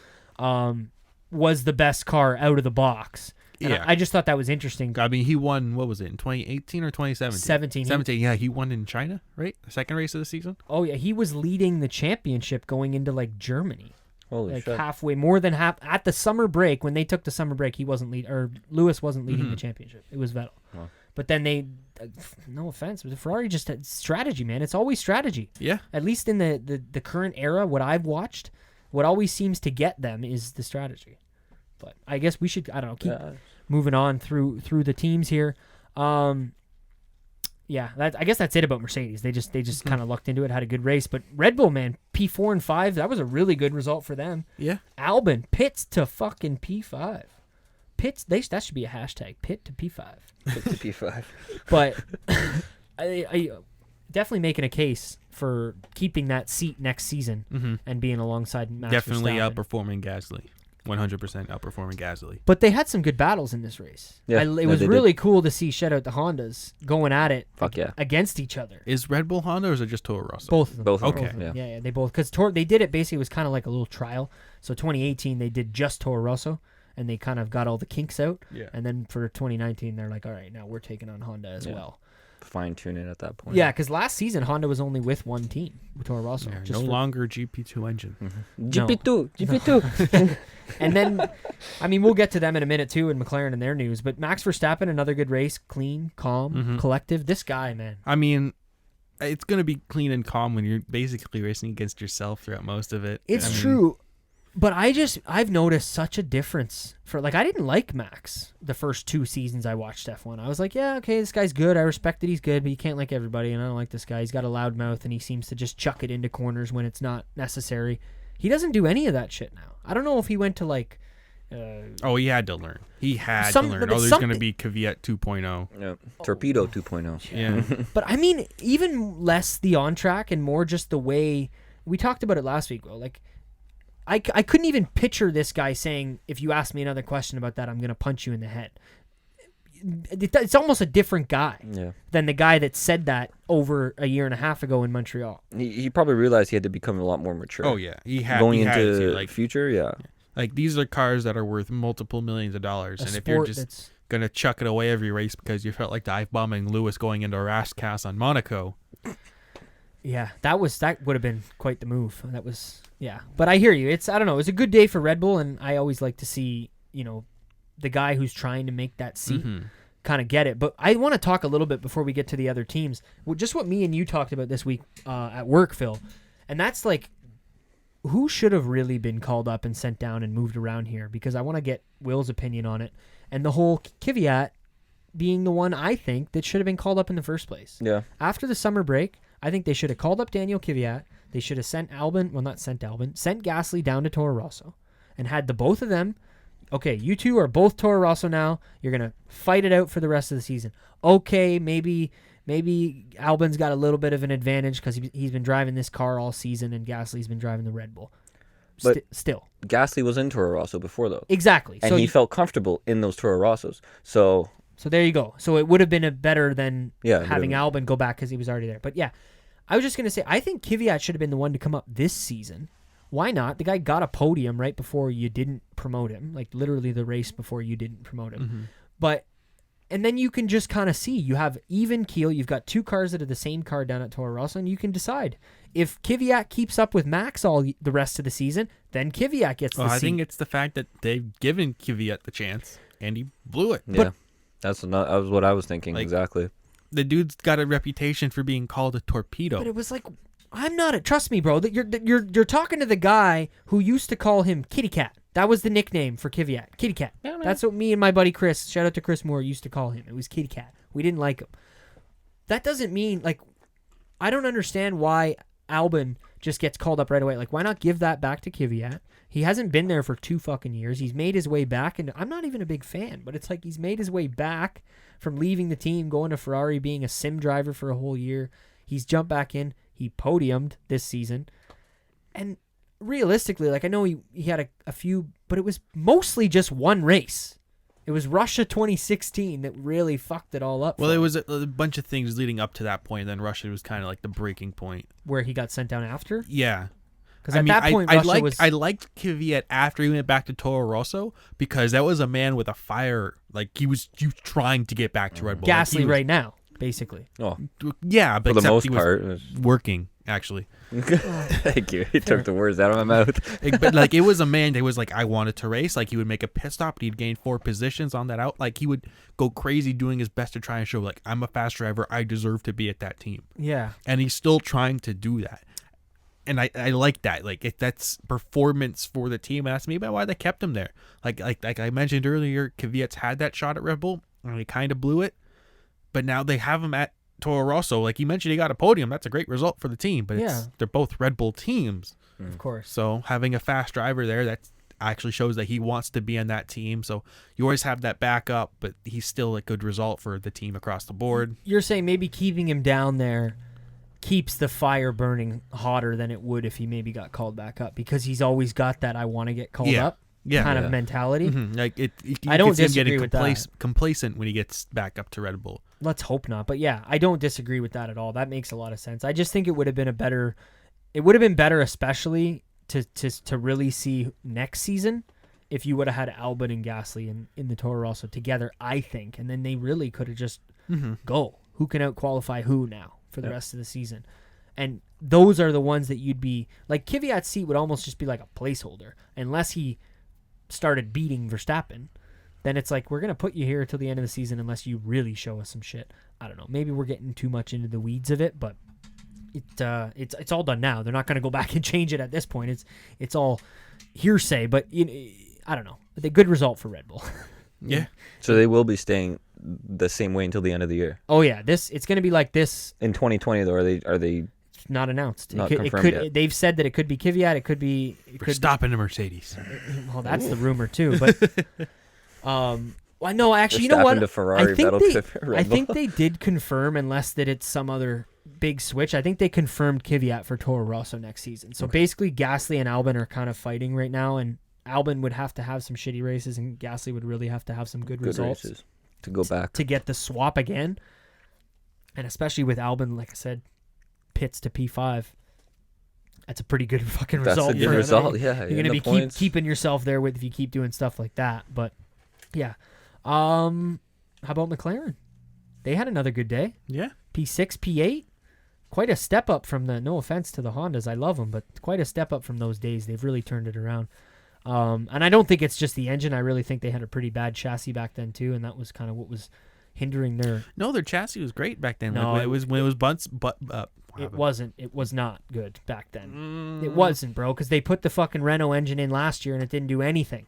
was the best car out of the box. And yeah. I just thought that was interesting. I mean, he won, what was it, in 2018 or 2017? 17, yeah. He won in China, right? The second race of the season? Oh, yeah. He was leading the championship going into, Germany. Holy shit. Halfway, more than half. At the summer break, when they took the summer break, Lewis wasn't leading the championship. It was Vettel. Wow. But then they, no offense, but the Ferrari just had strategy, man. It's always strategy. Yeah. At least in the current era, what I've watched, what always seems to get them is the strategy. But I guess we should, I don't know, keep moving on through the teams here. I guess that's it about Mercedes. They just kind of lucked into it, had a good race. But Red Bull, man, P4 and 5, that was a really good result for them. Yeah. Albon, pits to fucking P5. Pits, that should be a hashtag, pit to P5. Pit to P5. But I definitely making a case for keeping that seat next season and being alongside Max Definitely Verstappen. Outperforming Gasly. 100% outperforming Gasly. But they had some good battles in this race. Yeah, it was really cool to see shout out the Hondas going at it against each other. Is Red Bull Honda or is it just Toro Rosso? Both of them. Both. Okay. Both of them, yeah, they both. Because they did it basically, it was kind of like a little trial. So 2018, they did just Toro Rosso, and they kind of got all the kinks out. Yeah. And then for 2019, they're like, all right, now we're taking on Honda as well. fine tune it at that point. Yeah, because last season Honda was only with one team, with Toro Rosso. Yeah, no longer GP2 engine. GP2. And then, I mean, we'll get to them in a minute too, and McLaren and their news. But Max Verstappen, another good race, clean, calm, collective. This guy, man. I mean, it's going to be clean and calm when you're basically racing against yourself throughout most of it. It's true. But I've noticed such a difference for, like, I didn't like Max the first 2 seasons I watched F1. I was like, yeah, okay, this guy's good. I respect that he's good, but you can't like everybody, and I don't like this guy. He's got a loud mouth, and he seems to just chuck it into corners when it's not necessary. He doesn't do any of that shit now. I don't know if he went to, like... he had to learn. He had to learn. There's going to be Kvyat 2.0. Yeah. Torpedo 2.0. Yeah. But, I mean, even less the on-track and more just the way... We talked about it last week, Will. Like... I couldn't even picture this guy saying, if you ask me another question about that, I'm going to punch you in the head. It's almost a different guy than the guy that said that over a year and a half ago in Montreal. He probably realized he had to become a lot more mature. Oh, yeah. Going into like future, yeah. Like, these are cars that are worth multiple millions of dollars. And if you're just going to chuck it away every race because you felt like dive-bombing Lewis going into a rash cast on Monaco. Yeah, that would have been quite the move. That was... Yeah, but I hear you. I don't know. It was a good day for Red Bull, and I always like to see, the guy who's trying to make that seat kind of get it. But I want to talk a little bit before we get to the other teams. Just what me and you talked about this week at work, Phil. And that's like, who should have really been called up and sent down and moved around here? Because I want to get Will's opinion on it. And the whole Kvyat being the one, I think, that should have been called up in the first place. Yeah. After the summer break, I think they should have called up Daniel Kvyat. They should have sent Gasly down to Toro Rosso and had the both of them. Okay, you two are both Toro Rosso now. You're going to fight it out for the rest of the season. Okay, maybe Albon's got a little bit of an advantage because he's been driving this car all season and Gasly's been driving the Red Bull. But still. Gasly was in Toro Rosso before, though. Exactly. And he felt comfortable in those Toro Rossos. So there you go. So it would have been better than having Albon go back because he was already there. But yeah. I was just going to say, I think Kvyat should have been the one to come up this season. Why not? The guy got a podium right before you didn't promote him, like literally the race before you didn't promote him. And then you can just kind of see, you have even keel, you've got 2 cars that are the same car down at Toro Rosso, and you can decide. If Kvyat keeps up with Max all the rest of the season, then Kvyat gets the seat. I think it's the fact that they've given Kvyat the chance, and he blew it. Yeah, that was what I was thinking, exactly. The dude's got a reputation for being called a torpedo. But it was like, I'm not trust me, bro. You're talking to the guy who used to call him Kitty Cat. That was the nickname for Kvyat. Kitty Cat. Yeah, that's what me and my buddy Chris, shout out to Chris Moore, used to call him. It was Kitty Cat. We didn't like him. That doesn't mean, like, I don't understand why Albon just gets called up right away. Like, why not give that back to Kvyat? He hasn't been there for 2 fucking years. He's made his way back, and I'm not even a big fan, but it's like he's made his way back from leaving the team, going to Ferrari, being a sim driver for a whole year. He's jumped back in. He podiumed this season. And realistically, like, I know he had a few, but it was mostly just one race. It was Russia 2016 that really fucked it all up. Well, it was a bunch of things leading up to that point, and then Russia was kind of like the breaking point. Where he got sent down after? Yeah. Because at that point, Russia was... I liked Kvyat after he went back to Toro Rosso because that was a man with a fire. Like, he was trying to get back to Red Bull. Gasly like right now, basically. Oh, yeah, but for the most he part, was working, actually. Thank you. He took the words out of my mouth. But, like, it was a man that was like, I wanted to race. Like, he would make a pit stop. He'd gain 4 positions on that out. Like, he would go crazy doing his best to try and show, like, I'm a fast driver. I deserve to be at that team. Yeah. And he's still trying to do that. And I like that. Like, if that's performance for the team, and that's maybe why they kept him there. Like I mentioned earlier, Kvyat's had that shot at Red Bull, and he kind of blew it. But now they have him at Toro Rosso. Like you mentioned, he got a podium. That's a great result for the team. But they're both Red Bull teams. Of course. So having a fast driver there, that actually shows that he wants to be on that team. So you always have that backup, but he's still a good result for the team across the board. You're saying maybe keeping him down there keeps the fire burning hotter than it would if he maybe got called back up, because he's always got that I want to get called up kind of mentality. Mm-hmm. Like I don't disagree with that. Complacent when he gets back up to Red Bull. Let's hope not. But yeah, I don't disagree with that at all. That makes a lot of sense. I just think it would have been better, especially to really see next season if you would have had Albon and Gasly in the Toro Rosso together, I think. And then they really could have just go. who can out-qualify who now for the rest of the season. And those are the ones that you'd be like Kvyat's seat would almost just be like a placeholder unless he started beating Verstappen. Then it's like, we're going to put you here till the end of the season unless you really show us some shit. I don't know. Maybe we're getting too much into the weeds of it, but it's all done now. They're not going to go back and change it at this point. It's all hearsay, but I don't know. A good result for Red Bull. Yeah. So they will be staying the same way until the end of the year. Oh yeah, it's going to be like this in 2020 though. Are they not announced? Not confirmed yet. They've said that it could be Kvyat. It could be. Stopping the Mercedes. Well, that's the rumor too. But well, no, actually, you know what? To Ferrari, I think they did confirm, unless that it's some other big switch. I think they confirmed Kvyat for Toro Rosso next season. So basically, Gasly and Albon are kind of fighting right now, and Albon would have to have some shitty races, and Gasly would really have to have some good results races to go back to get the swap again. And especially with Albon, like I said, pits to P5. That's a pretty good fucking result. That's a good result. Yeah, you're gonna be keeping yourself there with if you keep doing stuff like that. But yeah, how about McLaren? They had another good day. Yeah, P6, P8. Quite a step up from the. No offense to the Hondas, I love them, but quite a step up from those days. They've really turned it around. And I don't think it's just the engine. I really think they had a pretty bad chassis back then too, and that was kind of what was hindering their. No, their chassis was great back then. No, like when it was bunts, it wasn't. It was not good back then. It wasn't, bro, because they put the fucking Renault engine in last year and it didn't do anything.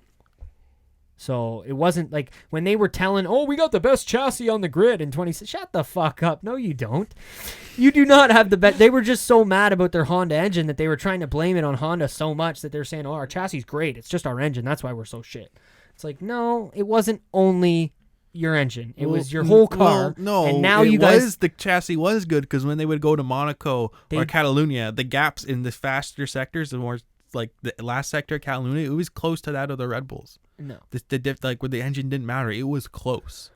So it wasn't like when they were telling, "Oh, we got the best chassis on the grid in 20." Shut the fuck up. No, you don't. You do not have the best. They were just so mad about their Honda engine that they were trying to blame it on Honda so much that they're saying, "Oh, our chassis is great. It's just our engine. That's why we're so shit." It's like, no, it wasn't only your engine. It was your whole car. No, and now the chassis was good because when they would go to Monaco or Catalunya, the gaps in the faster sectors, the more like the last sector, Catalunya, it was close to that of the Red Bulls. No, like where the engine didn't matter, it was close.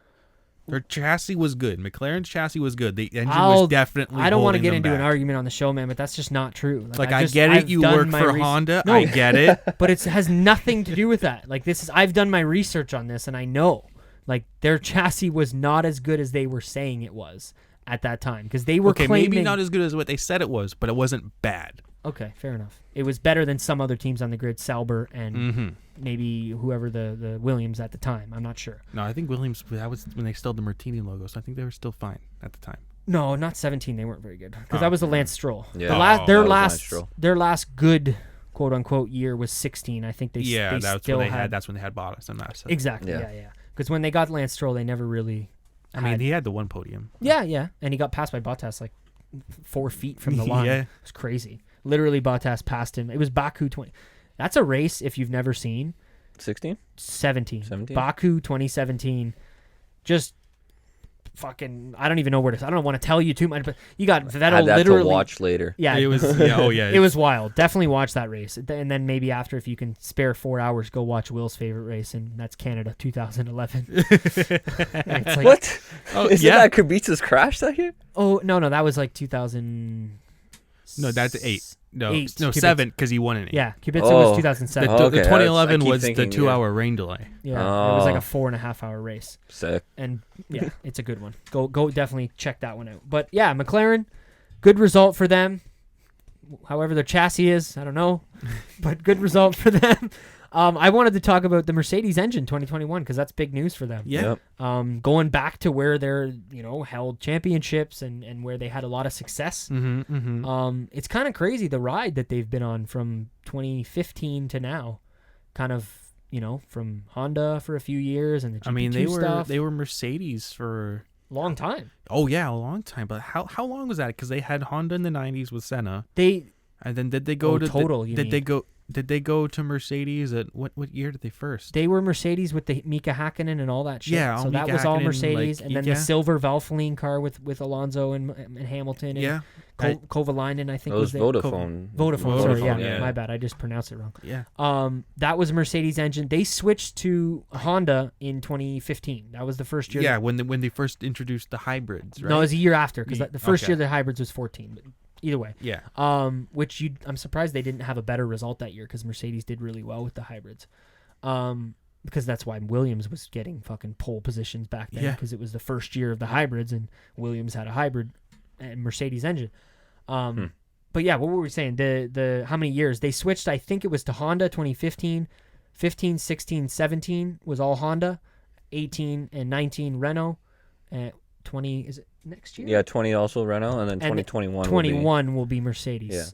Their chassis was good. McLaren's chassis was good. The engine was definitely. I don't want to get into an argument on the show, man, but that's just not true. I get it. You work for Honda. No, I get it. But it has nothing to do with that. Like I've done my research on this, and I know, like their chassis was not as good as they were saying it was at that time because they were claiming. Maybe not as good as what they said it was, but it wasn't bad. Okay, fair enough. It was better than some other teams on the grid, Sauber and maybe whoever the Williams at the time. I'm not sure. No, I think Williams, that was when they still had the Martini logo, so I think they were still fine at the time. No, not 17. They weren't very good because that was the Lance Stroll. Yeah. Their last good quote unquote year was 16. I think that's when they had Bottas and that. Exactly. Yeah. Because when they got Lance Stroll, they never really. He had the one podium. Yeah, and he got passed by Bottas like 4 feet from the line. It was crazy. Literally, Bottas passed him. It was Baku 20. That's a race if you've never seen. 16? 17. Baku 2017. Just fucking. I don't even know where to. I don't want to tell you too much, but you got Vettel literally. To watch later. Yeah, it was. It was wild. Definitely watch that race, and then maybe after, if you can spare 4 hours, go watch Will's favorite race, and that's Canada 2011. It's like, what? Isn't that Kubica's crash that year? Oh no, that was like 2000. No, that's 8. No, 8. 7 because he won an 8. Yeah, Kubica was 2007. The 2011 was the 2-hour rain delay. Yeah, it was like a 4.5-hour race. Sick. And yeah, it's a good one. Go definitely check that one out. But yeah, McLaren, good result for them. However their chassis is, I don't know, but good result for them. I wanted to talk about the Mercedes engine 2021 because that's big news for them. Yeah. Going back to where they're, held championships and where they had a lot of success. It's kind of crazy the ride that they've been on from 2015 to now. Kind of, from Honda for a few years and the GP2 stuff. They were Mercedes for long time. Oh yeah, a long time. But how long was that? Because they had Honda in the 90s with Senna. And then did they go to total? Did they go to Mercedes at what year did they first? They were Mercedes with the Mika Hakkinen and all that shit. Yeah, so that was all Mercedes, and then the silver Valvoline car with Alonso and Hamilton. And Kovalainen, I think was there. Vodafone. Sorry, yeah, my bad. I just pronounced it wrong. Yeah. That was a Mercedes engine. They switched to Honda in 2015. That was the first year. Yeah, when they first introduced the hybrids. Right? No, it was a year after because the first year the hybrids was 14. But either way. Yeah. I'm surprised they didn't have a better result that year because Mercedes did really well with the hybrids. because that's why Williams was getting fucking pole positions back then, because it was the first year of the hybrids, and Williams had a hybrid and Mercedes engine. But yeah, what were we saying? The how many years they switched? I think it was to Honda 2015, 15, 16, 17 was all Honda, 18 and 19 Renault, 20 is it next year? Yeah, 20 also Renault, and then 2021. 21 will be Mercedes. Yeah.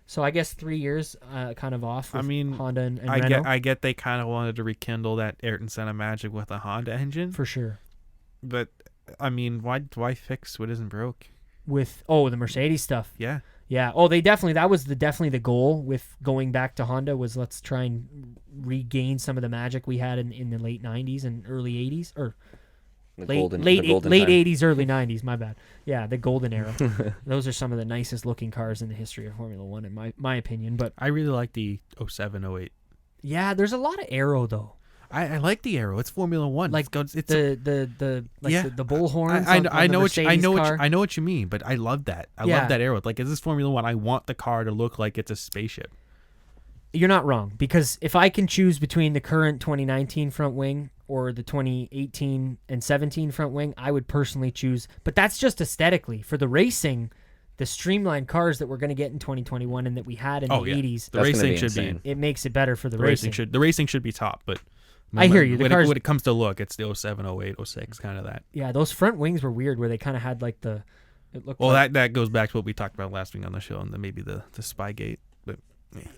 So I guess 3 years, kind of off. With Honda and I Renault. I get they kind of wanted to rekindle that Ayrton Senna magic with a Honda engine for sure. But I mean, why fix what isn't broke? With the Mercedes stuff. Yeah. Yeah. Oh, that was definitely the goal with going back to Honda, was let's try and regain some of the magic we had in the late 90s and early 80s, or late 80s, early 90s. My bad. Yeah, the golden era. Those are some of the nicest looking cars in the history of Formula One, in my opinion. But I really like the 07, 08. Yeah, there's a lot of aero though. I like the aero. It's Formula One. Like the bullhorns. I know what you mean, but I love that. I love that aero. Like, is this Formula One? I want the car to look like it's a spaceship. You're not wrong, because if I can choose between the current 2019 front wing or the 2018 and 17 front wing, I would personally choose. But that's just aesthetically. For the racing, the streamlined cars that we're going to get in 2021 and that we had in the 80s, the racing should be. It makes it better for the racing. The racing should be top, but. I hear you. When it comes to look, it's the 07, 08, 06, kind of that. Yeah, those front wings were weird, where they kind of had like the. It looked that goes back to what we talked about last week on the show, and then maybe the Spygate. But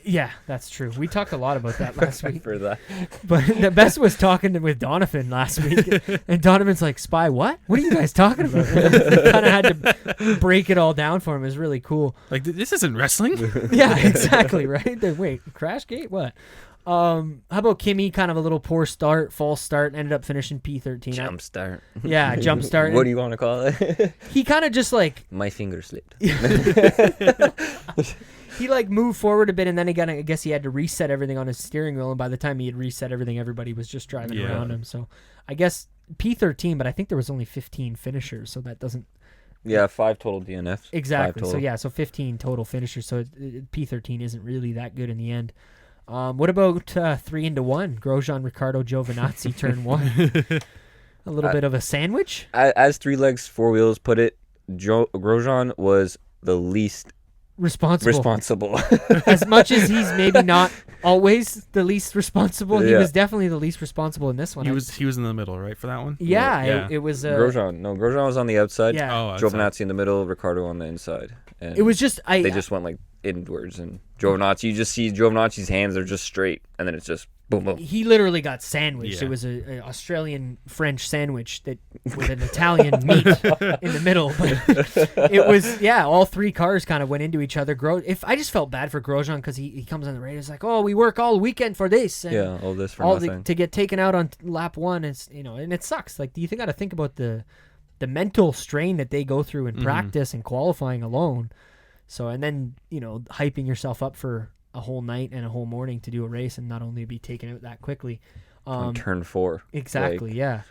yeah, that's true. We talked a lot about that last week. For that. But the best was talking with Donovan last week, and Donovan's like, "Spy what? What are you guys talking about?" Kind of had to break it all down for him. It was really cool. Like, this isn't wrestling. Yeah, exactly. Right. Wait, Crashgate? What? How about Kimi? Kind of a little poor start, false start, ended up finishing P13. Jump start. Yeah, jump start. What do you want to call it? He kind of just like my finger slipped. He like moved forward a bit, and then I guess he had to reset everything on his steering wheel. And by the time he had reset everything, everybody was just driving around him. So I guess P13, but I think there was only 15 finishers, so that doesn't. Yeah, 5 total DNFs. Exactly. So 15 total finishers. So P13 isn't really that good in the end. What about 3-1? Grosjean, Ricciardo, Giovinazzi, turn 1. A little bit of a sandwich? As 3 legs, 4 wheels put it, Grosjean was the least responsible. As much as he's maybe not always the least responsible, he was definitely the least responsible in this one. He was in the middle, right, for that one? Yeah. It was... Grosjean. No, Grosjean was on the outside. Yeah. Giovinazzi in the middle, Ricciardo on the inside. And it was just... they just went like inwards, and Giovinazzi, you just see Giovinazzi's hands are just straight, and then it's just boom, boom. He literally got sandwiched. Yeah. It was an Australian-French sandwich that with an Italian meat in the middle. But it was, all 3 cars kind of went into each other. I just felt bad for Grosjean, because he comes on the radio, it's like, oh, we work all weekend for this. And all this for nothing. To get taken out on lap 1, it's, and it sucks. Like, you got to think about the mental strain that they go through in practice and qualifying alone. So, and then, hyping yourself up for a whole night and a whole morning to do a race and not only be taken out that quickly. On turn 4. Exactly, yeah.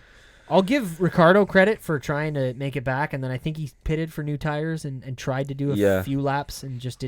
I'll give Ricciardo credit for trying to make it back, and then I think he pitted for new tires and tried to do a few laps and just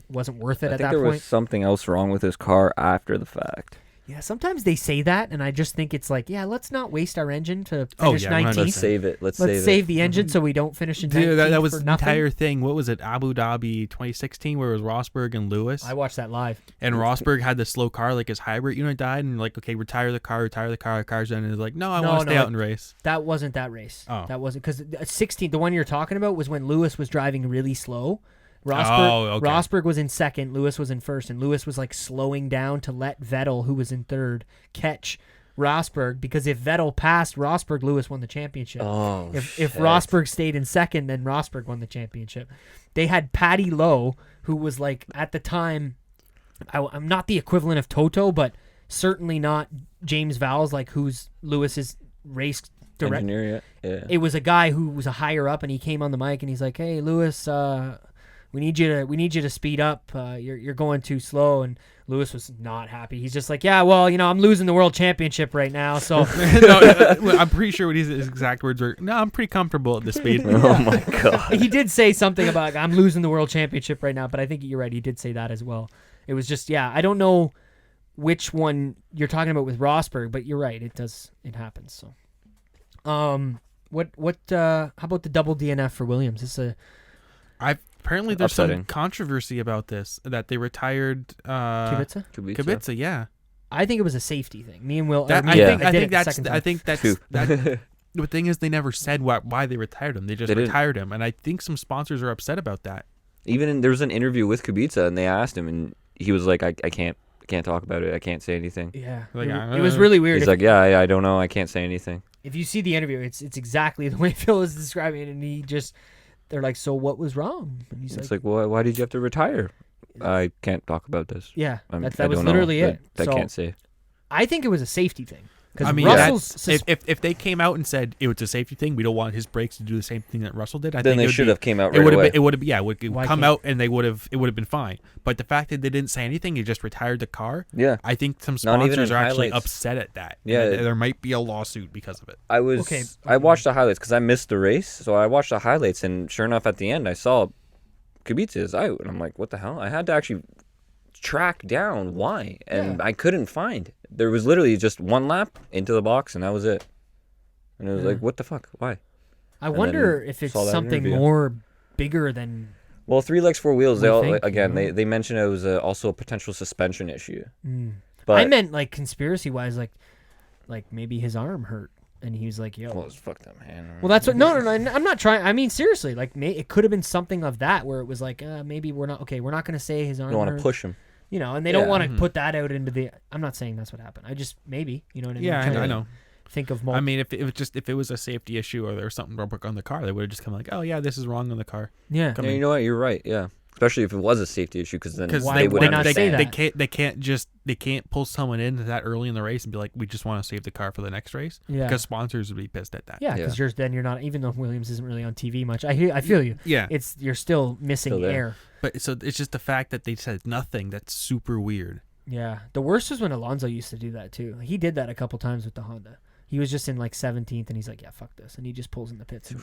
wasn't worth it at that point. I think there was something else wrong with his car after the fact. Yeah, sometimes they say that, and I just think it's like, let's not waste our engine to finish 19th. Let's save it. Let's save the engine so we don't finish in 19th. Dude, that was the entire thing. What was it? Abu Dhabi 2016, where it was Rosberg and Lewis. I watched that live. And Rosberg had the slow car, like his hybrid unit died, and like, okay, retire the car. Car's done. And it's like, no, I want to stay out and race. That wasn't that race. Oh. That wasn't, because 16, the one you're talking about, was when Lewis was driving really slow. Rosberg was in second, Lewis was in first, and Lewis was like slowing down to let Vettel, who was in third, catch Rosberg, because if Vettel passed Rosberg, Lewis won the championship. If Rosberg stayed in second, then Rosberg won the championship. They had Paddy Lowe, who was like, at the time, I'm not the equivalent of Toto, but certainly not James Vowles, like who's Lewis's race director. Engineer, yeah. It was a guy who was a higher up, and he came on the mic and he's like, "Hey, Lewis, we need you to speed up. You're going too slow." And Lewis was not happy. He's just like, "Yeah, well, I'm losing the world championship right now." So I'm pretty sure what his exact words were, "No, I'm pretty comfortable at this speed." Oh my god. He did say something about, "I'm losing the world championship right now," but I think you're right. He did say that as well. It was just, I don't know which one you're talking about with Rosberg, but you're right. It happens. So, how about the double DNF for Williams? Apparently there's upsetting. some controversy about this, that they retired Kubica? yeah. I think it was a safety thing. Me and Will. I think that's the thing is, they never said why they retired him. They just retired him, and I think some sponsors are upset about that. There was an interview with Kubica, and they asked him, and he was like, "I can't talk about it. I can't say anything." Yeah, it was really weird. He's like, "Yeah, I don't know. I can't say anything." If you see the interview, it's exactly the way Phil is describing it, and they're like, "So what was wrong?" And he's like, "Well, why did you have to retire?" I can't talk about this. Yeah, that was literally it. I can't say. I think it was a safety thing. I mean, if they came out and said it was a safety thing, we don't want his brakes to do the same thing that Russell did. Then they should have came out right away. It would have come out, and it would have been fine. But the fact that they didn't say anything, he just retired the car. Yeah, I think some sponsors are actually upset at that. Yeah, there might be a lawsuit because of it. I watched the highlights because I missed the race, so I watched the highlights, and sure enough, at the end, I saw Kubica is out, and I'm like, what the hell? I had to actually track down why, and I couldn't find. There was literally just one lap into the box, and that was it. And it was like, what the fuck? Why? I wonder if it's something more bigger than. Well, 3 legs, 4 wheels. They mentioned it was also a potential suspension issue. But I meant like conspiracy wise, like maybe his arm hurt. And he was like, "Yo, well, it's fucked up, man." Well, that's what. No. I'm not trying. I mean, seriously, like, it could have been something of that where it was like, maybe we're not okay. We're not going to say his arm. You don't want to push him, and they don't want to put that out into the. I'm not saying that's what happened. I just maybe, you know what I mean? Yeah, I know. Think of more. I mean, if it was a safety issue or there was something wrong on the car, they would have just come like, "Oh yeah, this is wrong on the car." Yeah. You know what? You're right. Yeah. Especially if it was a safety issue, because then they would not say that. They can't pull someone in that early in the race and be like, we just want to save the car for the next race. Yeah, because sponsors would be pissed at that. Yeah, because you're not, even though Williams isn't really on TV much. I feel you. Yeah, you're still missing air. But so it's just the fact that they said nothing that's super weird. Yeah, the worst was when Alonso used to do that too. He did that a couple times with the Honda. He was just in like 17th, and he's like, "Yeah, fuck this," and he just pulls in the pits.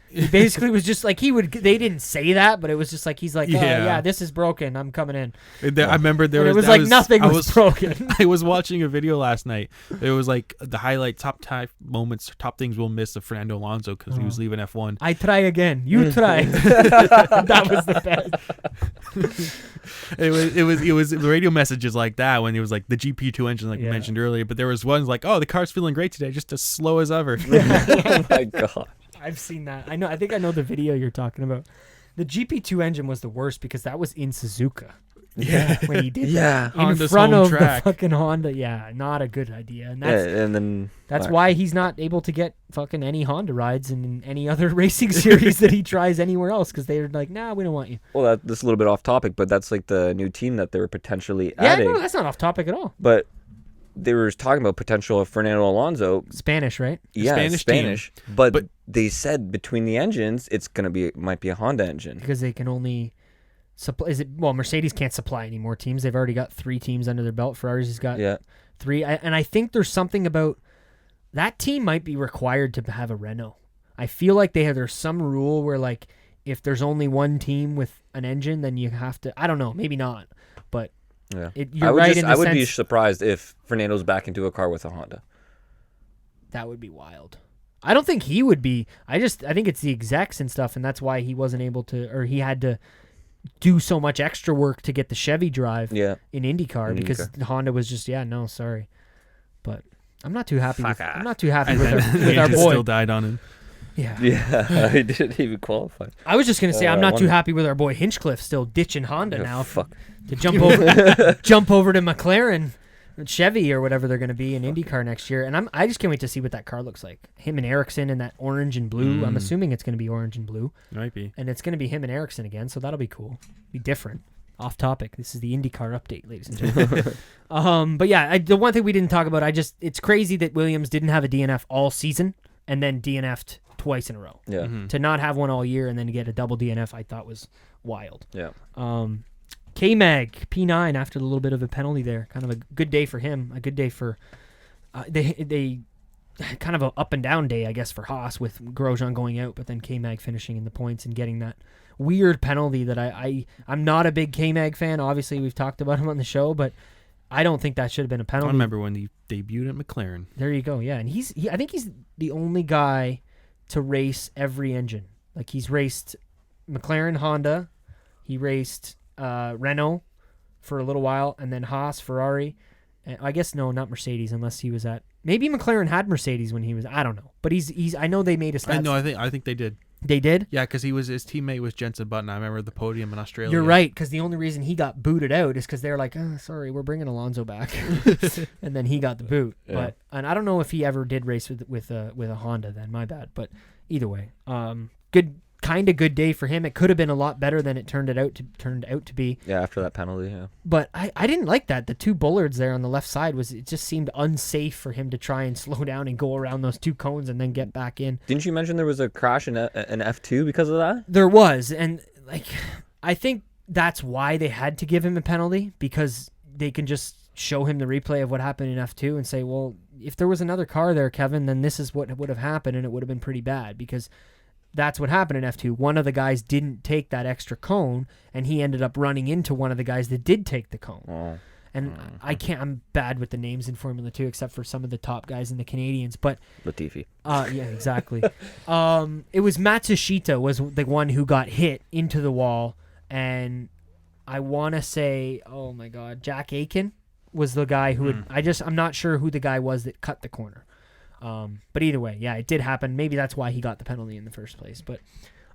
He basically was just like, they didn't say that, but it was just like, he's like, yeah, this is broken. I'm coming in. I remember nothing was broken. I was watching a video last night. It was like the highlight top moments, top things we'll miss of Fernando Alonso because he was leaving F1. I try again. You try. That was the best. It was the radio messages like that when it was like the GP2 engine, like you mentioned earlier. But there was ones like, oh, the car's feeling great today, just as slow as ever. Oh my god. I've seen that. I think I know the video you're talking about. The GP2 engine was the worst because that was in Suzuka. Yeah, when he did that in Honda's front of track. The fucking Honda. Yeah, not a good idea. And that's then why he's not able to get fucking any Honda rides in any other racing series that he tries anywhere else, because they're like, nah, we don't want you. Well, this is a little bit off topic, but that's like the new team that they were potentially adding. Yeah, no, that's not off topic at all. But they were talking about potential of Fernando Alonso. Spanish, right? Yeah, Spanish. But they said between the engines, might be a Honda engine. Because they can only supply. Mercedes can't supply any more teams. They've already got 3 teams under their belt. Ferrari's has got 3. And I think there's something about that team might be required to have a Renault. I feel like there's some rule where, like, if there's only one team with an engine, then you have to. I don't know, maybe not, but. Yeah, you're right. I would be surprised if Fernando's back into a car with a Honda. That would be wild. I don't think he would be. I think it's the execs and stuff, and that's why he wasn't able to, or he had to do so much extra work to get the Chevy drive in IndyCar because Honda was just sorry. But I'm not too happy. With our boy. Still died on him. Yeah, he didn't even qualify. I was just gonna say I'm not too happy with our boy Hinchcliffe still ditching Honda now to jump over to McLaren, Chevy or whatever they're gonna be in IndyCar next year. And I just can't wait to see what that car looks like. Him and Ericsson in that orange and blue. I'm assuming it's gonna be orange and blue. Might be. And it's gonna be him and Ericsson again, so that'll be cool. Be different. Off topic. This is the IndyCar update, ladies and gentlemen. But yeah, the one thing we didn't talk about, it's crazy that Williams didn't have a DNF all season and then DNF'd twice in a row. Yeah. Mm-hmm. To not have one all year and then get a double DNF, I thought was wild. Yeah. K-Mag, P9 after a little bit of a penalty there. Kind of a good day for him. A good day for... They kind of an up and down day, I guess, for Haas with Grosjean going out, but then K-Mag finishing in the points and getting that weird penalty that I'm not a big K-Mag fan. Obviously, we've talked about him on the show, but I don't think that should have been a penalty. I remember when he debuted at McLaren. There you go. Yeah, and I think he's the only guy to race every engine. Like he's raced McLaren, Honda. He raced Renault for a little while, and then Haas, Ferrari. And I guess no, not Mercedes, unless he was at maybe McLaren had Mercedes when he was. I don't know, but he's. I know they made a stats. I think they did. They did? Yeah, because his teammate was Jenson Button. I remember the podium in Australia. You're right, because the only reason he got booted out is because they're like, sorry, we're bringing Alonso back, and then he got the boot. Yeah. And I don't know if he ever did race with a Honda. Then my bad. But either way, good day for him. It could have been a lot better than it turned out to be. Yeah, after that penalty. Yeah. But I didn't like that. The two bullards there on the left side it just seemed unsafe for him to try and slow down and go around those two cones and then get back in. Didn't you mention there was a crash in an F2 because of that? There was, and I think that's why they had to give him a penalty, because they can just show him the replay of what happened in F2 and say, well, if there was another car there, Kevin, then this is what would have happened, and it would have been pretty bad, because that's what happened in F2. One of the guys didn't take that extra cone, and he ended up running into one of the guys that did take the cone. Oh. And I'm bad with the names in Formula 2, except for some of the top guys in the Canadians. But Latifi. Yeah, exactly. It was Matsushita was the one who got hit into the wall, and I want to say, oh my God, Jack Aiken was the guy who I'm not sure who the guy was that cut the corner. But either way, yeah, it did happen. Maybe that's why he got the penalty in the first place. But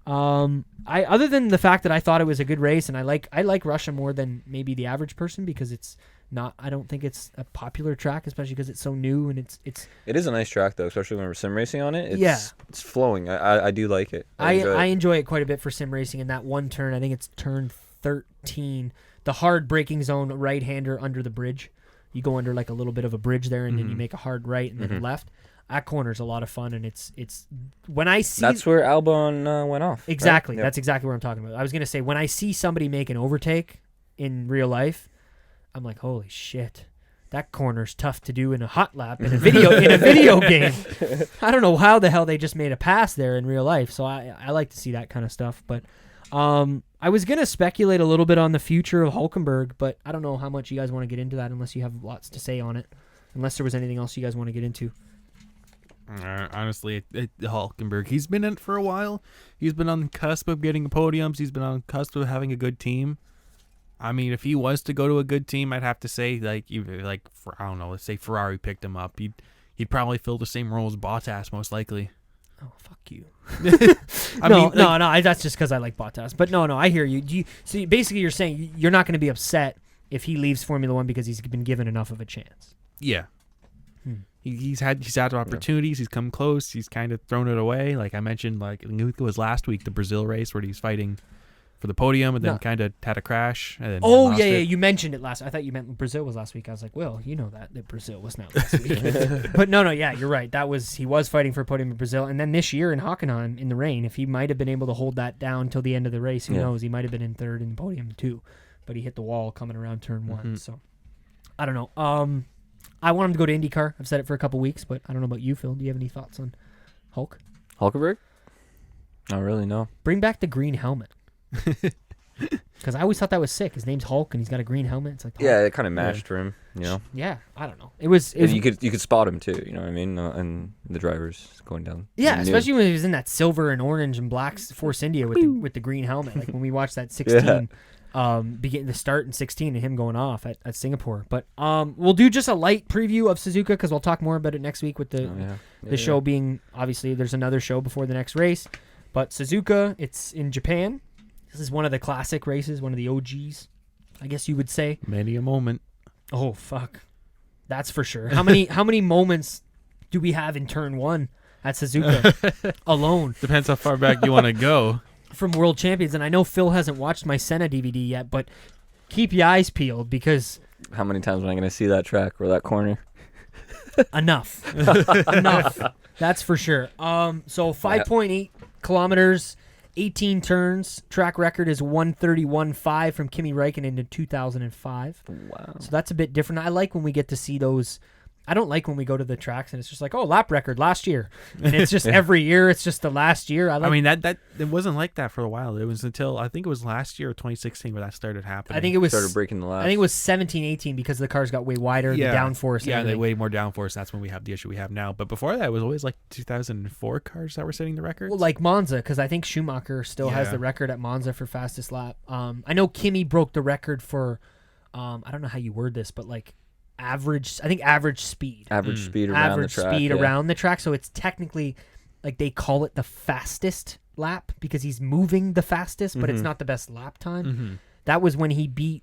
other than the fact that I thought it was a good race, and I like Russia more than maybe the average person, because I don't think it's a popular track, especially because it's so new, and it is a nice track though, especially when we're sim racing on it. It's flowing. I do like it. I enjoy it quite a bit for sim racing. In that one turn, I think it's turn 13, the hard braking zone, right-hander under the bridge. You go under like a little bit of a bridge there, and then you make a hard right and then left. That corner's a lot of fun, and it's when I see that's where Albon went off. Exactly, right? That's exactly what I'm talking about. I was gonna say, when I see somebody make an overtake in real life, I'm like, holy shit, that corner's tough to do in a hot lap in a video game. I don't know how the hell they just made a pass there in real life. So I like to see that kind of stuff. But I was gonna speculate a little bit on the future of Hulkenberg, but I don't know how much you guys want to get into that, unless you have lots to say on it. Unless there was anything else you guys want to get into. Honestly, Hulkenberg, he's been in it for a while. He's been on the cusp of getting podiums. He's been on the cusp of having a good team. I mean, if he was to go to a good team, I'd have to say, I don't know, let's say Ferrari picked him up. He'd probably fill the same role as Bottas, most likely. Oh, fuck you. No, that's just because I like Bottas. But no, I hear you. So basically you're saying you're not going to be upset if he leaves Formula 1 because he's been given enough of a chance. Yeah. He's had opportunities. He's come close. He's kind of thrown it away. Like I mentioned, I think it was last week, the Brazil race where he's fighting for the podium and then kind of had a crash. And then lost it. You mentioned it last. I thought you meant Brazil was last week. I was like, well, you know that Brazil was not last week. But no, yeah, you're right. He was fighting for a podium in Brazil, and then this year in Hockenheim in the rain, if he might have been able to hold that down till the end of the race, who knows? He might have been in third in the podium too, but he hit the wall coming around turn 1. So I don't know. I want him to go to IndyCar. I've said it for a couple weeks, but I don't know about you, Phil. Do you have any thoughts on Hulkenberg? Not really, no. Bring back the green helmet. Because I always thought that was sick. His name's Hulk, and he's got a green helmet. It's like it kind of matched for him, you know. Yeah, I don't know. It was you could spot him too, you know what I mean? And the drivers going down. Yeah, especially when he was in that silver and orange and black Force India with the green helmet. Like when we watched that 16. Beginning the start in 16 and him going off at Singapore. But we'll do just a light preview of Suzuka because we'll talk more about it next week with the show being, obviously there's another show before the next race. But Suzuka, it's in Japan. This is one of the classic races, one of the OGs, I guess you would say. Many a moment. Oh, fuck. That's for sure. How many moments do we have in turn 1 at Suzuka alone? Depends how far back you want to go. From World Champions, and I know Phil hasn't watched my Senna DVD yet, but keep your eyes peeled because... How many times am I going to see that track or that corner? Enough. That's for sure. So 5.8 kilometers, 18 turns. Track record is 1:31.5 from Kimi Räikkönen in 2005. Wow. So that's a bit different. I like when we get to see those I don't like when we go to the tracks and it's just like, oh, lap record last year, and it's just every year it's just the last year. I mean that it wasn't like that for a while. It was until I think it was last year or 2016 where that started happening. I think it was started breaking the laps. I think it was 17-18 because the cars got way wider, the downforce. Yeah, they way more downforce. That's when we have the issue we have now. But before that, it was always like 2004 cars that were setting the records. Well, like Monza, because I think Schumacher still has the record at Monza for fastest lap. I know Kimi broke the record for, I don't know how you word this, but like average speed around the track. So it's technically like they call it the fastest lap because he's moving the fastest, but it's not the best lap time. That was when he beat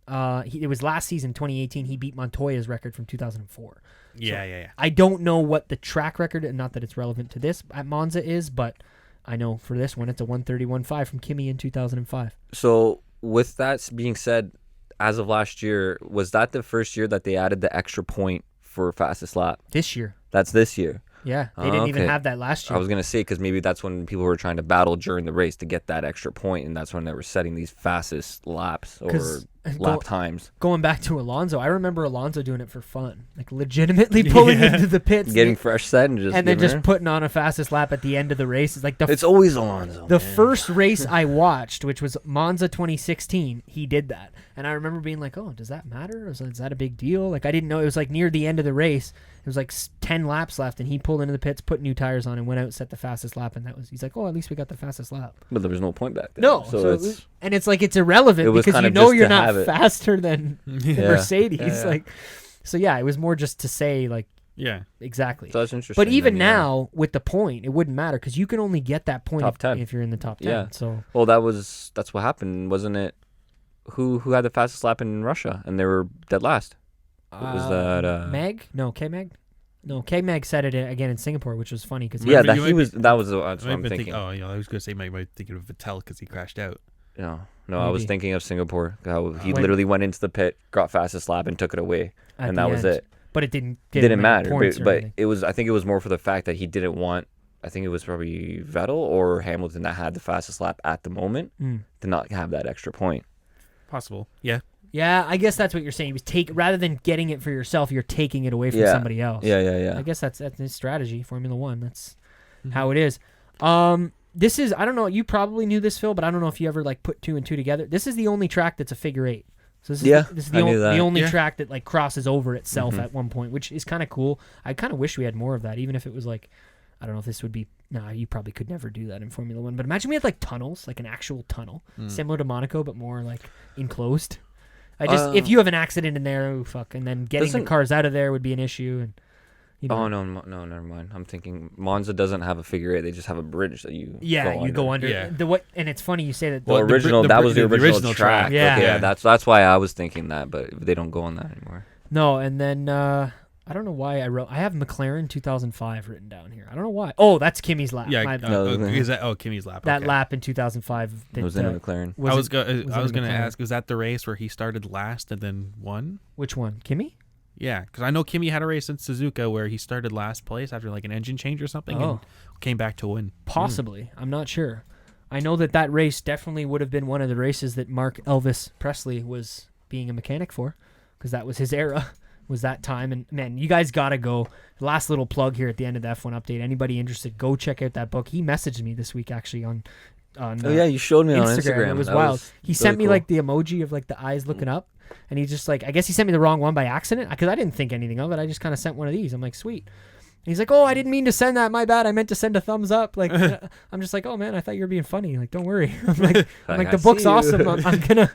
it was last season, 2018, he beat Montoya's record from 2004. Yeah. I don't know what the track record, and not that it's relevant to this, at Monza is, but I know for this one it's a 1:31.5 from Kimi in 2005. So with that being said, as of last year, was that the first year that they added the extra point for fastest lap? This year. That's this year. Yeah, they didn't even have that last year. I was going to say, because maybe that's when people were trying to battle during the race to get that extra point, and that's when they were setting these fastest laps or lap times. Going back to Alonso, I remember Alonso doing it for fun, like legitimately pulling into the pits, getting fresh set, and then just putting on a fastest lap at the end of the race. It's like it's always Alonso. The first race I watched, which was Monza 2016, he did that, and I remember being like, "Oh, does that matter? Is that a big deal?" Like I didn't know. It was like near the end of the race. It was like 10 laps left, and he pulled into the pits, put new tires on, and went out and set the fastest lap. And he's like, "Oh, at least we got the fastest lap." But there was no point back then. No, it's like it's irrelevant because you know you're not faster than Mercedes. It was more just to say like, exactly. So that's interesting. But even now with the point, it wouldn't matter because you can only get that point if you're in the top 10. Yeah. So that's what happened, wasn't it? Who had the fastest lap in Russia and they were dead last? What was that? Meg? No, K-Meg? No, K-Meg said it again in Singapore, which was funny because that's what I'm thinking. I was going to say I might thinking of Vettel because he crashed out. No, I was thinking of Singapore. How he literally went into the pit, got fastest lap, and took it away, and that was it. But it didn't matter. But it was. I think it was more for the fact that he didn't want. I think it was probably Vettel or Hamilton that had the fastest lap at the moment to not have that extra point. Possible. Yeah. Yeah, I guess that's what you're saying. He was rather than getting it for yourself, you're taking it away from somebody else. Yeah. I guess that's his strategy, Formula One. That's how it is. This is, I don't know, you probably knew this, Phil, but I don't know if you ever like put 2 and 2 together. This is the only track that's a figure 8. So this is the only track that like crosses over itself at one point, which is kind of cool. I kind of wish we had more of that, even if it was like, I don't know if this would be, you probably could never do that in Formula One, but imagine we had like tunnels, like an actual tunnel, similar to Monaco, but more like enclosed. If you have an accident in there, and then getting the cars out of there would be an issue. And no, never mind. I'm thinking Monza doesn't have a figure 8; they just have a bridge that you go under. Yeah. And it's funny you say that. Well, that was the original track. Yeah. That's why I was thinking that, but they don't go on that anymore. No, and then I don't know why I have McLaren 2005 written down here. I don't know why. Oh, that's Kimi's lap. Yeah, Kimi's lap. That lap in 2005. It was in McLaren. I was going to ask, was that the race where he started last and then won? Which one? Kimi? Yeah, because I know Kimi had a race in Suzuka where he started last place after like an engine change or something and came back to win. Possibly. I'm not sure. I know that race definitely would have been one of the races that Mark Elvis Presley was being a mechanic for because that was his era. Was that time. And man, you guys gotta go. Last little plug here at the end of the F1 update. Anybody interested, go check out that book. He messaged me this week actually on you showed me Instagram. On Instagram. It was wild. He sent me like the emoji of like the eyes looking up, and he just like, I guess he sent me the wrong one by accident because I didn't think anything of it. I just kind of sent one of these. I'm like, sweet. And he's like, oh, I didn't mean to send that. My bad. I meant to send a thumbs up. Like, I'm just like, oh man, I thought you were being funny. Like, don't worry. I'm like, the book's awesome. I'm gonna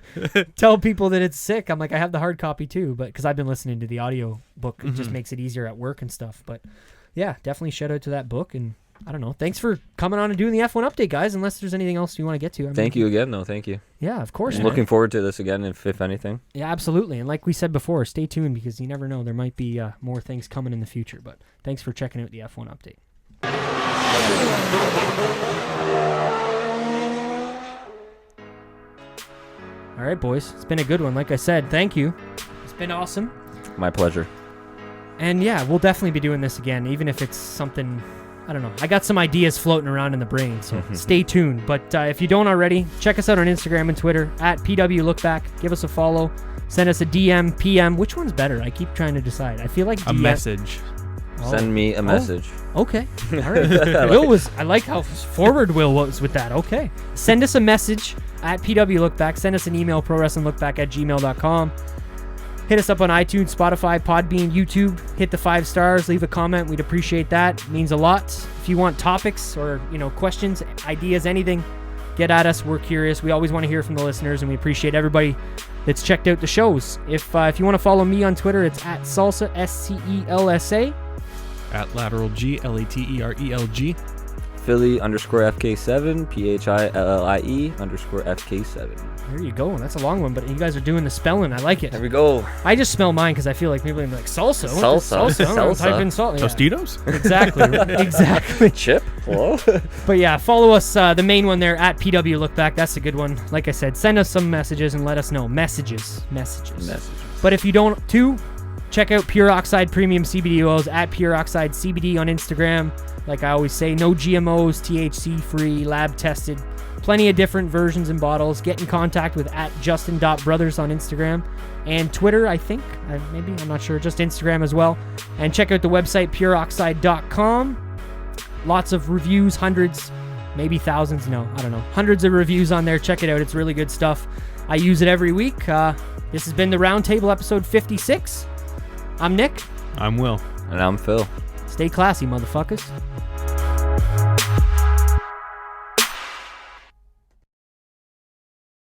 tell people that it's sick. I'm like, I have the hard copy too, but because I've been listening to the audio book, it just makes it easier at work and stuff. But yeah, definitely shout out to that book. And I don't know. Thanks for coming on and doing the F1 update, guys. Unless there's anything else you want to get to. Thank you again. No, thank you. Yeah, of course. I'm looking forward to this again, if anything. Yeah, absolutely. And like we said before, stay tuned because you never know. There might be more things coming in the future. But thanks for checking out the F1 update. All right, boys. It's been a good one. Like I said, thank you. It's been awesome. My pleasure. And yeah, we'll definitely be doing this again, even if it's something... I don't know. I got some ideas floating around in the brain, so stay tuned. But if you don't already, check us out on Instagram and Twitter at PWLookBack. Give us a follow. Send us a DM, PM. Which one's better? I keep trying to decide. I feel like a DM. message. Send me a message. Okay. All right. I like how forward Will was with that. Okay. Send us a message at PWLookBack. Send us an email, prowrestlinglookback@gmail.com. Hit us up on iTunes, Spotify, Podbean, YouTube. Hit the 5 stars. Leave a comment. We'd appreciate that. It means a lot. If you want topics or, questions, ideas, anything, get at us. We're curious. We always want to hear from the listeners, and we appreciate everybody that's checked out the shows. If you want to follow me on Twitter, it's at Salsa, SCELSA. At Lateral G, LATERELG. Philly_FK7, PHILLIE_FK7. There you go. That's a long one, but you guys are doing the spelling. I like it. There we go. I just spell mine because I feel like people are like, salsa? Salsa. I'm gonna type in salt. Yeah. Tostitos? Exactly. Chip? Hello? But yeah, follow us, the main one there, at PW Lookback. That's a good one. Like I said, send us some messages and let us know. Messages. But if you don't, check out Pure Oxide Premium CBD oils at Pure Oxide CBD on Instagram. Like I always say, no GMOs, THC free, lab tested. Plenty of different versions and bottles. Get in contact with at Justin.Brothers on Instagram and Twitter, I think. Maybe, I'm not sure. Just Instagram as well. And check out the website, pureoxide.com. Lots of reviews, hundreds, maybe thousands. No, I don't know. Hundreds of reviews on there. Check it out. It's really good stuff. I use it every week. This has been the Roundtable episode 56. I'm Nick. I'm Will. And I'm Phil. Stay classy, motherfuckers.